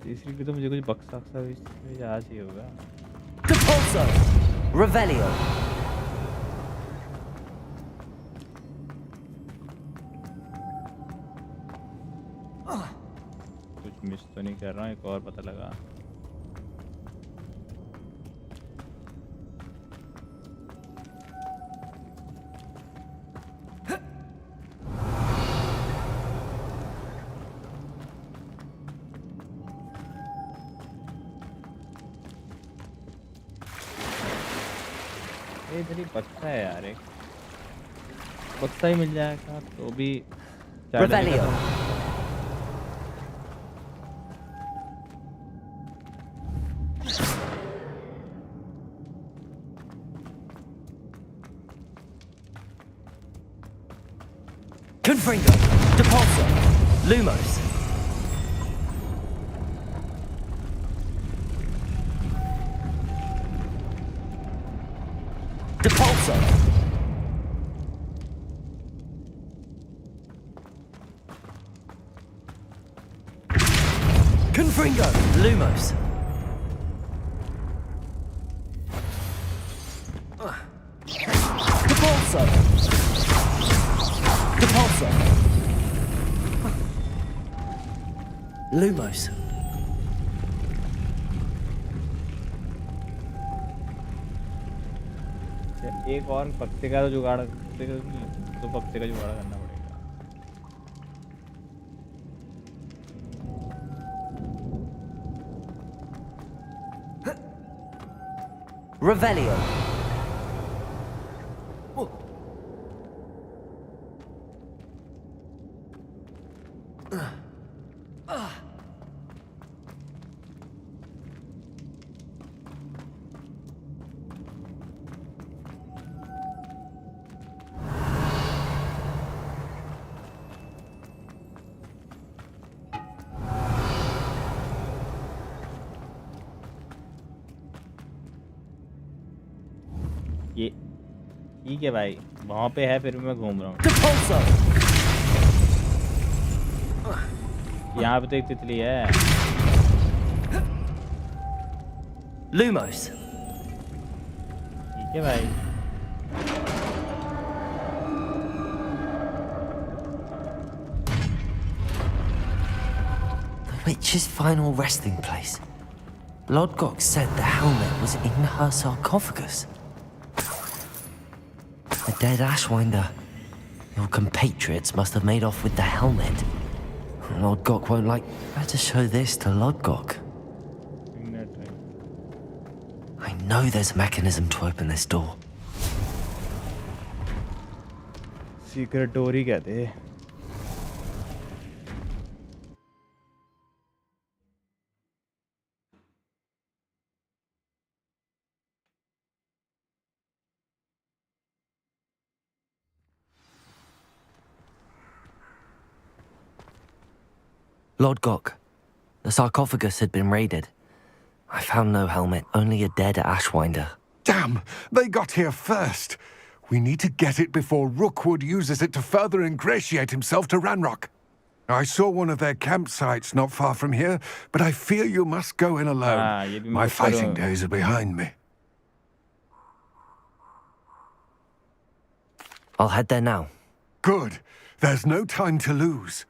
तीसरी की तो मुझे कुछ बक्सा भी याद ही होगा। Depulso! Revelio! कुछ मिस तो नहीं कर रहा हूँ, एक और पता लगा। इधर ही बक्सा है यार, एक बक्सा ही मिल जाएगा तो भी Revelio. Confringo, Depulso, Lumos. Depulso. Confringo, Lumos. Depulso. Depulso. Lumos. एक और पत्ते का जुगाड़, तो पत्ते का जुगाड़ करना पड़ेगा। Revelio. ये ठीक है भाई, वहाँ पे है, फिर मैं घूम रहा हूँ। यहाँ पे तो एक तितली है। Lumos. ठीक है भाई। The witch's final resting place. Lodgok said the helmet was in her sarcophagus. The dead Ashwinder. Your compatriots must have made off with the helmet. Lodgok won't like. Better show this to Lodgok. I know there's a mechanism to open this door. Secret door ही कहते हैं। Lodgok, the sarcophagus had been raided. I found no helmet, only a dead Ashwinder. Damn! They got here first. We need to get it before Rookwood uses it to further ingratiate himself to Ranrock. I saw one of their campsites not far from here, but I fear you must go in alone. My fighting days are behind me. I'll head there now. Good. There's no time to lose.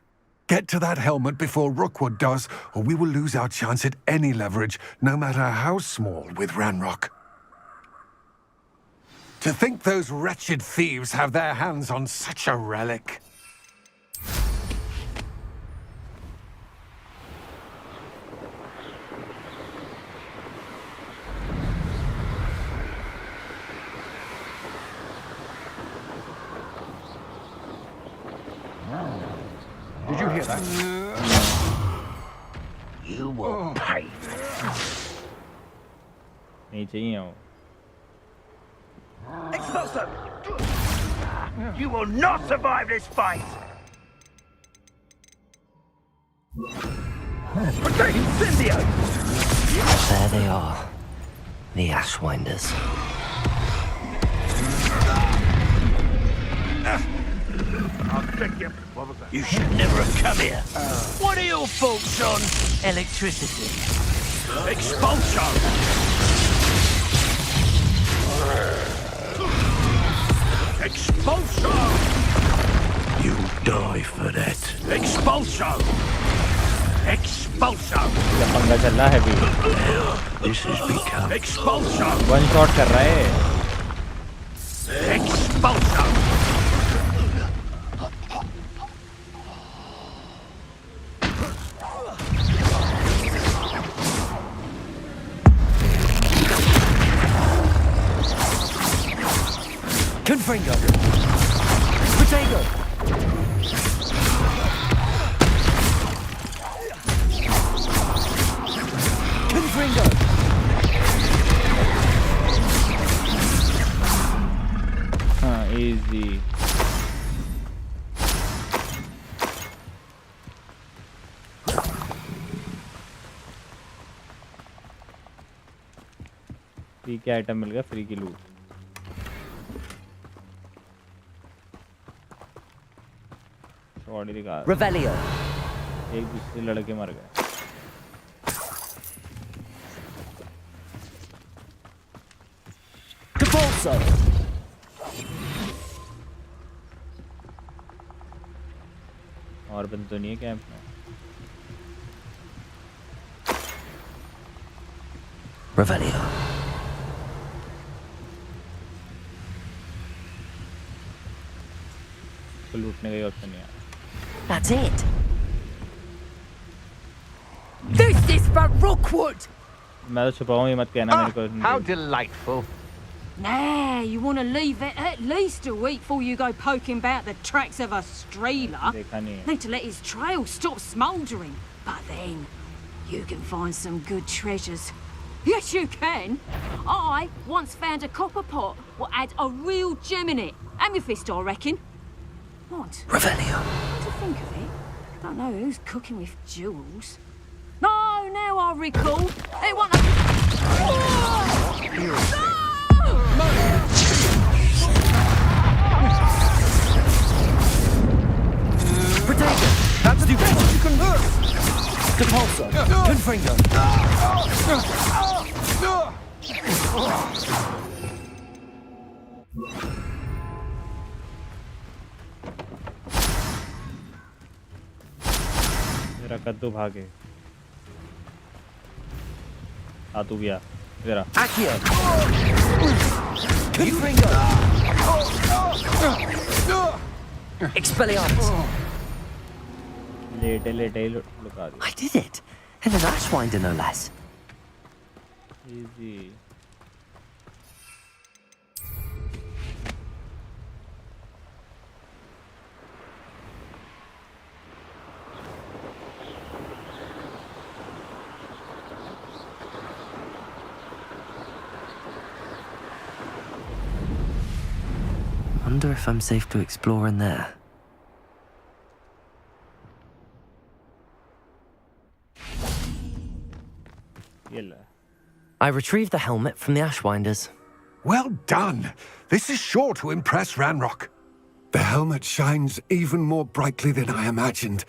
Get to that helmet before Rookwood does, or we will lose our chance at any leverage, no matter how small, with Ranrock. To think those wretched thieves have their hands on such a relic. Did you hear that? You will pay. नहीं चाहिए वो। Expulso! You will not survive this fight! Protect Incendio! There they are. The Ashwinders. I'll stick you. What was that? You should never have come here. What are your thoughts on electricity? Expulsion! Expulsion! You die for that. Expulsion! Expulsion! पंगा चल रहा है अभी. This has become Expulsion! One shot कर रहा है. Expulsion! Confringo! Potato! Confringo! Easy. Free के item मिल गया, फ्री की लूट. शॉर्ट दिखा. Revelio. एक दूसरे लड़के मर गए. Devolso. और बंद तो नहीं है कैंप में. Revelio. तो लूटने का ही ऑप्शन नहीं है. That's it. This is for Rookwood! मैं तो छुपाऊँ ही मत कहना मेरे को. How delightful. Nah, you want to leave it at least a week before you go poking about the tracks of a streeler. देखा नहीं है. Need to let his trail stop smouldering. But then, you can find some good treasures. Yes, you can. I once found a copper pot what had a real gem in it. Amethyst, I reckon. What? Revelio. What do you think of it? Don't know who's cooking with jewels. No, now I recall. It wasn't a... Potato. That's the best you can do. Depulso. Confringo. मेरा कद्दू भागे. आ तू गया. तेरा. Accio. Confringo. Expelliarmus. लेटे लेटे लुका दिया. I did it. And an Ashwinder, no less. Easy. Wonder if I'm safe to explore in there. I retrieved the helmet from the Ashwinders. Well done. This is sure to impress Ranrock. The helmet shines even more brightly than I imagined.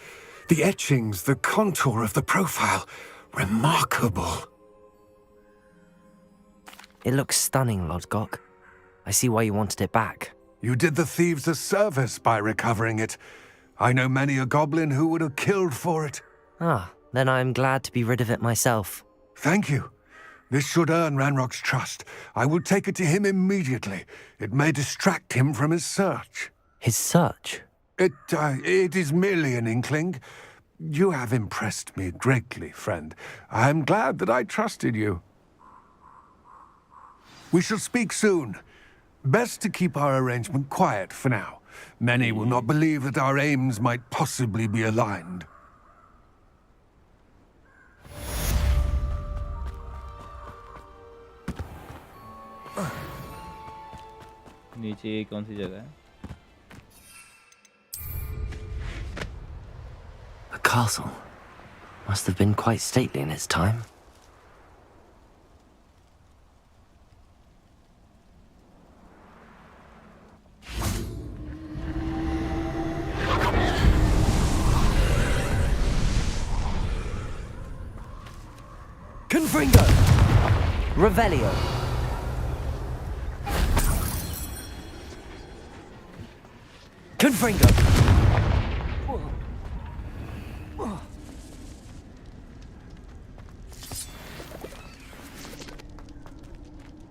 The etchings, the contour of the profile, remarkable. It looks stunning, Lodgok. I see why you wanted it back. You did the thieves a service by recovering it. I know many a goblin who would have killed for it. Ah, then I'm glad to be rid of it myself. Thank you. This should earn Ranrock's trust. I will take it to him immediately. It may distract him from his search. His search? It is merely an inkling. You have impressed me greatly, friend. I am glad that I trusted you. We shall speak soon. Best to keep our arrangement quiet for now. Many will not believe that our aims might possibly be aligned. नीचे कौन सी जगह है? A castle. Must have been quite stately in its time. Confringo! Revelio! Confringo!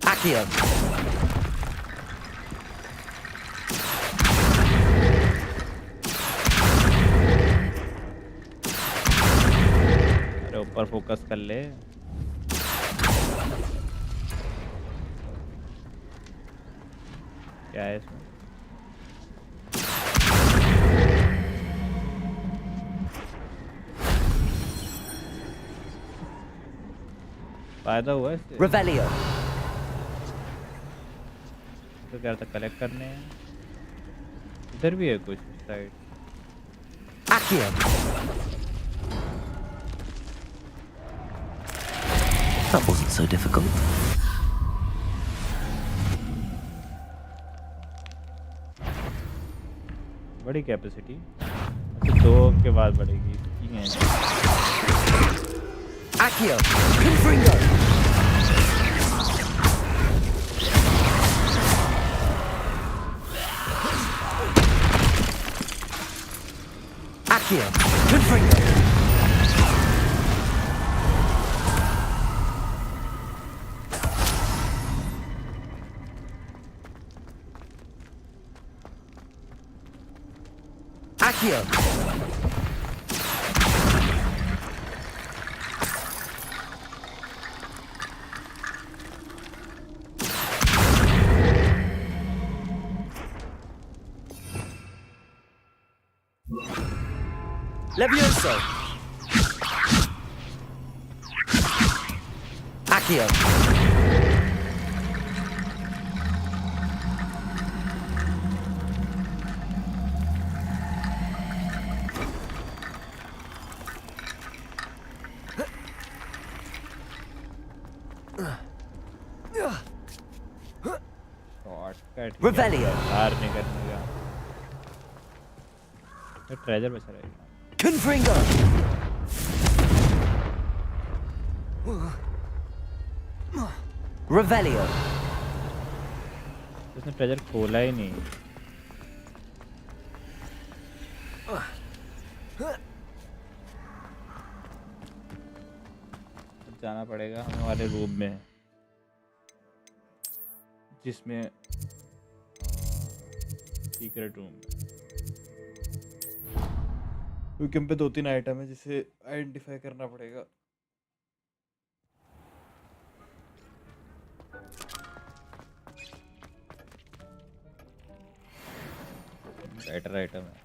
Accio! अरे ऊपर focus कर ले। क्या है इसमें? फायदा हुआ इससे? Revelio! तो क्या था कलेक्ट करने हैं? इधर भी है कुछ side. Accio! That wasn't so difficult. बड़ी कैपेसिटी। अच्छा 2 के बाद बढ़ेगी। ठीक है। Accio! Confringo! Accio! Confringo! Accio! Levioso! Accio! Revelio! बाहर नहीं करने का। तो ट्रेजर बचा रहेगा। Confringo! Revelio! उसने ट्रेजर खोला ही नहीं। जाना पड़ेगा हमें वाले रूम में जिसमें सीक्रेट रूम क्योंकि हम पे 2-3 आइटम है जिसे आइडेंटिफाई करना पड़ेगा। बेटर आइटम है।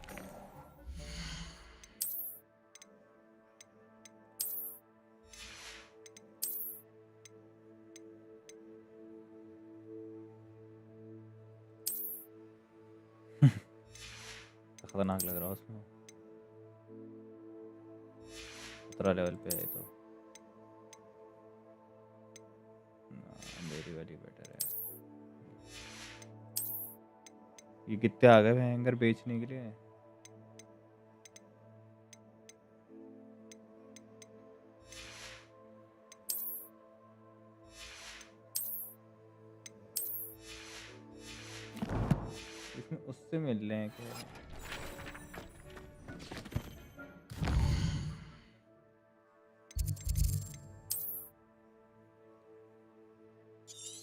खतरनाक लग रहा है उसमें। 17 लेवल पे है तो मेरी वाली बेटर है। ये कितने आ गए हैंगर बेचने के लिए? इसमें उससे मिल रहे हैं क्या?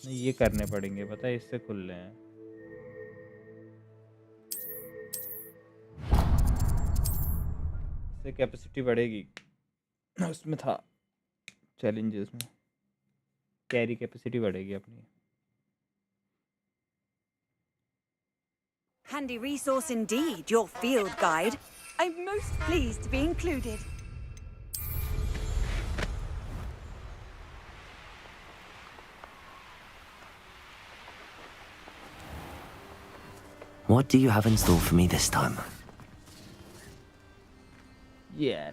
नहीं ये करने पड़ेंगे पता है इससे खुल रहे हैं। इससे कैपेसिटी बढ़ेगी। उसमें था चैलेंजेस में कैरी कैपेसिटी बढ़ेगी अपनी। Handy resource indeed, your field guide. I'm most pleased to be included. What do you have in store for me this time? Yeah.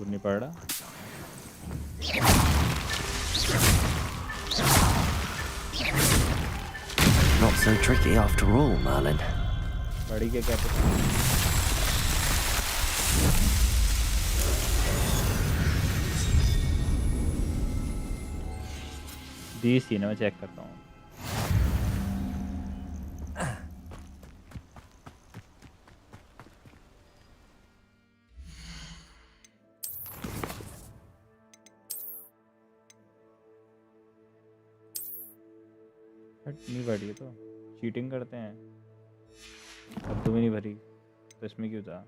नहीं पड़ रहा। so tricky after all, Merlin. बड़ी क्या कहते DC ना मैं चेक करता हूँ नहीं भरी तो चीटिंग करते हैं अब तो भी नहीं भरी तो इसमें क्यों था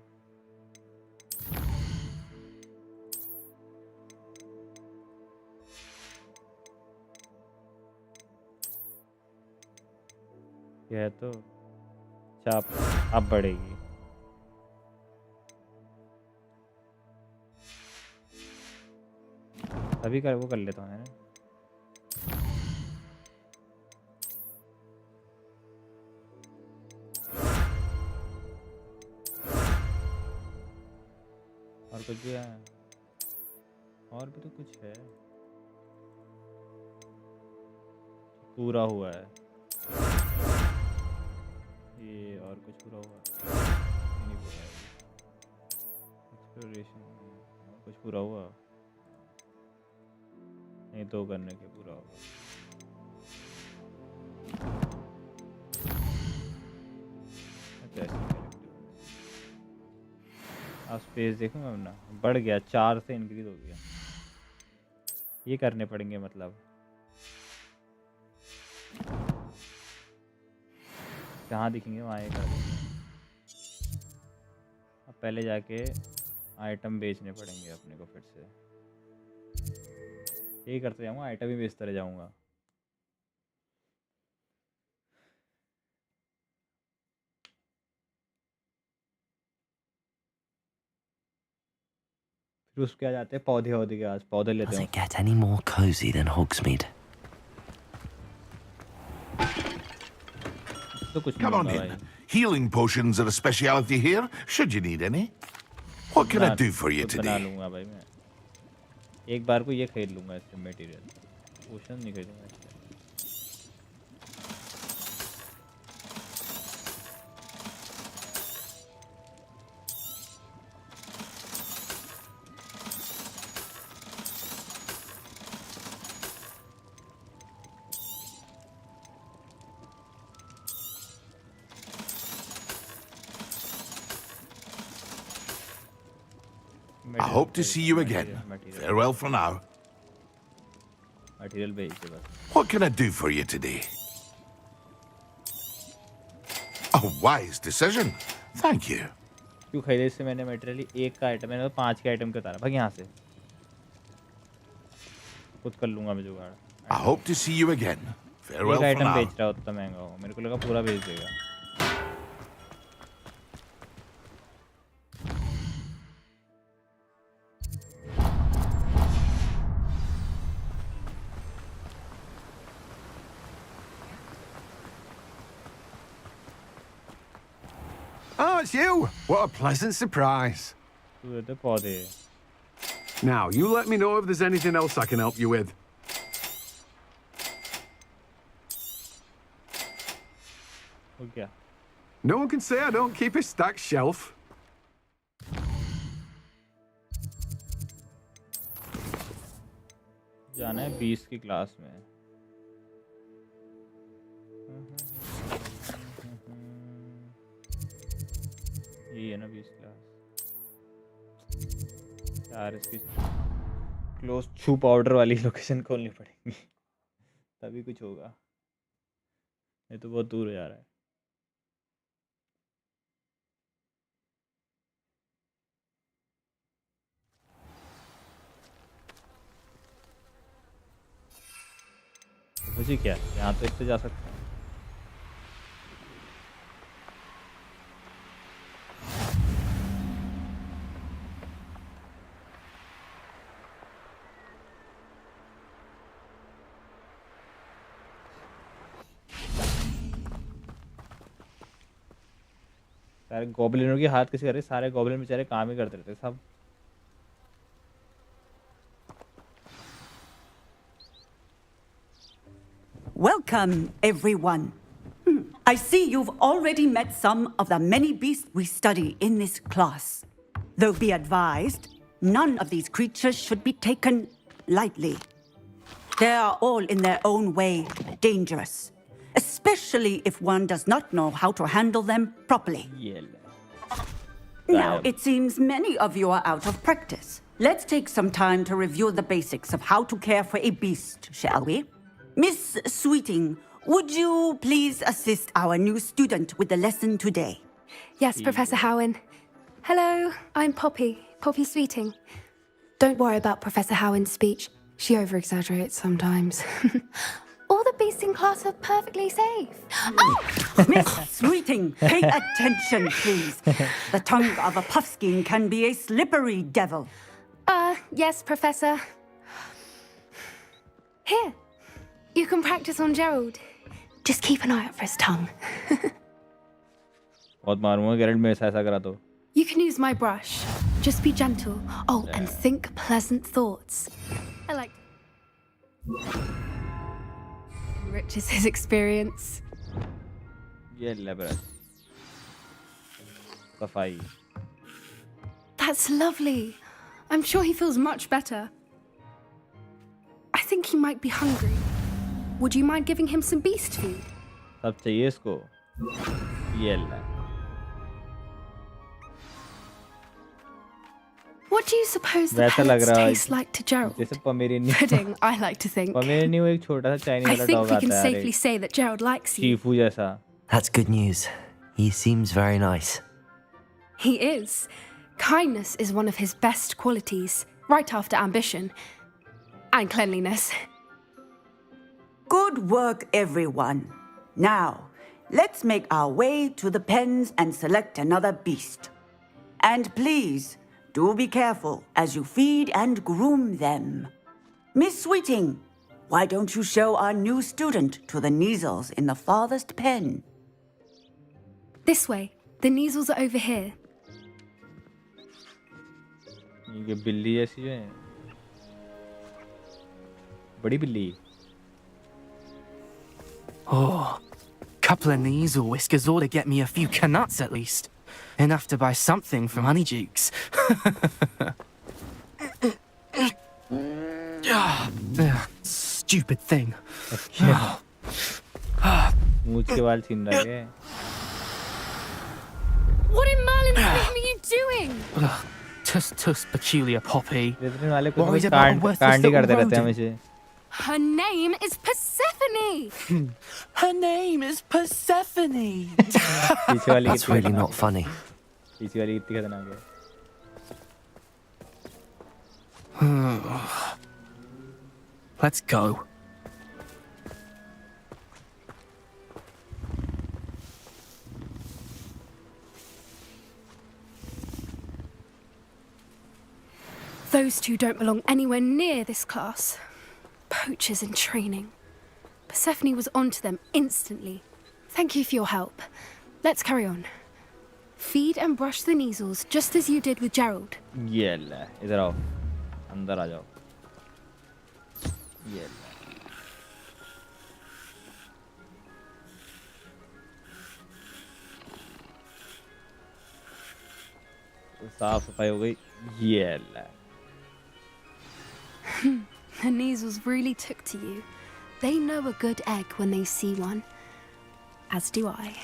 यह तो चाप अब बढ़ेगी अभी कर वो कर लेता हूँ और कुछ भी है और भी तो कुछ है पूरा हुआ है ये और कुछ पूरा हुआ है नहीं पूरा है एक्सप्लोरेशन और कुछ पूरा हुआ नहीं तो करने के पूरा होगा आप स्पेस देखूंगा ना बढ़ गया 4 से इंक्रीज हो गया ये करने पड़ेंगे मतलब जहाँ दिखेंगे वहाँ ये कर देंगे अब पहले जाके आइटम बेचने पड़ेंगे अपने को फिर से यही करते जाऊँगा आइटम ही बेचते रह जाऊँगा फिर उसके आ जाते हैं पौधे वौधे के आस पौधे लेते हैं Does it get any more cozy than Hogsmeade? तो कुछ Come on in. Healing potions are a speciality here, should you need any. What can I do for you बना today? लूँगा भाई मैं एक बार को ये खरीद लूँगा इससे मटेरियल पोशन नहीं खरीदूँगा इससे I hope to see you again. Farewell for now. Material बेच दे बस What can I do for you today? A wise decision. Thank you. क्यों खरीदे इससे मैंने मटेरियल एक का आइटम मैंने तो 5 के आइटम के उतारा भाग यहाँ से खुद कर लूँगा मैं जुगाड़ I hope to see you again. Farewell एक for आइटम now. बेच रहा हो तो महंगा हो मेरे को लगा पूरा बेच देगा Oh, it's you! What a pleasant surprise. तो पौधे Now, you let me know if there's anything else I can help you with. हो गया No one can say I don't keep a stacked shelf. जाना है 20 की class में यही है ना 20 क्लास यार इसकी क्लोज छू पाउडर वाली लोकेशन खोलनी पड़ेगी तभी कुछ होगा ये तो बहुत दूर जा रहा है मुझे क्या यहाँ तो इससे जा सकता हूँ सारे गॉबलिनों के हाथ किसी करे सारे गॉबलिन बेचारे काम ही करते रहते सब Welcome, everyone. I see you've already met some of the many beasts we study in this class. Though be advised, none of these creatures should be taken lightly. They are all in their own way dangerous, especially if one does not know how to handle them properly. Now, it seems many of you are out of practice. Let's take some time to review the basics of how to care for a beast, shall we? Miss Sweeting, would you please assist our new student with the lesson today? Yes, Professor Howen. Hello, I'm Poppy Sweeting. Don't worry about Professor Howen's speech. She over-exaggerates sometimes. All the beasts in class are perfectly safe. Miss Sweeting, pay attention, please. The tongue of a puffskein can be a slippery devil. Yes, Professor. Here, you can practice on Gerald. Just keep an eye out for his tongue. बहुत मारूंगा गैरेंट में ऐसा करा तो. You can use my brush. Just be gentle. Oh, and think pleasant thoughts. I like... enriches his experience. ये labour. सफाई. That's lovely. I'm sure he feels much better. I think he might be hungry. Would you mind giving him some beast food? सब चाहिए इसको. ये ले. What do you suppose the वैसा लग pellets रहा है taste like to Gerald? जैसे पमेरिनी. Pudding, I like to think. पमेरिनी वो एक छोटा सा चाइनीज I वाला think डॉग we आता can है. safely say that Gerald likes you. चीफू जैसा. That's good news. He seems very nice. He is. Kindness is one of his best qualities, right after ambition and cleanliness. Good work, everyone. Now, let's make our way to the pens and select another beast. And please, do be careful as you feed and groom them. Miss Sweeting, why don't you show our new student to the Neasels in the farthest pen? This way. The Neasels are over here. ये बिल्ली जैसी है. बड़ी बिल्ली. Oh, couple of Neasel whiskers ought to get me a few canuts at least. Enough to buy something from Honeydukes. Stupid thing. मूंछ के बाल छीन रहा है. What in Merlin's name are you doing? Tuss peculiar Poppy. वाले कुछ Worried about a worthless Kandi little करते रहते हैं rodent. हमेशा. Her name is Persephone. Her name is Persephone. पीछे वाली That's really not funny. पीछे वाली कितनी खतरनाक है. Let's go. Those two don't belong anywhere near this class. Poachers in training. Persephone was onto them instantly. Thank you for your help. Let's carry on. Feed and brush the Neasels just as you did with Gerald. ये ले. इधर आओ. अंदर आ जाओ. ये ले. साफ सफाई हो गई. ये ले. The Neasels really took to you. They know a good egg when they see one. As do I.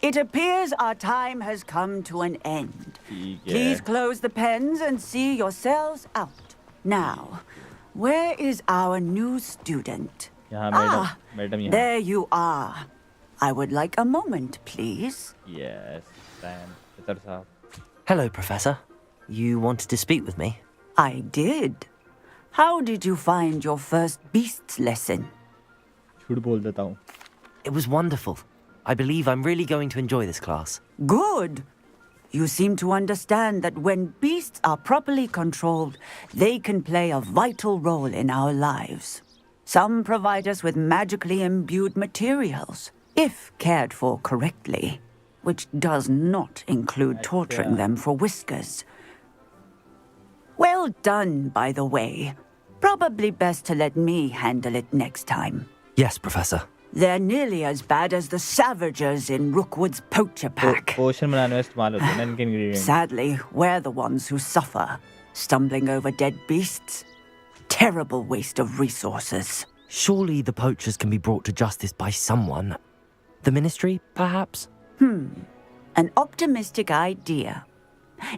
It appears our time has come to an end. Please close the pens and see yourselves out. Now, where is our new student? Madam, there you are. I would like a moment, please. Yes, Hello, Professor. You wanted to speak with me? I did. How did you find your first beasts lesson? झूठ बोल देता हूँ. It was wonderful. I believe I'm really going to enjoy this class. Good. You seem to understand that when beasts are properly controlled, they can play a vital role in our lives. Some provide us with magically imbued materials, if cared for correctly, which does not include torturing them for whiskers. Well done, by the way. Probably best to let me handle it next time. Yes, Professor. They're nearly as bad as the Savagers in Rookwood's poacher pack. पोशन बनाने में इस्तेमाल होते हैं ना इनके ingredients. Sadly, we're the ones who suffer, stumbling over dead beasts. Terrible waste of resources. Surely the poachers can be brought to justice by someone. The ministry, perhaps? An optimistic idea.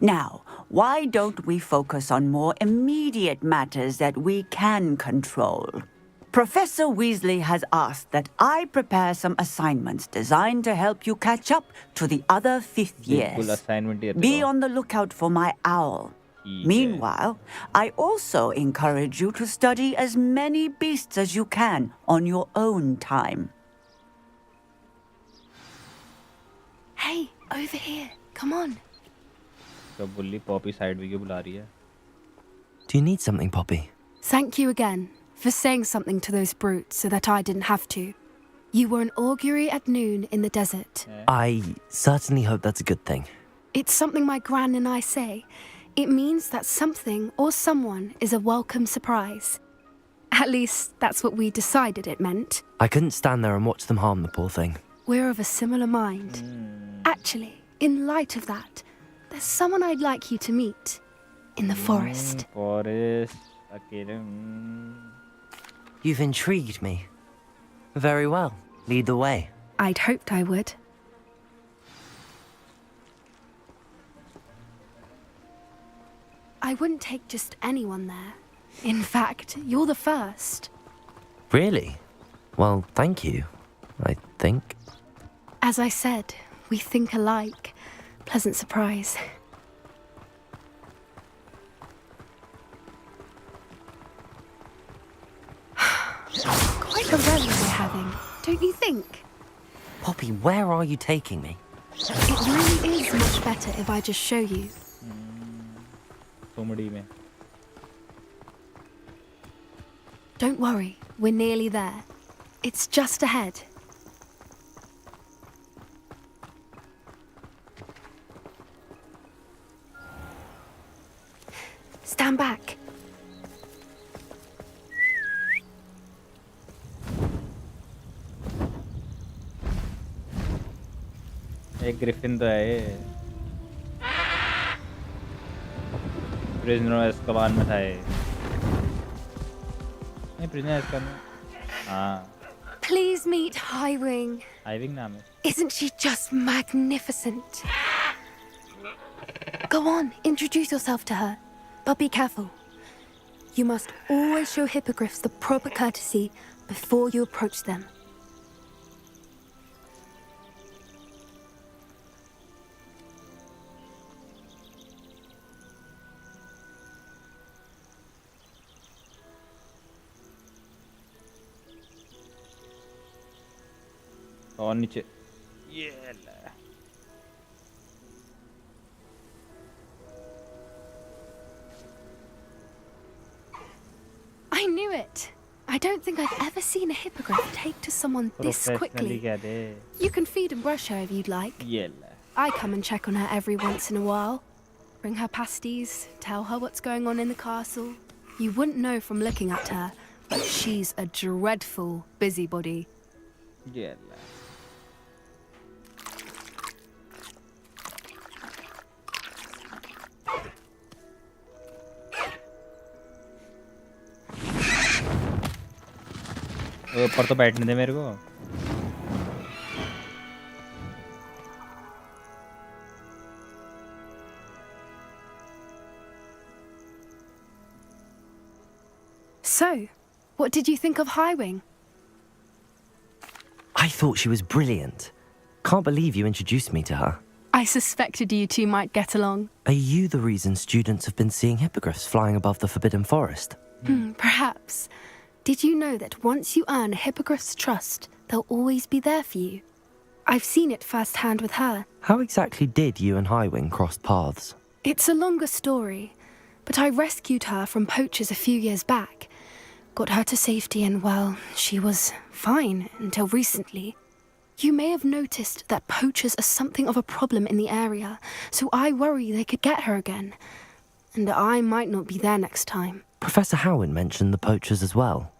Now, why don't we focus on more immediate matters that we can control? Professor Weasley has asked that I prepare some assignments designed to help you catch up to the other fifth years. Be on the lookout for my owl. Meanwhile, I also encourage you to study as many beasts as you can on your own time. Hey, over here. Come on. तो बुल्ली Poppy side भी क्यों बुला रही है? Do you need something, Poppy? Thank you again for saying something to those brutes so that I didn't have to. You were an augury at noon in the desert. I certainly hope that's a good thing. It's something my gran and I say. It means that something or someone is a welcome surprise. At least that's what we decided it meant. I couldn't stand there and watch them harm the poor thing. We're of a similar mind. Actually, in light of that, there's someone I'd like you to meet in the forest. Forest. अकेले. You've intrigued me. Very well. Lead the way. I'd hoped I would. I wouldn't take just anyone there. In fact, you're the first. Really? Well, thank you, I think. As I said, we think alike. Pleasant surprise. Quite a rally we're having, don't you think? Poppy, where are you taking me? It really is much better if I just show you. Comedy में. Don't worry, we're nearly there. It's just ahead. Stand back. एक Griffin तो है ये. Prisoner Azkaban में था ये. नहीं prisoner Azkaban में. हाँ. Please meet Highwing. Highwing नाम है. Isn't she just magnificent? Go on, introduce yourself to her. But be careful. You must always show hippogriffs the proper courtesy before you approach them. और नीचे ये ला. I knew it. I don't think I've ever seen a hippogriff take to someone this quickly. You can feed and brush her if you'd like. ये ला. I come and check on her every once in a while. Bring her pasties, tell her what's going on in the castle. You wouldn't know from looking at her, but she's a dreadful busybody. ये ला. ऊपर तो बैठने दे मेरे को. So, what did you think of Highwing? I thought she was brilliant. Can't believe you introduced me to her. I suspected you two might get along. Are you the reason students have been seeing hippogriffs flying above the Forbidden Forest? Perhaps. Did you know that once you earn a hippogriff's trust, they'll always be there for you? I've seen it firsthand with her. How exactly did you and Highwing cross paths? It's a longer story, but I rescued her from poachers a few years back. Got her to safety and, well, she was fine until recently. You may have noticed that poachers are something of a problem in the area, so I worry they could get her again. And I might not be there next time. Professor Howin mentioned the poachers as well.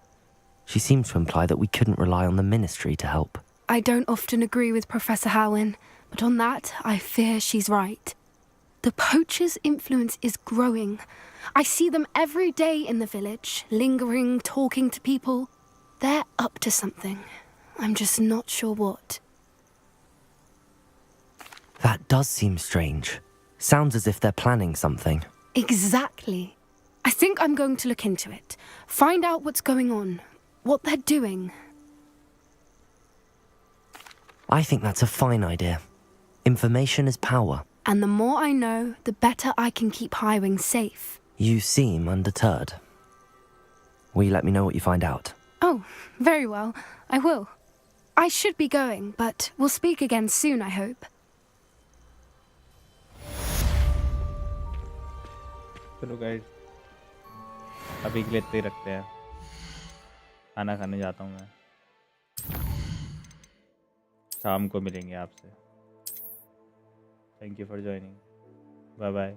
She seemed to imply that we couldn't rely on the ministry to help. I don't often agree with Professor Howin, but on that, I fear she's right. The poachers' influence is growing. I see them every day in the village, lingering, talking to people. They're up to something. I'm just not sure what. That does seem strange. Sounds as if they're planning something. Exactly. I think I'm going to look into it. Find out what's going on, what they're doing. I think that's a fine idea. Information is power. And the more I know, the better I can keep Highwing safe. You seem undeterred. Will you let me know what you find out? Oh, very well. I will. I should be going, but we'll speak again soon, I hope. चलो guys अभी के लिए इतना ही रखते हैं खाना खाने जाता हूँ मैं शाम को मिलेंगे आपसे thank you for joining bye bye